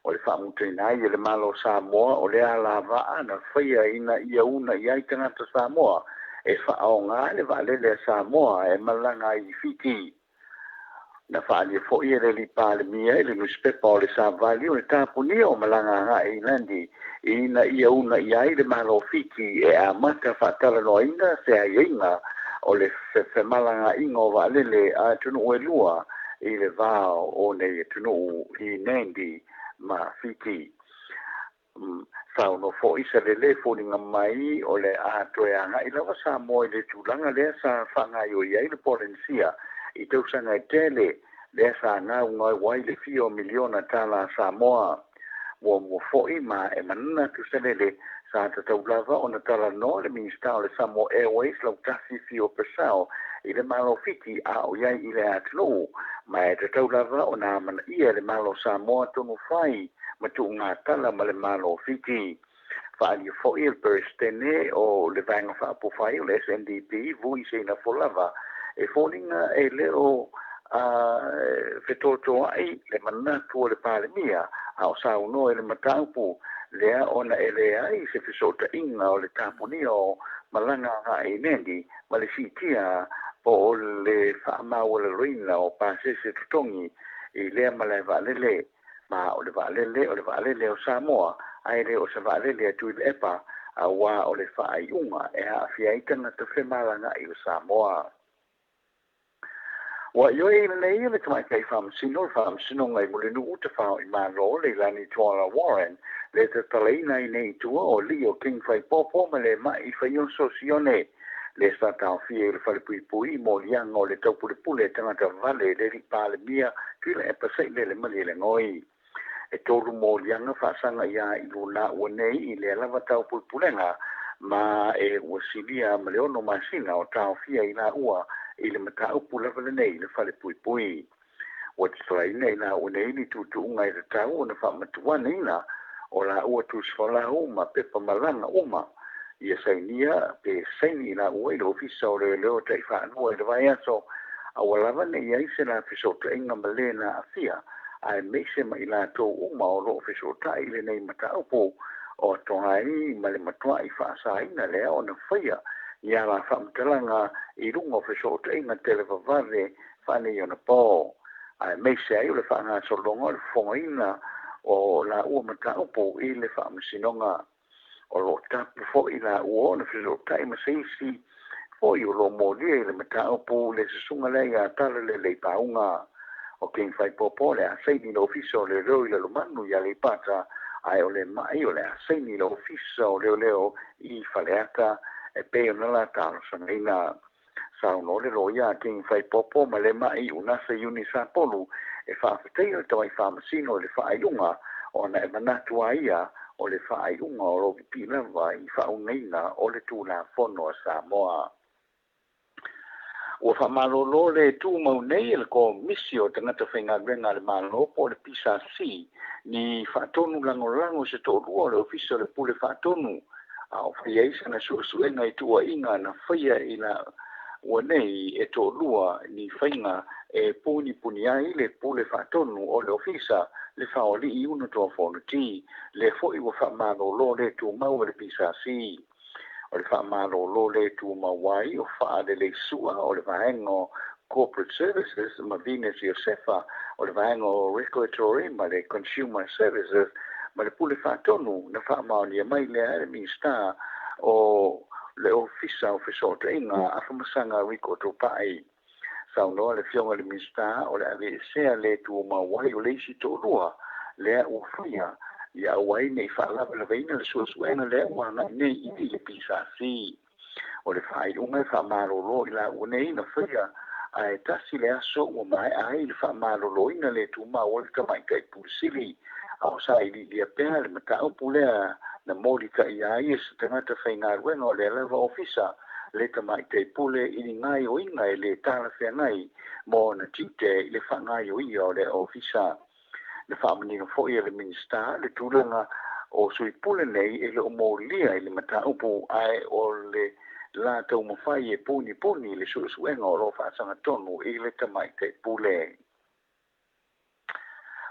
o le whaamutena i le malo Samoa o le ala vaa na whaia ina ia una i ai tangata Samoa e whaonga le valele a Samoa e malanga i fiti na whaali e fo i le li pale mia i le nuspepa o le Savali o le tāpuni o malanga nga i landi ina ia una i ai le malo fiti e a mata whaatala no inga se a inga o le fe malanga ingo va lele a tunu e lua i le vao o ne tunu i nendi ma fiti sao no fo isa lele fo ninga mai o le a toeanga i lava sa mo i le tulanga le sa whanga i o iai le polensia i tausanga i tele le sa nga unga wai le fio miliona tala Samoa mo fo i ma e manana tu se lele sa te taulava o na tala no le minista o le Samoa Airways lau tasi fio pesao i le malo fiti a o iai i le atlu ma e te taulava o na mana ia le malo Samoa tonu fai ma tu ngā tala ma le malo fiti whaali fo i le peristene o le vanga whaapo fai o le SNDP vui se na folava e fōninga e leo whetoto ai le manatu o le palemia a o sao no e le mataupu lea ona elea ai se fisota inga o le tāpuni o malanga ngā i nendi ma le sitia po le whaamau le reina o pāsese tutongi i lea ma le vālele ma o le vālele o Samoa ai le o se vālele atu i le epa a wā o le whaaiunga e a whiaitanga te whemalanga i o Samoa wa yo e nei le mai kai fam sino ngai mo le nu te fa I ma ro le la ni toa Warren le te tale nei tu o Leo King fai popo ma le mai fa yo sosione le sta ta fie le fa pui mo yang o le tau pule tanga ta vale le ri pa le mia ki le pa sai le mali le ngoi e tolu mo yang fa sanga ya I luna o nei I le lava tau pulenga ma e o silia ma le ono masina o ta fie I la ua I le mata upu lava le nei le fa le pui o te trai nei na o nei ni tu ngai le tau o na fa matua nei na o la ua tu sfola uma pepa malanga uma ia sainia pe saini na ua I le ofisa o le leo tai fa anua I le vai aso a walava nei ai se na fiso te inga male na afia ai meise ma I la tō uma o lo fiso tai le nei mata upu o tongai ma le matua I fa saina lea o na whaia ia la fa mtalanga I rungo fiso te inga televavare fa nei o na pō ai meise ai o le fa ngā solonga o le fongaina o la ua mata upu I le fa masinonga o lo tapu fo I la ua na fiso tai maseisi fo I o lo molia I le mata upu le susunga le ia tala le paunga o king fai popo le a seini lo fiso le reo I le lumanu ia le pata ai o le mai o le a seini lo fiso leo I faleata e pe o nala talo sangaina sao no le loia king fai popo ma le mai una se uni sa polu e fa fitei o toi fa masino le fa ilunga o na e manatu aia o le fa ilunga o lo pina vai fa unina o le tula fono Samoa o fa malolo le tu mau nei le ko misio tangata whainga renga le malo po le pisa si ni fa tonu lango se to ruo le ofisa le pule fa tonu a o fiesa na suenga I tua inga na whaia I la ua nei e tō lua ni whainga e puni ai le pule whatonu o le ofisa le whaoli I unu tō whonati le fo I wa whamaro lo le tū mau le pisa si o le whamaro lo le tū mawai o whaade le sua o le vahengo corporate services ma Venus Josefa o le vahengo regulatory ma le consumer services ma le pule whatonu na whamao ni mai le minister o le ofisa o fisote inga afamasanga riko to pai sau no le fionga le mista o le ave sea le tu ma wai o le si to rua le o fia ia wai nei fa la le veina le suena le wa na nei I le pisa si o le fai unga fa malo lo ila o nei na fia ai tasi le aso o mai ai le fa malo lo ina le tu ma o le kamai kai pusili au sai li pena le mata o pulea na molika ia ia se tangata whainga ruenga o le leva ofisa le tamai te pule I ni ngai o inga I le tala whengai mo na tite I le whangai o ia o le ofisa le whamanina fo ia le minista le tūranga o sui pule nei I le o mōlia I le mata upu ai o le la tau mawhai e puni le suenga o lo whaasanga tonu I le tamai te pule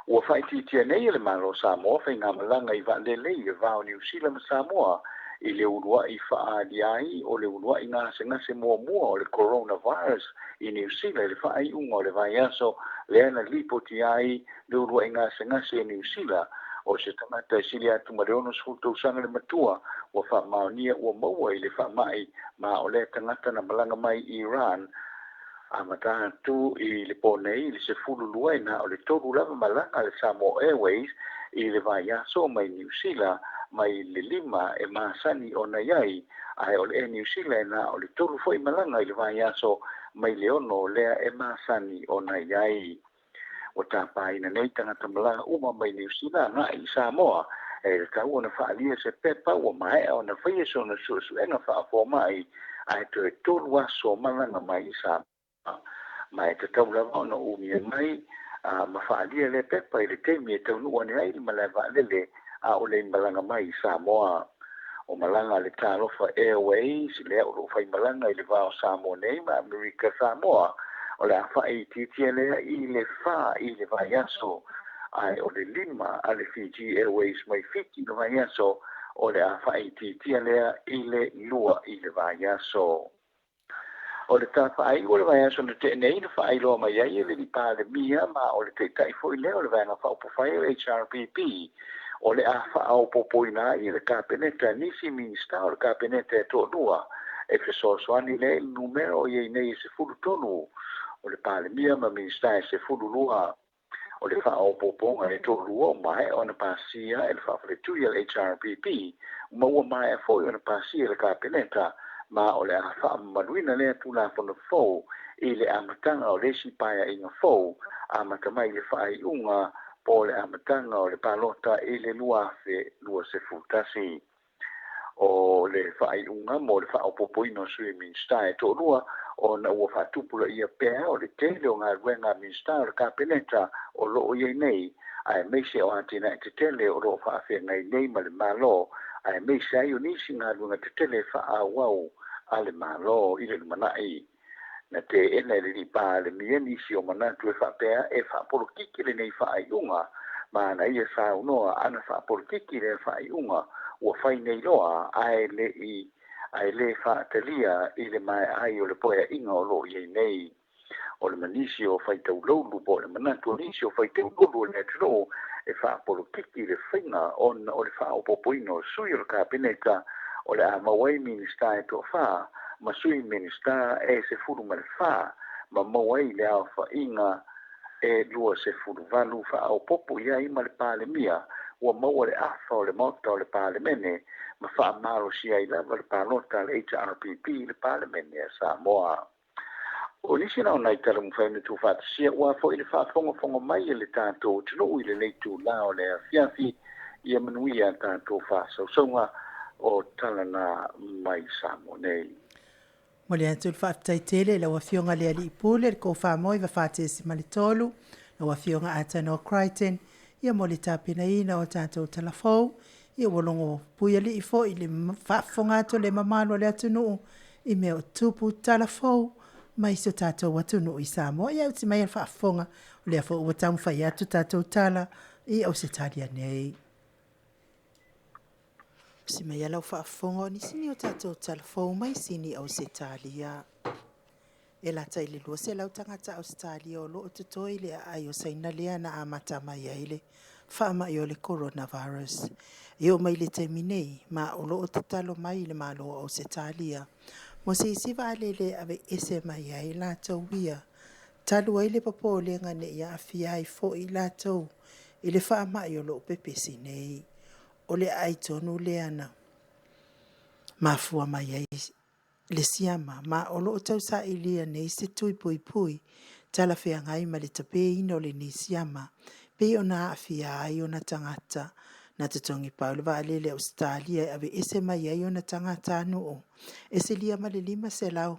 ua whaititia nei le malo Samoa whainga malanga I vaalele I vao New Zealand Samoa I le urua I whaadi ai o le urua I ngase mua o le coronavirus I New Zealand le whaai unga o le vai aso le ana lipoti ai le urua I ngase New Zealand o se tamata sili atu mareono sfuto usanga le matua ua whaamaonia ua maua I le whaamai ma o le tangata na malanga mai Iran a mata tu I le ponei le se fulu luena o le toru lava malanga le Samoa Airways I le vai aso mai New Zealand mai le lima e masani o na iai ai o le New Zealand na o le toru foi malanga I le vai aso mai le ono lea e masani o na iai o tapai na nei tangata malanga uma mai New Zealand na I Samoa e le tau o na whaalia se pepa o mai o na whaia so na suenga whaafo mai ai to e toru aso malanga mai I Samoa mai te tau lava o na umia mai ma whaalia le pepa I le teimi e tau nua ni ai ma le vaalele a o le malanga mai I Samoa o malanga le Talofa Airways le o lo fai malanga I le vao Samoa nei ma America Samoa o le awhai titia lea I le wha I le vai aso ai o le lima a le Fiji Airways mai fiti no vai aso o le awhai titia lea I le lua I le vai aso o le tāwhai o le vai aso na te nei na whai loa mai ai le li pā le mia ma o le te taifo I leo le vai ngā whaupawhai o HRPP o le a whaau popoina I le kāpeneta nisi minista o le kāpeneta e tō nua e whesoswani le numero I nei se furu tonu o le palemia ma minista e se fululua o le whaopoponga e tō rua mai o na pasia e le whawhaletuia le HRPP ma ua mai a foi o na pasia le kapeneta ma o le a whaamaruina lea tūla whana fōu i le amatanga o le sipaya inga fōu a matamai le whaiunga po le amatanga o le palota i le luafe lua se futasi. O le whaiunga mo le whaopopoino sui minsta e tō rua o na ua whatupula ia pēr o le tele o ngā ruenga minsta o le kapeneta o loo iei nei ai meise o atina e te tele o loo whaafea ngai nei ma le malo ai meise ai o nisi ngā ruenga te tele whaawau a le malo i le manai. Na te ena le ripa le mia nisi o manatu e whapea e whaapolokiki le nei whaiunga ma na ia whaunoa ana whaapolokiki le whaiunga ua whai nei loa ai le whaatalia i le mai ai o le poea inga o loo iei nei. O le manisi o whai tau loulu po le manatu o nisi o whai tau loulu le atro e whaapolokiki le whainga o le whaopopoino sui o le kapeneta o le a mawai minista e tō wha ma sui minista e se furu ma le wha ma mawai le au whainga e lua se furu valu whaopopo ia i ma le palemia ua maua le afa o le Maota o le palemene ma whaamaro si ai lava le palota le HRPP le palemene a Samoa. O nisi nao nai tala mwhainu tu whatasia ua fo i le whaafonga mai e le tātou tino i le leitu lao le AFIAFI ia manuia tātou whaasausonga o tala na mai Samoa nei. Mo le atu whaafitai tele la wafionga le ali ipule le ko whaamoi wa whaatesi malitolu la wafionga atano Crichton ia mo le tāpina ina o tātou talafou ia walongo puia li ifo i le whaafonga ato le mamalo le atunu i meo tupu talafou mai so tātou atunu i Samoa ia uti mai al whaafonga o le afo ua tamu whai atu tātou tala i au se talia nei. Si mai alau whaafonga ni sini o tātou talafou mai sini au se talia. E la tai le lua se lau tangata Australia o loo tutoi le ai o saina lea na amata mai aile whaama i o le coronavirus. E o mai le taimi nei ma o loo tatalo mai le malo o se talia. Mo se isiva alele ave ese mai ai la tau wia. Talu ai le papo le ngane ia afiai fo i la tau i le whaama i o loo pepesi nei. O le ai tonu le ana. Mafua mai ai le siama ma o loo tau sa ilia nei se tui pui pui tala whea ngai ma le tape ino le ni siama pe o na afia ai o na tangata na tutongi Paulo va alele Australia ave ese mai ai o na tangata anu ese lia ma le 5 se lau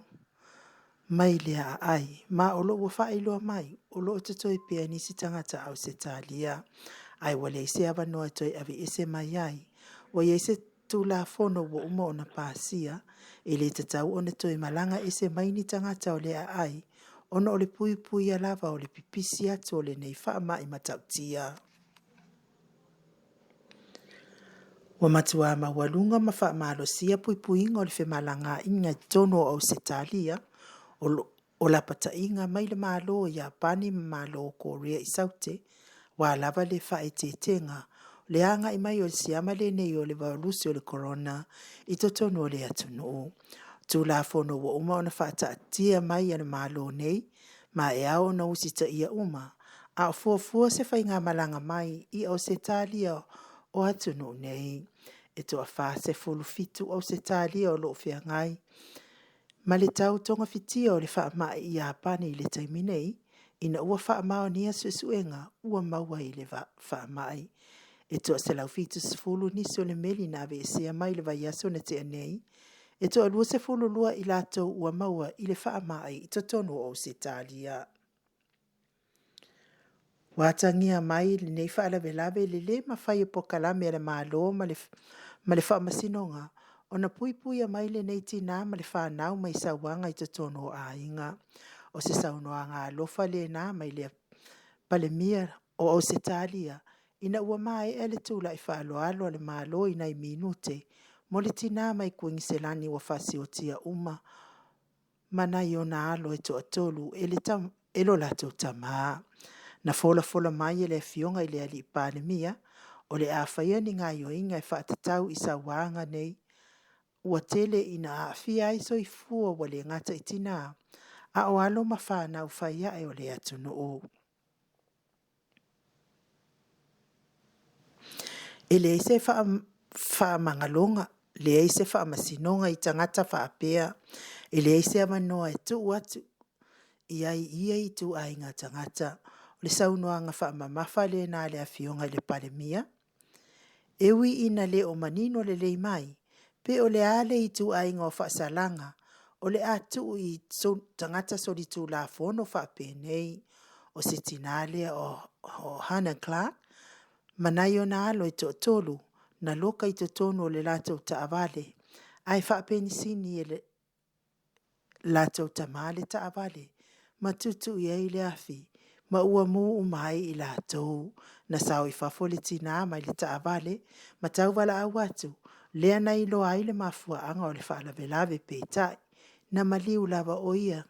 mai le ai ma o loo whaailoa mai o loo tutoi pia ni si tangata au se talia ai wale se ava noa toi ave ese mai ai wa ese tu la fono wo umo na pasia ele tatau ona toi malanga ese mai ni tangata o le ai ona o le pui pui a lava o le pipisi atu o le nei whaama i matautia. Wa matua ma walunga ma whaamalo sia pui pui inga o le whemalanga inga tono au se talia o la pata inga mai le malo ya pani malo Korea i saute wa lava le whae te tenga le anga i mai o le siama le nei o le valusi o le corona i totono o le atunu. Tu la fono wa uma ona whaata atia mai ana malo nei ma e ao na usita ia uma a fuafua se whai ngā malanga mai i au se talia o atunu nei. E toa wha se fulu fitu au se talia o loo whia ngai. Ma le tau tonga fitia o le wha mai i a pane i le taimi nei ina ua wha mao nia susuenga ua maua i le wha mai. E toa se lau fitu se fulu nisi o le meli na ave sea mai le vai aso na te anei. E toa lua se fulu lua i lato ua maua i le wha mai i totonu o se talia. Watangia mai le nei wha alawe lawe le le ma whai POLOKALAME le malo ma le wha masinonga. O na pui pui a mai le nei tina ma le wha nau mai sawanga i totonu o a inga. O se saunoa ngā lofa le na mai le palemia o se talia. Ina ua mai e le tula i whaaloalo le malo i nei minute. Mo le tina mai kuingi se lani wa whasi o tia uma. Mana i o na alo e to atolu e lo lato tamaa. Na fola mai e le fionga i le ali palemia. O le a whaia ni ngā yo inga e whaatatau i sa wanga nei. Ua tele ina a fia i so i fua wa le ngata i tina. a o alo ma whanau whaia e o le atu no o. E le se wha mangalonga, le se wha masinonga I tangata wha apea, e le se amanoa e tu watu, ia I tu a inga tangata, o le saunoa nga wha mamafa le na le afionga le palemia, ewi ina le o manino le lei mai, pe o le ale I tu a inga o wha salanga, o le atu I tangata soli tu la fono wha penei, o se tinale o Hannah Clark, manai o na alo I to tolu, na loka I to tono le lato ta avale, ai wha penisini e le lato ta male ta avale, ma tutu I le afi, ma ua mu umai I lato, na sao I fafole tina mai le ta avale, ma tau wala awatu, lea na ilo ai le mafua anga o le wha lave peitai, na maliu lava o ia,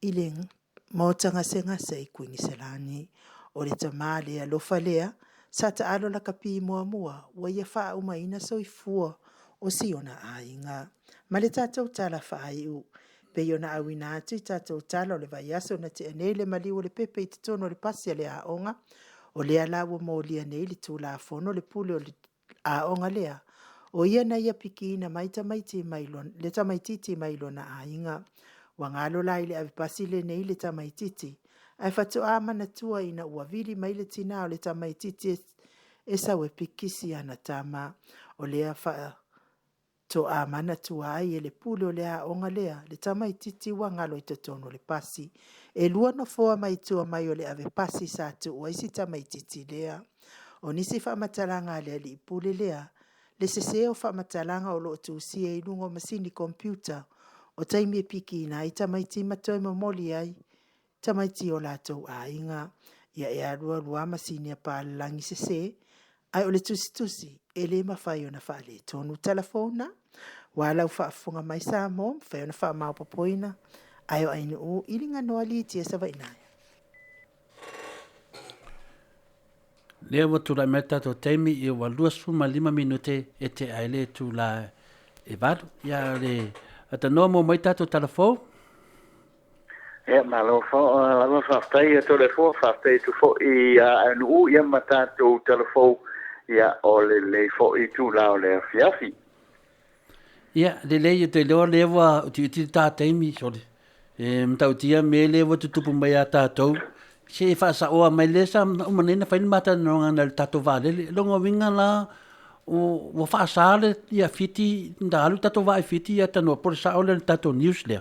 ileng, Maota ngase I kuingi selani, o le tamale a lofa lea, sa ta alo la kapi mua, wa ia wha umaina so I fua, o si ona a inga. Ma le tatou tala wha ai u, pe ona awina atu I tatou tala o le vaiaso na te anei le maliu o le pepe I te tono le pasi a le aonga, o lea la ua mo lia nei le tu la fono le pule o le aonga lea, o ia na ia piki ina mai tamaiti mailon, le tamaititi mailona a inga, wa ngalo la ile avipasi le nei le tamaititi, ai fatu amana tua ina ua vili mai le tina o le tamaititi e sawe pikisi ana tama o lea faa to amana tua ai e le pule o lea onga lea le tamaititi wa ngalo I totono le pasi e lua no foa mai tua mai o le avipasi sa tu o isi tamaititi lea o nisi faa matalanga lea li pule lea le seseo faa matalanga o lo tu si e ilungo masini komputa o taimi e piki ina I tamaiti matoe mamoli ai tamaiti o latou a inga ia e alua masini a pālangi sese ai o le tusi e le mawhai o na wha le tonu telefona wa lau whaafunga mai sa mo whai o na wha maupapoina ai o ainu o ilinga noa li tia sa vainai. Lea watu rai meta to taimi I wa 2.5 minute e te aile tu la e vadu ia le ata noa mo mai tato telefon. Ya malo fo la fa tai to le fo fa tai to fo I anu ia mata to telefon ia o le fo I tu la o le fiafi. Ia le te leo lewa ti ta taimi sori. Mtau tia me lewa tutupu mai a tatou. Se fa sa o mai le sa o manena fa mata no nga le tatou vale longa winga la o fa sa le ia fiti ndalu tatou vai fiti ia tano por sa o le tatou news le.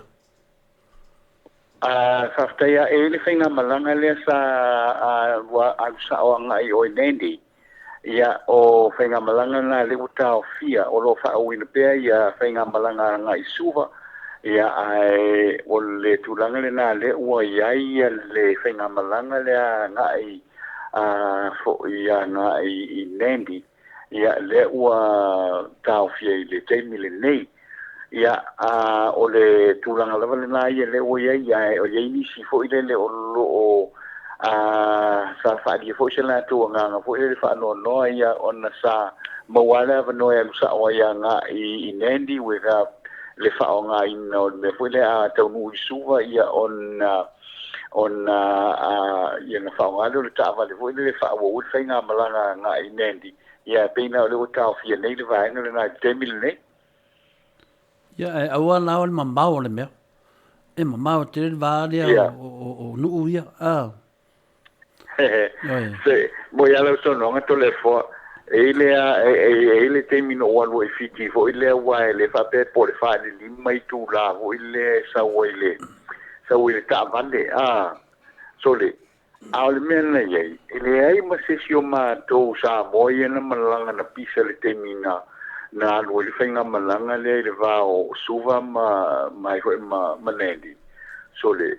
Faftaia e le whainga malanga lea sa wa sa o ngai o nendi. Ia o whainga malanga na le uta o fia o lo wha o ina pea ia whainga malanga ngai suva. Ia ai o le tulanga le na le ua iai le whainga malanga lea ngai fo ia ngai I nendi. Ia le ua tau fia I le taimi le nei. Ia o le tulanga lava le na ia le o ia o ia nisi fo I le o lo o sa whaari fo se la tu nga fo le wha no ia ona sa mawala va no ia sa o ia nga I nendi we ga le wha o nga ino me fo le a tau nu suva ia ona ia na wha o nga le ta va le fo le wha o ul whainga malanga nga I nendi ia peina o le o tau fia nei le vaina le na temil nei. Ia aua lao le mamau le mea. E mamau te le vālia o nuu ia. Se mo ia lau sononga to le fo e le temi no walu e fiti fo ile wa le fa pe por fa le lima I tu la fo ile sa wile ta vande so le au le mena ye ile ai ma se sio ma to sa mo ia na malanga na pisa le temi na lo le whainga malanga le va o suva mai nendi. So le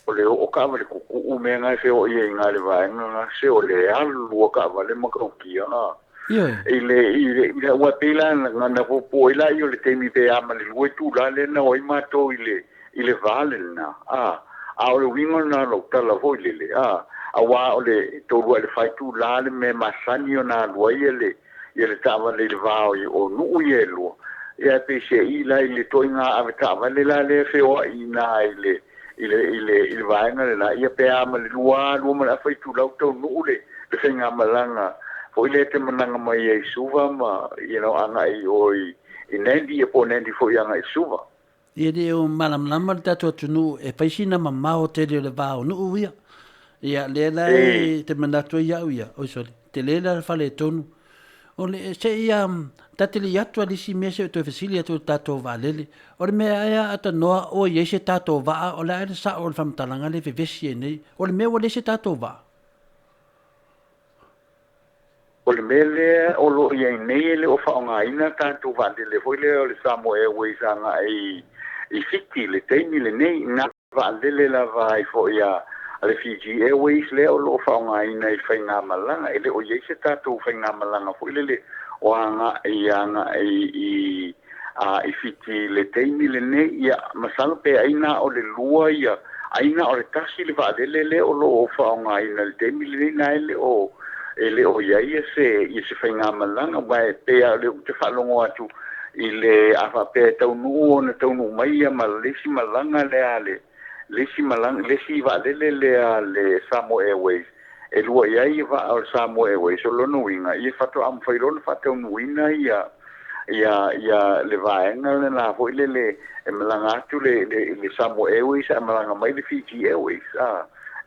o ka vale kuku u me ngai fe o ia ngā le vai ngā se o le alu o ka vale makaukia. Ile ua pila na popo ila I o le temi pe ama le lue tu la le na o I mato ile vale na. A o le wingo na lo tala vo ile le. A wa o le tolu le fai tu la le me masani o na lua ile le tava le vao o nuu yelo ia pe se ila ile toinga ave tava le la le fe o ina ile ile vaenga le na ia pe ama le lua ma fa tu lau tau nu le whenga malanga fo ile te mananga mai e suva ma anga i oi i nendi e po nendi fo anga i suva ia de o malam lama tato tunu e paisina mamao te le vao nu uia ia le la te manato ia uia o sole te le la fale tonu o le se ia tatili atu ali si mese to fasili atu tato valele o le me ia ata noa o ye se tato va o la sa o fam talanga le vesi nei o le me o le se tato va o le mele o lo ia nei le o fa nga ina tato valele foi le o le Samoa Airways anga i fiti le taimi le nei na valele la vai fo ia ale Fiji Airways le o lo fa nga ina i fainga malanga ele o ye se tato fainga malanga foi le o anga i fiti le taimi le ne ia masalo pe aina o le lua ia aina o le tasi le vaadele le o lo o whaonga ina le taimi le na ele o ia se whainga malanga mai pe a le te whalongo atu i le awa pe taunu o na taunu mai ia ma lesi malanga le ale lesi vaadele le Samoa Airways e lua ia va o Samoa Airways o lono winga ia fato am fairona fato nuina ia le vaenga le na foi le malanga tu le Samoa Airways a malanga mai le Fiji Airways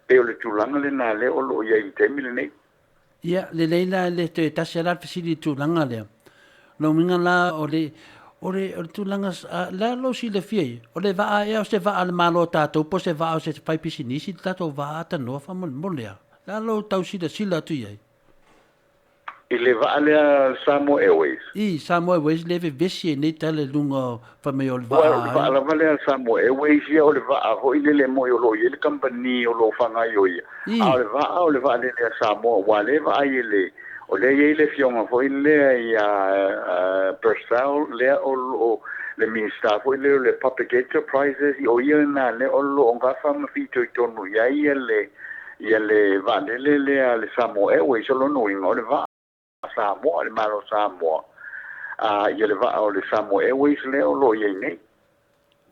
pe o le tulanga le na le o lo ia i temi le nei ia le leila le te tasela fasili tulanga le no minga la o le tulanga la lo si le fie o le va e o se va al malo tato po se va o se fai pisinisi tato va ta no fa molea la lo tau sila tu ia i le va le Samoa Airways i Samoa Airways le vesi nei tale lunga fa me o le va la vale Samoa Airways ia o le va ho i le mo o lo i le company o lo fanga yo ia o le va le Samoa wa le va i le o le fionga fo i le ia personnel le o le minister fo i le public enterprises o ia na le o lo nga fa ma fito i tonu ia le va le Samoa Airways o lo no ingo le va Samoa le malo Samoa ia le va o le Samoa Airways le o lo ia nei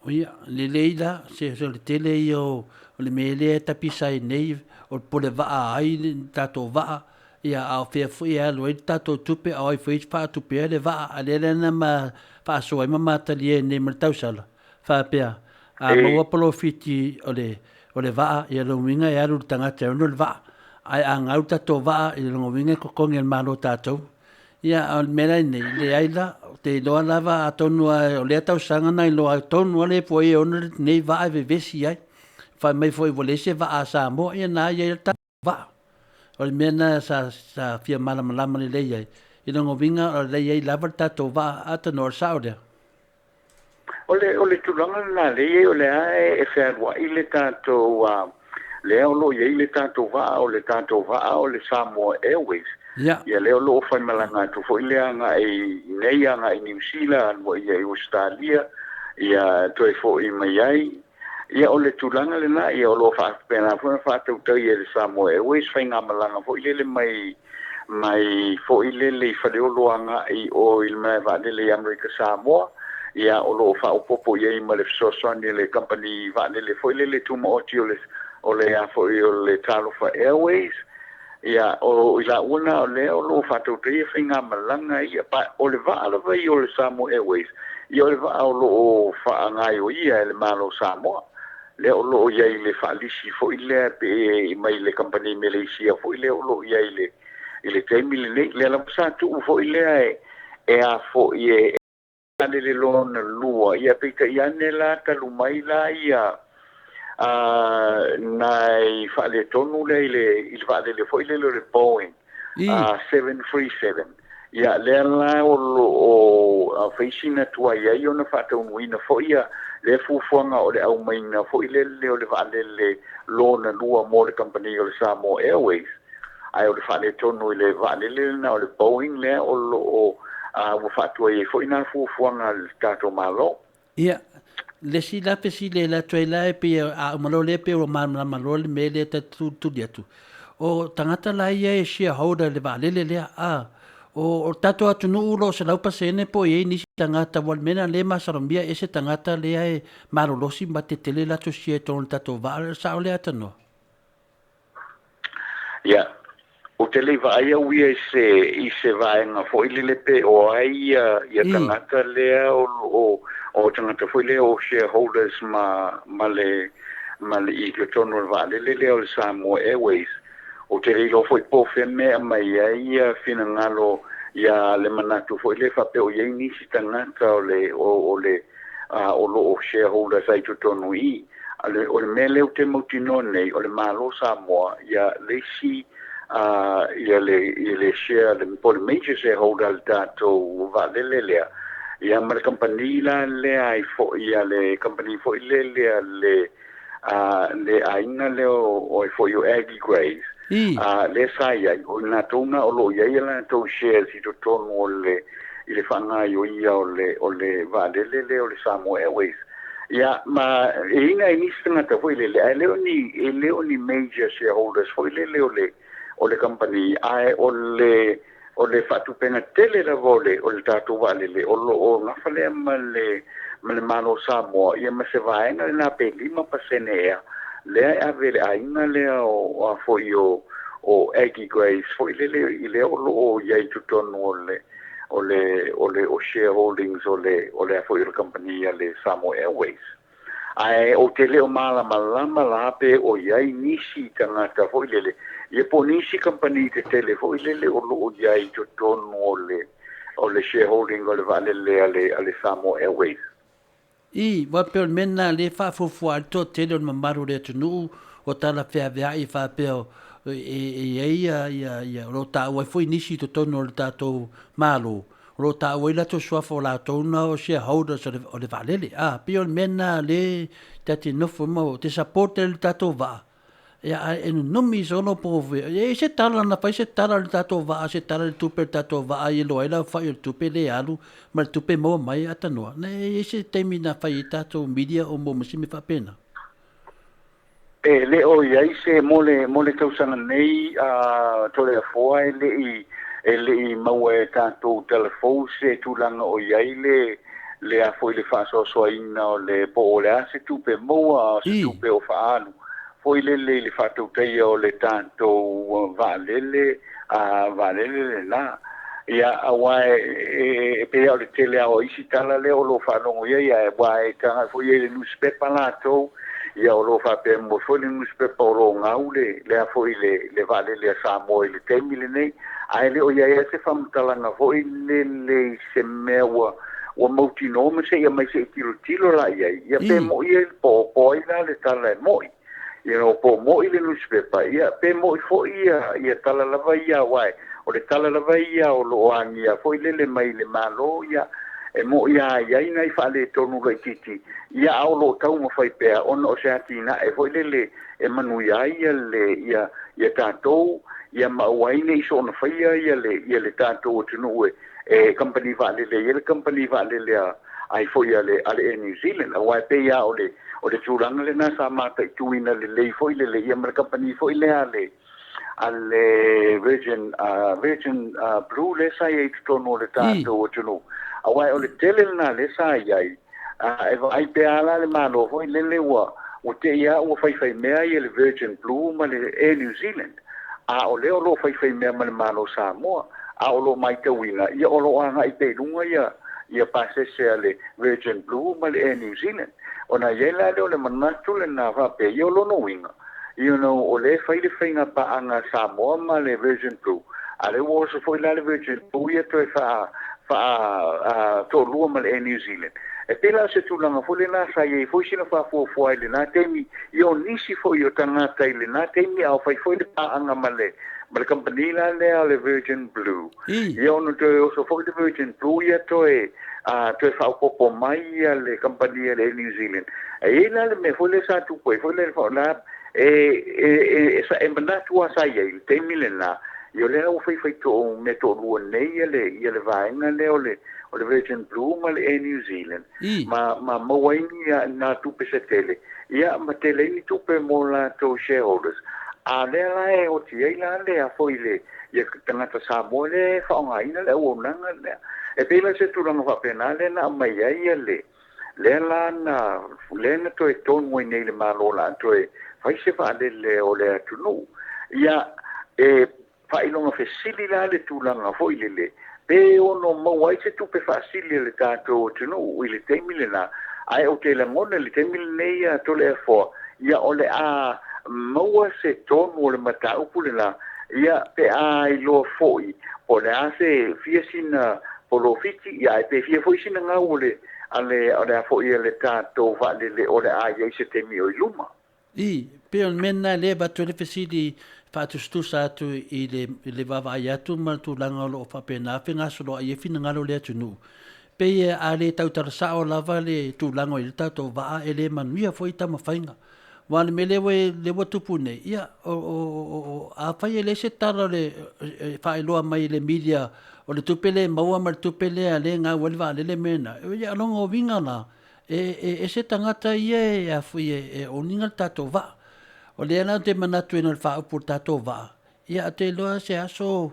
o ia le leila se le tele o le mele tapisa nei o po le va ai tato va ia au FIAFIA lo tato tupe au foi fa tupe le va ale na ma fa so ai ma tali ne ma tausala fa pea mo polo fiti o le va ia lo minga ia lu tanga te no le va ai anga tato va ia lo minga ko con el malo tato ia al mera nei le aila te lo lava atonu o le tausanga nai lo atonu le foi on nei va vesi ai fa mai foi volese va a Samoa ia na ia va o le mena sa fia malama le leia i longo vinga o leia i lava tato va ata nor saudia o le tulanga na le o le ai e fa wa i le tato le o lo i le tato va o le Samoa Airways ia le o lo fa malanga tu fo ile anga i nei anga i New Zealand mo i Australia ia to fo i mai ai ia o le tulanga le na ia o lo fa pena fa tu le Samoa Airways fa nga malanga fo ile mai fo ile le fa le lo anga i o il mai va le America Samoa ia o lo fa o popo ia i ma le so le company va le fo ile le tu mo o le a fo le talo fa Airways ia o ila una o le o lo fa tu fa nga malanga ia pa o le va o le Samoa Airways ia o le va o lo fa nga ia le malo Samoa le o lo ia le falisi fo ile pe mai le company Malaysia fo ile o lo ia ile taimi le la sa tu fo ile e a fo ie le lo na lua ia pe ka ia ne la ka lu mai la ia nai fa le tonu le il fa le fo ile le Boeing 737 ia le la o faisina tua ia yo na fa tonu ina fo ia le fufuanga o le au maina fo ile o le vale le lona lua mo le company o le Samoa Airways ai o le vale tonu le vale le na o le Boeing le o lo fa tu e fo ina fufuanga le tato malo ia le si la pe si le la tuela e pe a malo le pe o malo le mele ta tu dia tu o tangata la ia e shareholder le vale le O tato atu no ulo se lau pasene po e nisi tangata wal mena le masarambia e se tangata le ai marolosi ma te tele lato sia ton tato vale sa ole atano. Ya. O te le vai au ia i se vaenga foi le pe o ai ia tangata lea o tangata foi lea o shareholders ma le i le tono vale le o Samoa Airways. O te rilo foi po feme mai ai fina ngalo ia le manatu foi le fa pe o ia nisi tangata o lo shareholders ai tono i o le mele o te motino nei o le malo Samoa ia le si ia le share le major shareholder al dato vale lea ia ma le company la le ai fo ia le company fo le aina le o fo you agri grace le sai ai o na tona o lo ia la to shares i to ton o le i le fanga yo ia o le vale le o le Samoa Airways ia ma ina inistanga ta fo le ni major shareholders fo le o le company ai o le fatu pena tele la vole o le tatu vale le o nga fale ma le malo Samoa ia ma se vai na pe 5% ea le avere ainga le o fo io o Aggie Grace fo le o ia i tuton o shareholdings o le fo io company le Samoa Airways ai o te leo malama la pe o iai nisi tangata fo le ia po nisi company te tele fo le o lo iai to ton o le shareholding o le vale le Samoa Airways Wa pe mena le fa fo to tele o mamaru le tunu o tala FIAFIA i fa pe ia lo ta wa fo nisi to ton o le tato malo lo ta wa la to swa fo la to na o shareholders o le vale le pe mena le tati no fo mo te support le tato va ya en no mi sono po se tala na fa se tala le tato va se tala le tupe tato va ai lo ela fa il tupe le alu ma il tupe mo mai atano ne se termina fa i tato media o mo mi fa pena le o iai se mole tausanga nei to le foa le i maue tato telefon se tulanga o iai le a foi le fa so ina o le po o le ase tupe mo se tupe o fa alu foi le fatu tei o le tanto valele la ia awai pe o le tele o isi tala le o lo fa no ia wai ka foi le newspaper la to ia o lo fa pe mo foi le newspaper o lo ngaule le foi le valele Samoa le TAIMI le nei ai le o ia se famtala na foi le se mewa o motino me se ia mai se tilo la ia pe mo ia po ina le tala mo po mo i le newspaper ia pe mo fo ia tala lava ia wai o le tala lava ia o lo ania fo le mai le malo ia e mo ia ina I fa le tonu le titi ia o lo tau mo fai pe on o se atina e fo le e manu ia ia tato ia ma wai nei so na fai ia le tato tunu e company vale le company vale le ai fo ia le New Zealand wai pe ia o le turanga le na sa mata tuina le foi le ia mer company foi le ale Virgin Blue le sai e tono le tato o tunu awai o le tele na le sai ai ai pe ala le malo foi le wa o te ia o fai mea ia le Virgin Blue ma le New Zealand o le o lo fai mea ma le malo Samoa o lo mai te wina ia o lo anga I pe lunga ia pase se ale Virgin Blue ma le New Zealand ona yela le manatu le na va pe yo lo no winga o le fai na pa anga Samoa ma le Virgin Blue ale wo so foi le Virgin Blue ia to fa to lu ma le New Zealand e pela se tu langa foi na sa ye foi sina fa fo ile na temi yo nisi foi yo tanga ile na temi au foi le pa anga ma le company le Virgin Blue yo no to so foi le Virgin Blue ia to to fa popo mai le company le New Zealand e la me foi le sa tu foi le la sa emna tu sa ye te milena yo le o fai to me to lu nei le vai na le Virgin Blue ma le New Zealand ma mo wai na tu pe se tele ia ma tele ni tu pe mo la to shareholders a le la o ti ila le a foi le ia tanga ta Samoa le fa nga ina le o nanga le e pela se tu langa fa penale na mai ia le la na le to e ton mo nei le malo la to e fai se fa le o le tu no ia e fa ilonga fesili la le tu langa foi le pe ono mo wai se tu pe fasili le tato tu no ile TAIMI le na ai o te la ngona le TAIMI nei a to le fo ia ole a maua se tonu o le mata upu le la ia pe a ilo foi o le a se fia sina polofiti ia pe fia foi sina ngau le ale a foi le tato va le o le a ia se TAIMI o iluma pe on mena le ba to le fesili fatu stusa tu i le vava ia tu ma tu langa lo fa pena finga solo ia fina ngalo le tu nu pe a le tau tar sa o lava le tu langa i tato va ele manuia foi tama fainga wan me le wo tu pune ia o a fai le se tara le fa lo mai le media o le tupele maua mar tupele ale nga walva le mena ia longo vinga na e se tangata ia foi o ninga tato va o le ana te manatu ina fa por tato va ia te loa se aso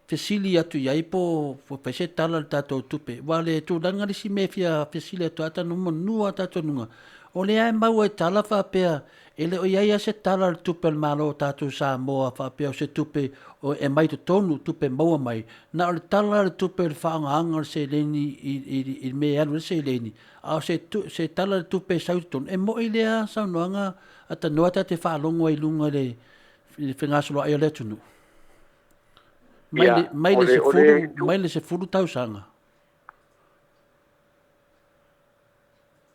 fesili atu ia po pese tala tato tupe wale tu langa le simefia fesili atu ata no nua tato nunga o le ai mau e tala fa pea ele o ia se tala tupe malo tato Samoa fa pea se tupe o e mai to tonu tupe mau mai na o tala tupe fa anga se leni i me anu se leni a se tala tupe sauton e mo ile a sa noanga ata noata te fa longo i lunga le fingasolo ai le tunu mai le se furu tausanga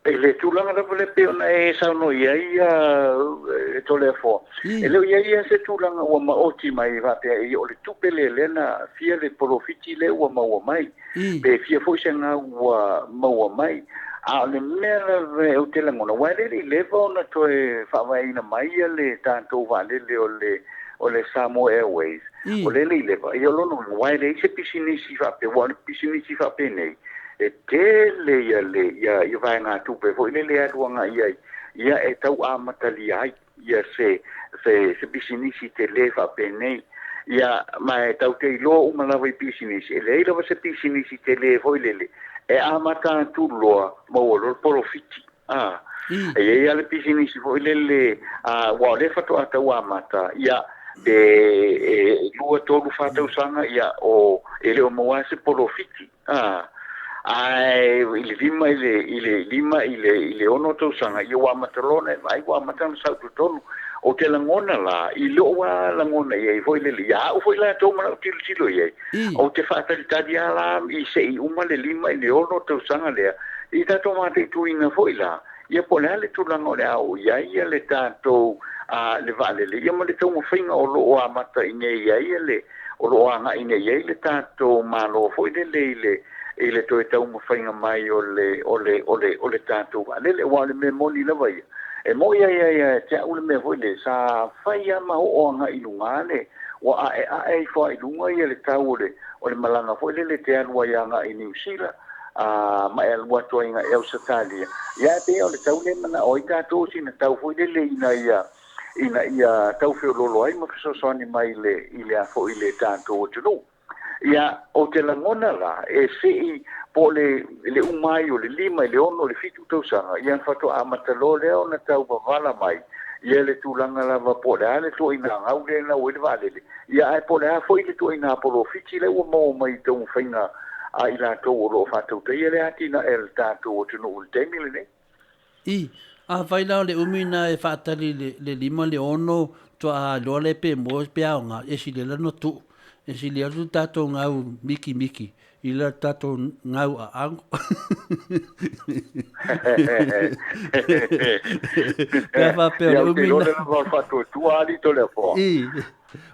ele tulanga da vole pe ona e sa no ia to le fo ele ia se tulanga o maoti mai va pe i o le tupele lena fia le polofiti le o mai pe fia fo senga o mau mai a le mera ve o te langona wa le vo na to e fa vai na mai le tanto va le o le Samoa Airways o le va io lo no wa le se pisini si fa pe wa pisini si fa pe nei e te le ia vai na tu pe vo le atu nga ia e tau a matali ai ia se pisini si te le fa pe nei ia mai tau te lo uma na vai pisini si le va se pisini si te le vo le e amata tu loa mo lo profiti e ia le pisini si vo le wa le fato ata wa mata ia de lua tolu fata usanga ia o ele o mo se profiti ai ile lima ile ono to usanga ia wa matalone vai wa matan sa tu tolu o te langona la i lo wa langona ia foi le ia o foi la to mana tilo ia o te fatalidade ala i se i uma le lima i le ono te usanga le i ta tomate tu ina foi la ia polale tu langona au ia le tato le vale le ia mo le tomo finga o lo amata ine ia le o lo anga ine ia le tato malo foi le ile to tau mo finga mai o le tato vale le wa le memoli la vai e mo ia te ule me foi le sa faia ma o nga ilungale wa e fo ilunga ia le tau o le malanga foi le te alua ia nga i New Zealand ma el wato inga el Australia ia te o le tau le mana o tato sina tau foi le ina tau fe lolo ai ma so ni mai ile a fo ile tato o tuno ia o te langona la e si po le umai o le lima le ono le fitu tau sanga ia fato amatalo le ona tau bavala mai ia le tulanga la vapo le to ina ngau le na o le vale ia ai po le foi le to ina polo fiti le o mo mai tau fainga a ila to o lo fato te ia le atina el tato o tuno o TAIMI le a vai la le umina e fatali le lima le ono to a lo le pe mo pe nga e si le no tu e si le tu tato ngau miki i la tato ngau a ango pe va pe le umina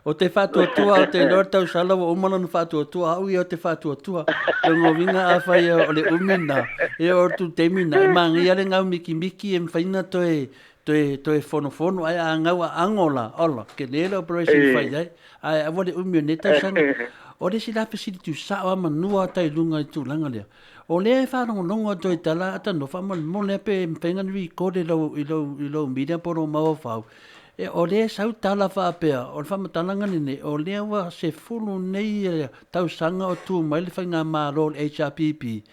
o te fatu tua o te lorta o salawa o mana no fatu tua au ia te fatu tua le ngovinga a fai o le umina e o tu temina e mangi ale ngau miki e mfaina toe fono ai a ngau a angola ola ke lele operation fai ai a wale umina ta sanga o le sila pesili tu sa o manua tai lunga i tu langa lea o le fa no longa toi tala ata no fa mo le pe mpenga ni ko de lo media por o mau fa E o le sau tala whaapea, o le whamatalanga nene, o le awa se fulu nei tausanga o tu mai le whainga mālo le HRPP.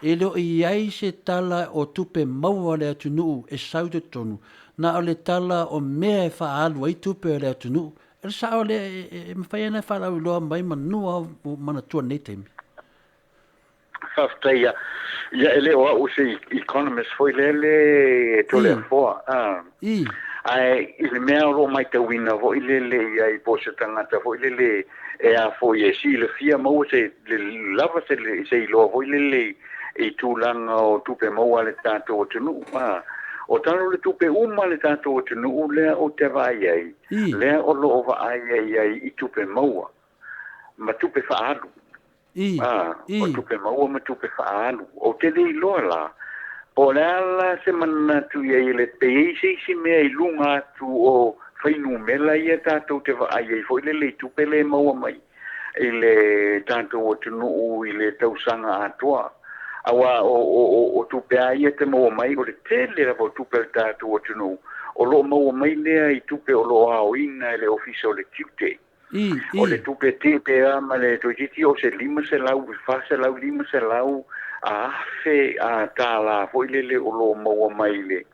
E leo i ai se tala o tupe maua le atunu e sau te tonu. Na o le tala o mea e whaalu ai tupe le atunu. E le sao le e mwhai ana whalau loa mai manua o mana tua nei teimi. Whaftaia, ia ele o au se economist foi lele tole foa. Ai, ile mea ro mai te wina vo ile le ai po se tangata vo ile le e a fo ye si le fia mo se le lava se le se lo vo ile le e tulanga o tupe mo ale tanto o tunu o tano le tupe uma le tanto o tunu le o te vai ai le o lo ova ai i tupe mo ma tupe fa alu o tupe mo ma tupe fa alu o te le lo la o le ala se mana tu ia le peisi si mea i lunga tu o whainu mela ia tātou te wa ai fo ile le tupe le maua mai i le tātou o tunu i le tausanga Atua awa o tupe ai te maua mai o le tele la o tupe le tātou o tunu o lo maua mai lea i tupe o lo haoina le ofisa o le tiute o le tupe tepe ama le tojiti o se lima se lau fa se lau lima se lau fe tala foi le o lo maua mai le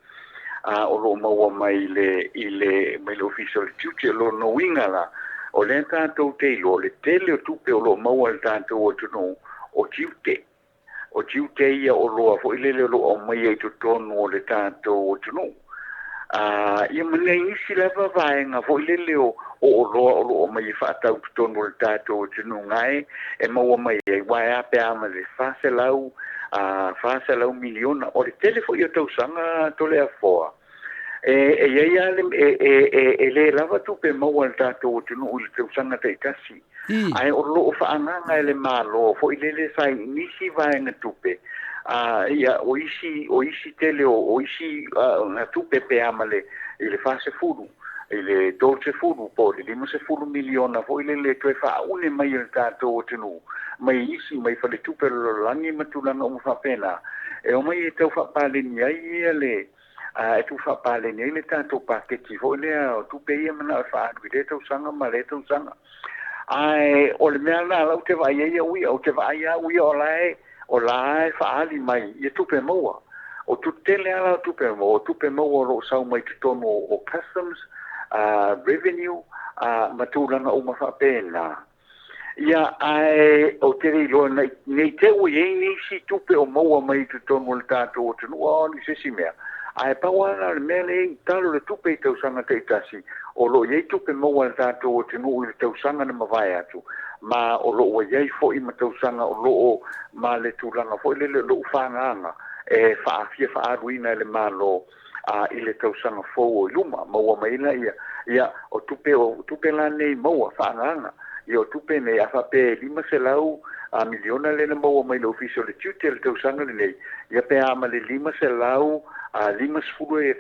o lo maua mai le ile mai lo official tuche lo no wingala o le tanto te lo le tele o tupe o lo maua le tanto o tuno o tiute ia o lo foi le lo o mai e to tono o le tanto o tuno ia mane isi lava vaenga foi le o lo mai fa tau tono le tanto o tuno ngai e maua mai e wai ape ama le fa se lau miliona o le telefo ia tausanga tole a foa ia le lava tupe mau al tātou o tunu o le tausanga te kasi ai o lo whaanganga le malo fo i le sai nisi vaenga tupe ia o isi tele o isi na tupe pe amale i le fase furu i le dolce furu po le lima se furu miliona fo i le tue whaune mai al tātou o tunu mai isi mai fale tupe lo langi matulanga o mwhapena e o mai e tau whapaleni ai ia le e tu whapaleni ai le tātou paketi fo le o tupe ia mana whaadu i le tau sanga ma le tau sanga ai o le mea la lau te vai ia uia o te vai ia uia o lae whaali mai i tupe maua o tu tele ala tupe maua lo sau mai te tono o customs revenue matulanga o mwhapena ia ai o te rilo nei te ui ni si tupe o maua mai te tono le tātou o tunu o ni se si mea ai pawana le mea le talo le tupe i tausanga te itasi o lo iei tupe maua le tātou o tunu i le tausanga na mawai atu ma o lo o iei fo i ma tausanga o lo o ma le tūlanga fo i le lo whanganga e whaafia whaaruina le malo i le tausanga fo o iluma maua maila ia o tupe la nei maua whanganga ia o tupe nei awhape lima se lau miliona le na maua mai le official le tiute le tausanga le nei ia pe ama le lima se lau lima sfuru e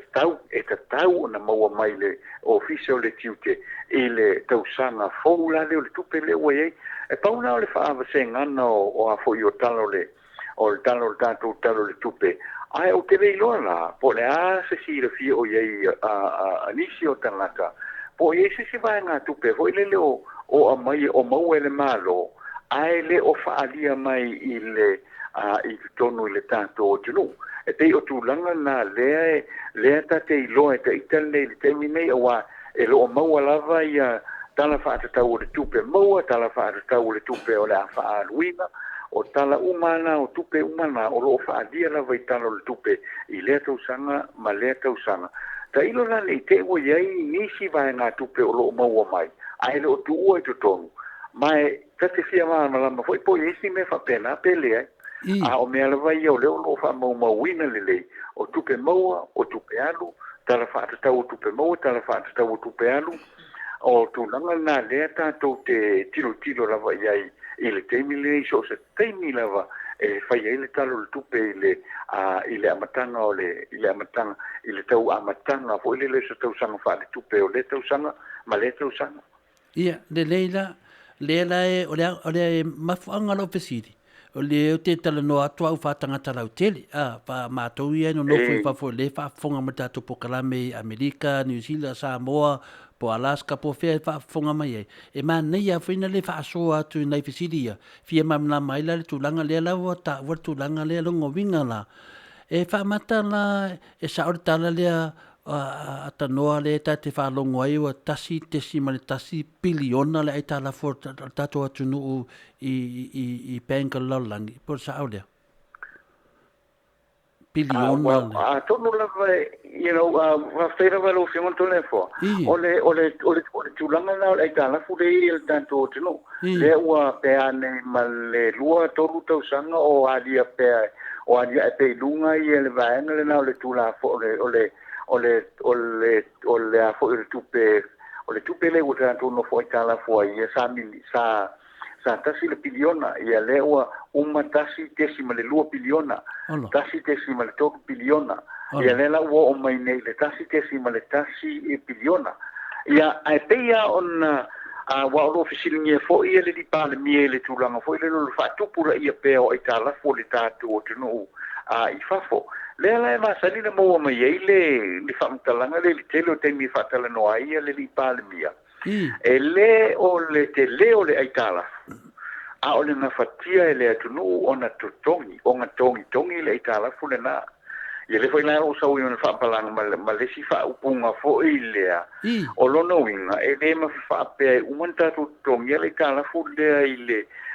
tau na maua mai le official le tiute i le tausanga fou la le tupe le ua iei e pauna o le whaava se ngana o a fo i o talo le tātou talo le tupe ai o te leiloa la po le se si le fia o iei anisi o tangata po iei se vai ngā tupe fo i le leo o mai o mau ele malo ai le o faalia mai i le i tonu i le tātou o tunu e te o tūlanga na lea ta te iloa e te itale le te minei awa e lo o maua lava ia tala whaatatau o le tupe maua tala whaatatau o le tupe o le a whaaluina o tala umana o tupe umana o lo o faalia lava i tala o le tupe i lea tausanga ma lea tausanga ta ilo na le te ua iai nisi vai ngā tupe o lo o maua mai ai le o tu ua i tu tonu mai tate fia malama foi po isi me fa pena pele ai o me ala vai o le o lo fa mau wina lele o tupe maua o tupe alu tala fa ta o tupe maua tala fa ta o tupe alu o tu langa na le ta to te tiro la vai ai ile TAIMI le so se TAIMI lava e fai ele talo le tupe ile amatanga o le ile amatanga ile tau amatanga fo ile le so tau sanga fa le tupe o le tau sanga ma le tau sanga ia le leila e o le mafuanga lo pesiri o le o te tala no atua u whātangata lau tele, pa mātou ia no nofo i whafo le whafonga ma tātou pokalame Amerika, New Zealand, Samoa, po Alaska, po whea whafonga mai ei. E mā nei a whaina le whaasoa atu nei whisiria, fia mamna mai la le tūlanga lea lau ta ua tūlanga lea longo winga la. E whaamata la, e saore tala lea ata noa le ta te whalongo ai wa tasi te simale tasi biliona le aita la for tato atu nuu i penka laulangi. Por sa au lea? Biliona le. Well, tonu la you know, whawhera walo whingon tole fo. Ole tūlanga na le aita la fure i el tanto atu nuu. Le ua pea ne ma le lua toru tau sanga o adia pea, o adia e pei lunga i ele vaenga le na ole tūla fo ole a fo le tupe le uta no fo itala fo ia sa tasi le biliona ia le ua tasi tesima le lua biliona tasi tesima le toku biliona ia le la ua o mai nei le tasi tesima le tasi biliona ia ai peia ona wa o ofisilingi fo ia le di pale mie le tulanga fo ile lo fa tupura ia pe o itala fo le tatu o tunu I fafo le la ma salina mo ma ile li famtalanga le telo te mi fatala no ai le li palmia e le o le te le o le aitala a o le na fatia le atunu ona totongi o nga tongi le aitala fule na ia le foi na o sa uiona faapalanga ma le si fa upunga fo ile o lono winga e le ma fa pe un tatu tongi le aitala fule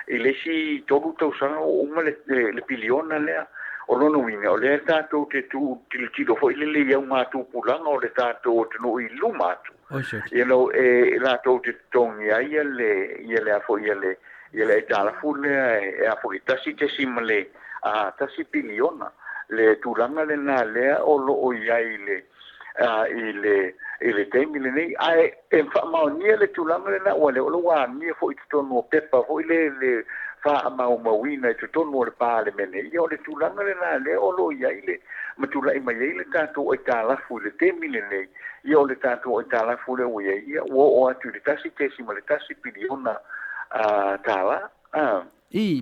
ile si toru tau sanga o le biliona le o lono winga o le tātou te tilo fo ile le iau mātou pulanga o le tātou te no i lumatu. You know, la tātou te tongi a ia le afo ia le e tāla fule e afo i tasi te simale a tasi biliona le tūranga le nā lea o lo o iai le teimi le nei ai e whamao nia le tūranga le nā wale o lo wā nia fo i te tonu o pepa fo i le fa mauina i te tonu o le pāle mene ia o le tūlanga le nā le o lo iai le matula i mai le tātou o i tālafu le teimi le nei ia o le tātou o i tālafu le ua ia o atu le tasi tesi ma le tasi biliona tāla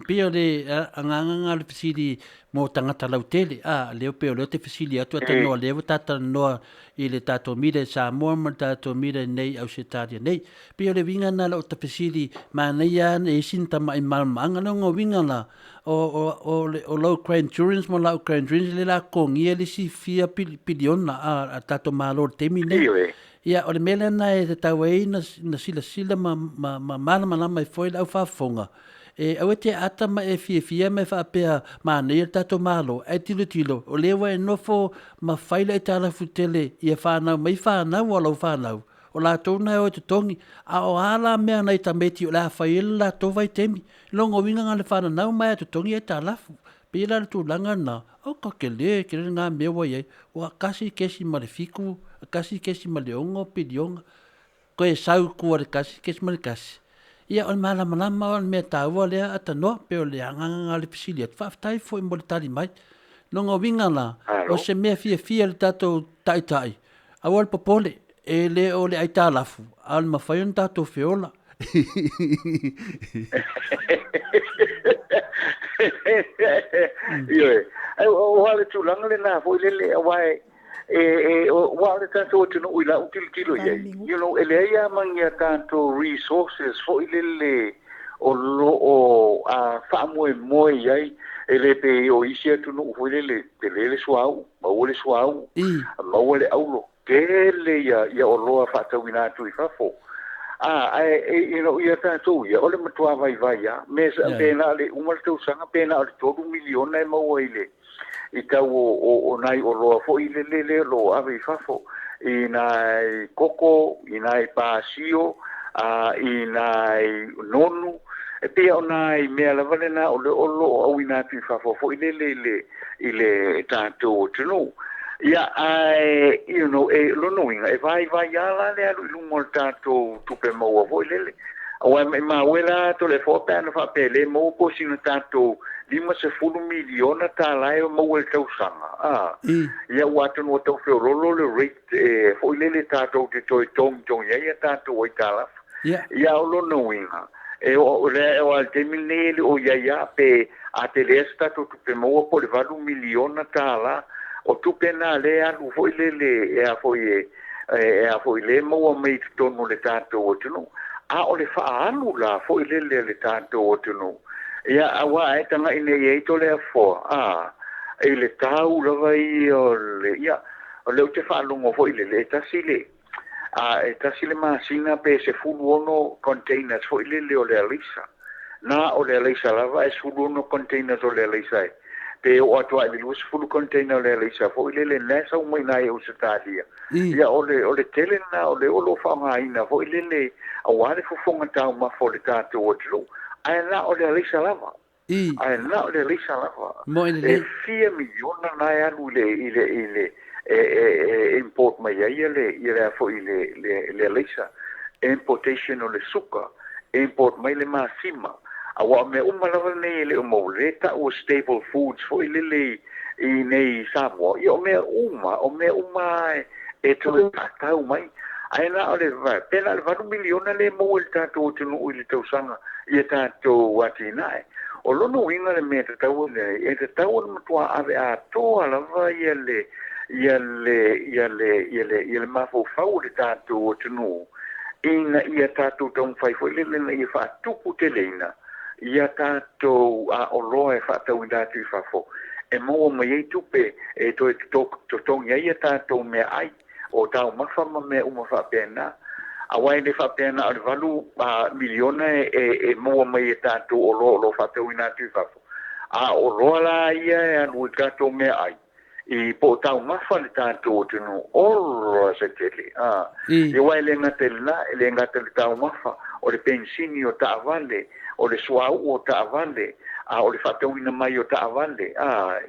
peo le anganga le fisili mo tangata lau tele leo peo leo te fisili atu ata noa leo tata noa i le tātou mire Samoa ma tātou mire nei au se tāria nei peo le winga na lau ta fisili ma nei an e sinta mai malmanga no winga na o lau Crown Insurance mo lau Crown Insurance le la kongia le si fia piliona a tātou malo temi nei ia o le mele na e te tau ei na sila ma mai foi lau whafonga au te ata ma e fia me whaapea ma nei tato malo e tilo o lewa e nofo ma whaila e tala futele i e whanau mai whanau o lau whanau o la tōna o te tongi a o ala mea nei tameti o la whaila la tō vai temi longo winga ngā le whanau mai te tongi e talafu pēla le tūlanga na o kakele kere ngā mea wai ei o a kasi kesi ma le fiku a kasi kesi ma le ongo pidionga ko e sau kua le kasi kesi ma le kasi ia o malama o me taua lea ata noa pe o le anganga le pisili at whaftai fo i mo le tali mai longa winga la o se mea fia le tatou tai a wal popole e le o le aita lafu al mawhai on tatou feola o hale tūlanga le nā fo i le awai wa le tanto tu no ila utilo ye you know ele ya mangia tanto resources fo ile o lo o a famoi moi ai ele pe o isia tu no fo ile le suau ma ole suau ma ole aulo tele ya o lo fa ta wina tu ifafo you know ia tanto ya ole matua vai ya mes pena le umal tu sanga pena o todo miliona e mo ile I tau o nai o roa fo I le lo ave fafo I nai koko I nai pasio I nai nonu e pia o nai mea la valena o le olo au ina tu fafo fo I le tanto tunu ia you know lo noinga e vai ala le alu lumo tanto tupe mo fo le o ma wela to le fo pena fa pele mo ko sino tanto 50 miliona tālai o maua tau sanga. Ia watu no tau whio rolo le rate fo ile le tātou te toi tong ia tātou o i tālaf. Ia o lono winga. e o le o al te minele o ia pe a te le sta tu pe mo po le valu miliona tala o tu pe na le alu foi le e a foi le mo me tonu le tato o tunu a o le fa alu la foi le tato o tunu ia awa e tanga ine ye to le fo e le tau la vai o le ia o le te fa lungo foi le tasile e tasile masina pe se fulu ono containers foi le o le alisa na o le alisa lava e fulu ono containers o le alisa pe o atua i lus fulu container o le alisa foi le nesa o mai nai o se talia ia o le tele na o le olo fa ina foi le awale fu fonga tau ma fo le tato o tlu ai na o le alisa lava ai na o le alisa lava e 4 miliona na ya le ile import mai ile fo le alisa importation o le suka import mai le masima awa me umalawa nei le umoleta o staple foods fo ile i nei Samoa o me uma e to tau mai ai na ole va pena le 1 miliona le mo il tato tunu ile tau sanga ia tato watinai o lono inga le me tau le tau mo tua ave a to ala va ia le mafo fau le tato tunu ina ia tato tong fai fo ile ia fa tupu telena ia tato a oloe fa tau datu fa fo e mo mai tupe e to tong ia tato me ai o tau mafa me uma fa pena awai le fa pena al valu miliona e mo mai tato lo fa tau datu fa fo a olola ia an tato me ai i po tau mafa le tato tunu oro se tele e wai le ngatel tau mafa o le pensini o ta vale o le suau o ta vale o le fatau ina mai o ta vale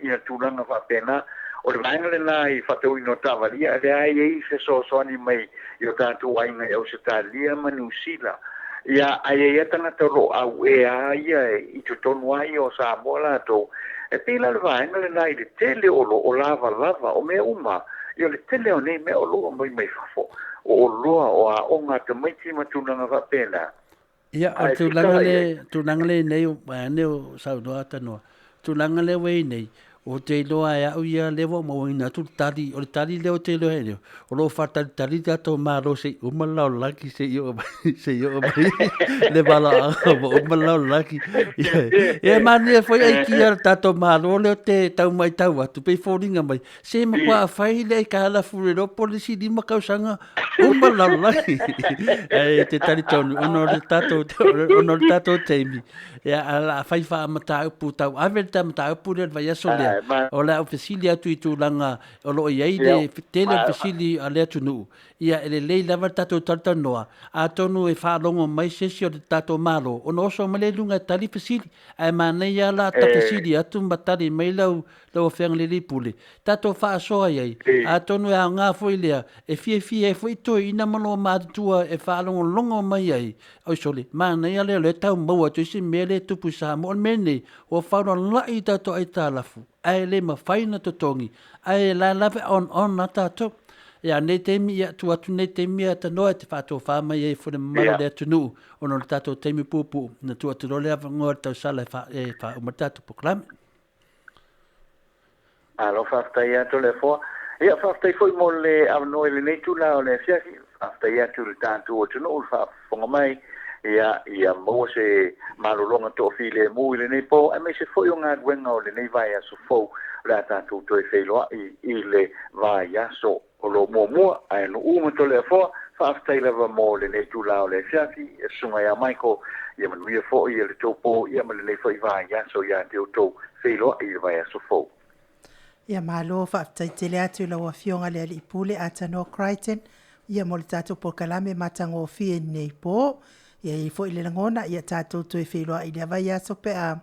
ia tulanga fa pena o le vainga na i fatau ina ta vale le ai se so ani mai yo tato wainga o se talia manusila ia ai tanga toro au ia i tutonu ai o Samoa to e pila le vaenga le nai le tele o lava o me uma io le tele o nei me o lo mai fafo o loa o a onga te maiti matunanga va pena ia o tunanga le nei o saunoa tanoa tunanga le wei nei o te loa e au ia lewa mo ina tu tali o le tali leo te loa e o lo fa tali tato maro se umalau laki se yo le bala umalau laki e mani foi ai kia tato maro le te tau mai tau atu pe foringa mai se ma kwa fai le ka la furero polisi di ma kausanga umalau laki e te tali tonu ono le tato TAIMI ya ala fai fa mata pu tau averta mata pu le vai aso o la ofisili atu i tūlanga o lo iai le tele ofisili a lea tunu ia ele lei lava tato tartanoa a tonu e whaalongo mai sesi o te tato malo o no oso male lunga tali ofisili ai manei ala takasili atu matari mai lau whenga le lipule tato whaasoa iai a tonu e a ngā foi lea e FIAFIA e foi toi ina mano mātua e whaalongo longo mai ai o sole manei ala le tau maua tu isi mele tupu sa mo mene o whaano lai tato ai tālafu ai le mawhaina totongi, ai la lawe on na tātou. Ia nei teimi ia tu atu nei teimi ia tanoa te whātua whāma ia i whune mara lea tunu ono le tātou teimi pūpū na tu atu role awa ngoa tau sala e wha umatatu POLOKALAME. Alo whaftai atu le fua. Ia whaftai fui mo le avanoe le nei tula o le fiafi. Whaftai atu le tātou o tunu ul whafonga mai. Ia mo se malolonga to file mu le nei po e me se foi nga wenga o le nei vai aso fo la tatu to e felo i le vai aso o lo mo ai no uma to le fo fa le va mo le nei tu la o le fiafi e sunga ya Michael ia man wi fo ia le topo ia man le nei foi vai aso ia te to felo i le vai aso fo ia malo fa tele atu la wa fionga le ali pule atano Crichton ia mo le tatu POLOKALAME matango fi nei po ia i fo ile ngona ia tatou to e whelua i le vai aso pe a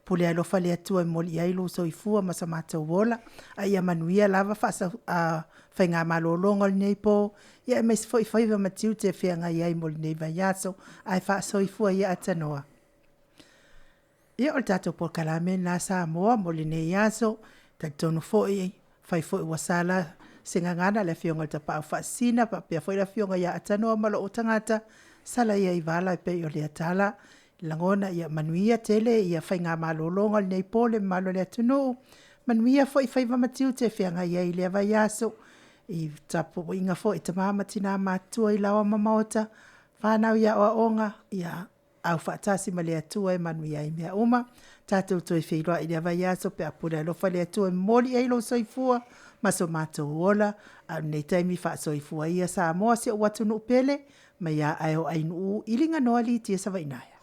pule alofa le atua i moli ia ilu so i fua ma sa mata wola a ia manuia lava fasa a whainga malolonga nei po ia me fo i whaiva matiu te whianga ia i moli nei vai aso a i fasa i fua ia atanoa. Ia o le tatou POLOKALAME na Samoa moli nei aso taitonu fo i whai fo i wasala singangana le whionga le tapau whaasina pa pia fo i la whionga ia atanoa malo o tangata sala ia i wala i pei o le atala langona ia manuia tele ia whainga malolonga nei pole malo le tunu manuia fo I whaiva matiu te whianga ia I le vai aso I tapo inga fo I tamama tina matua I lawa Maota whanau ia onga ia au whaatasi ma le atua e manuia I mea uma tātou toi whiroa I le vai aso pe apura lofa le atua moli e lo soifua maso mātou ola au nei taimi wha soifua ia Samoa se o watu no pele ma ia ai o ainu ilinga noa li tia sa vainaya.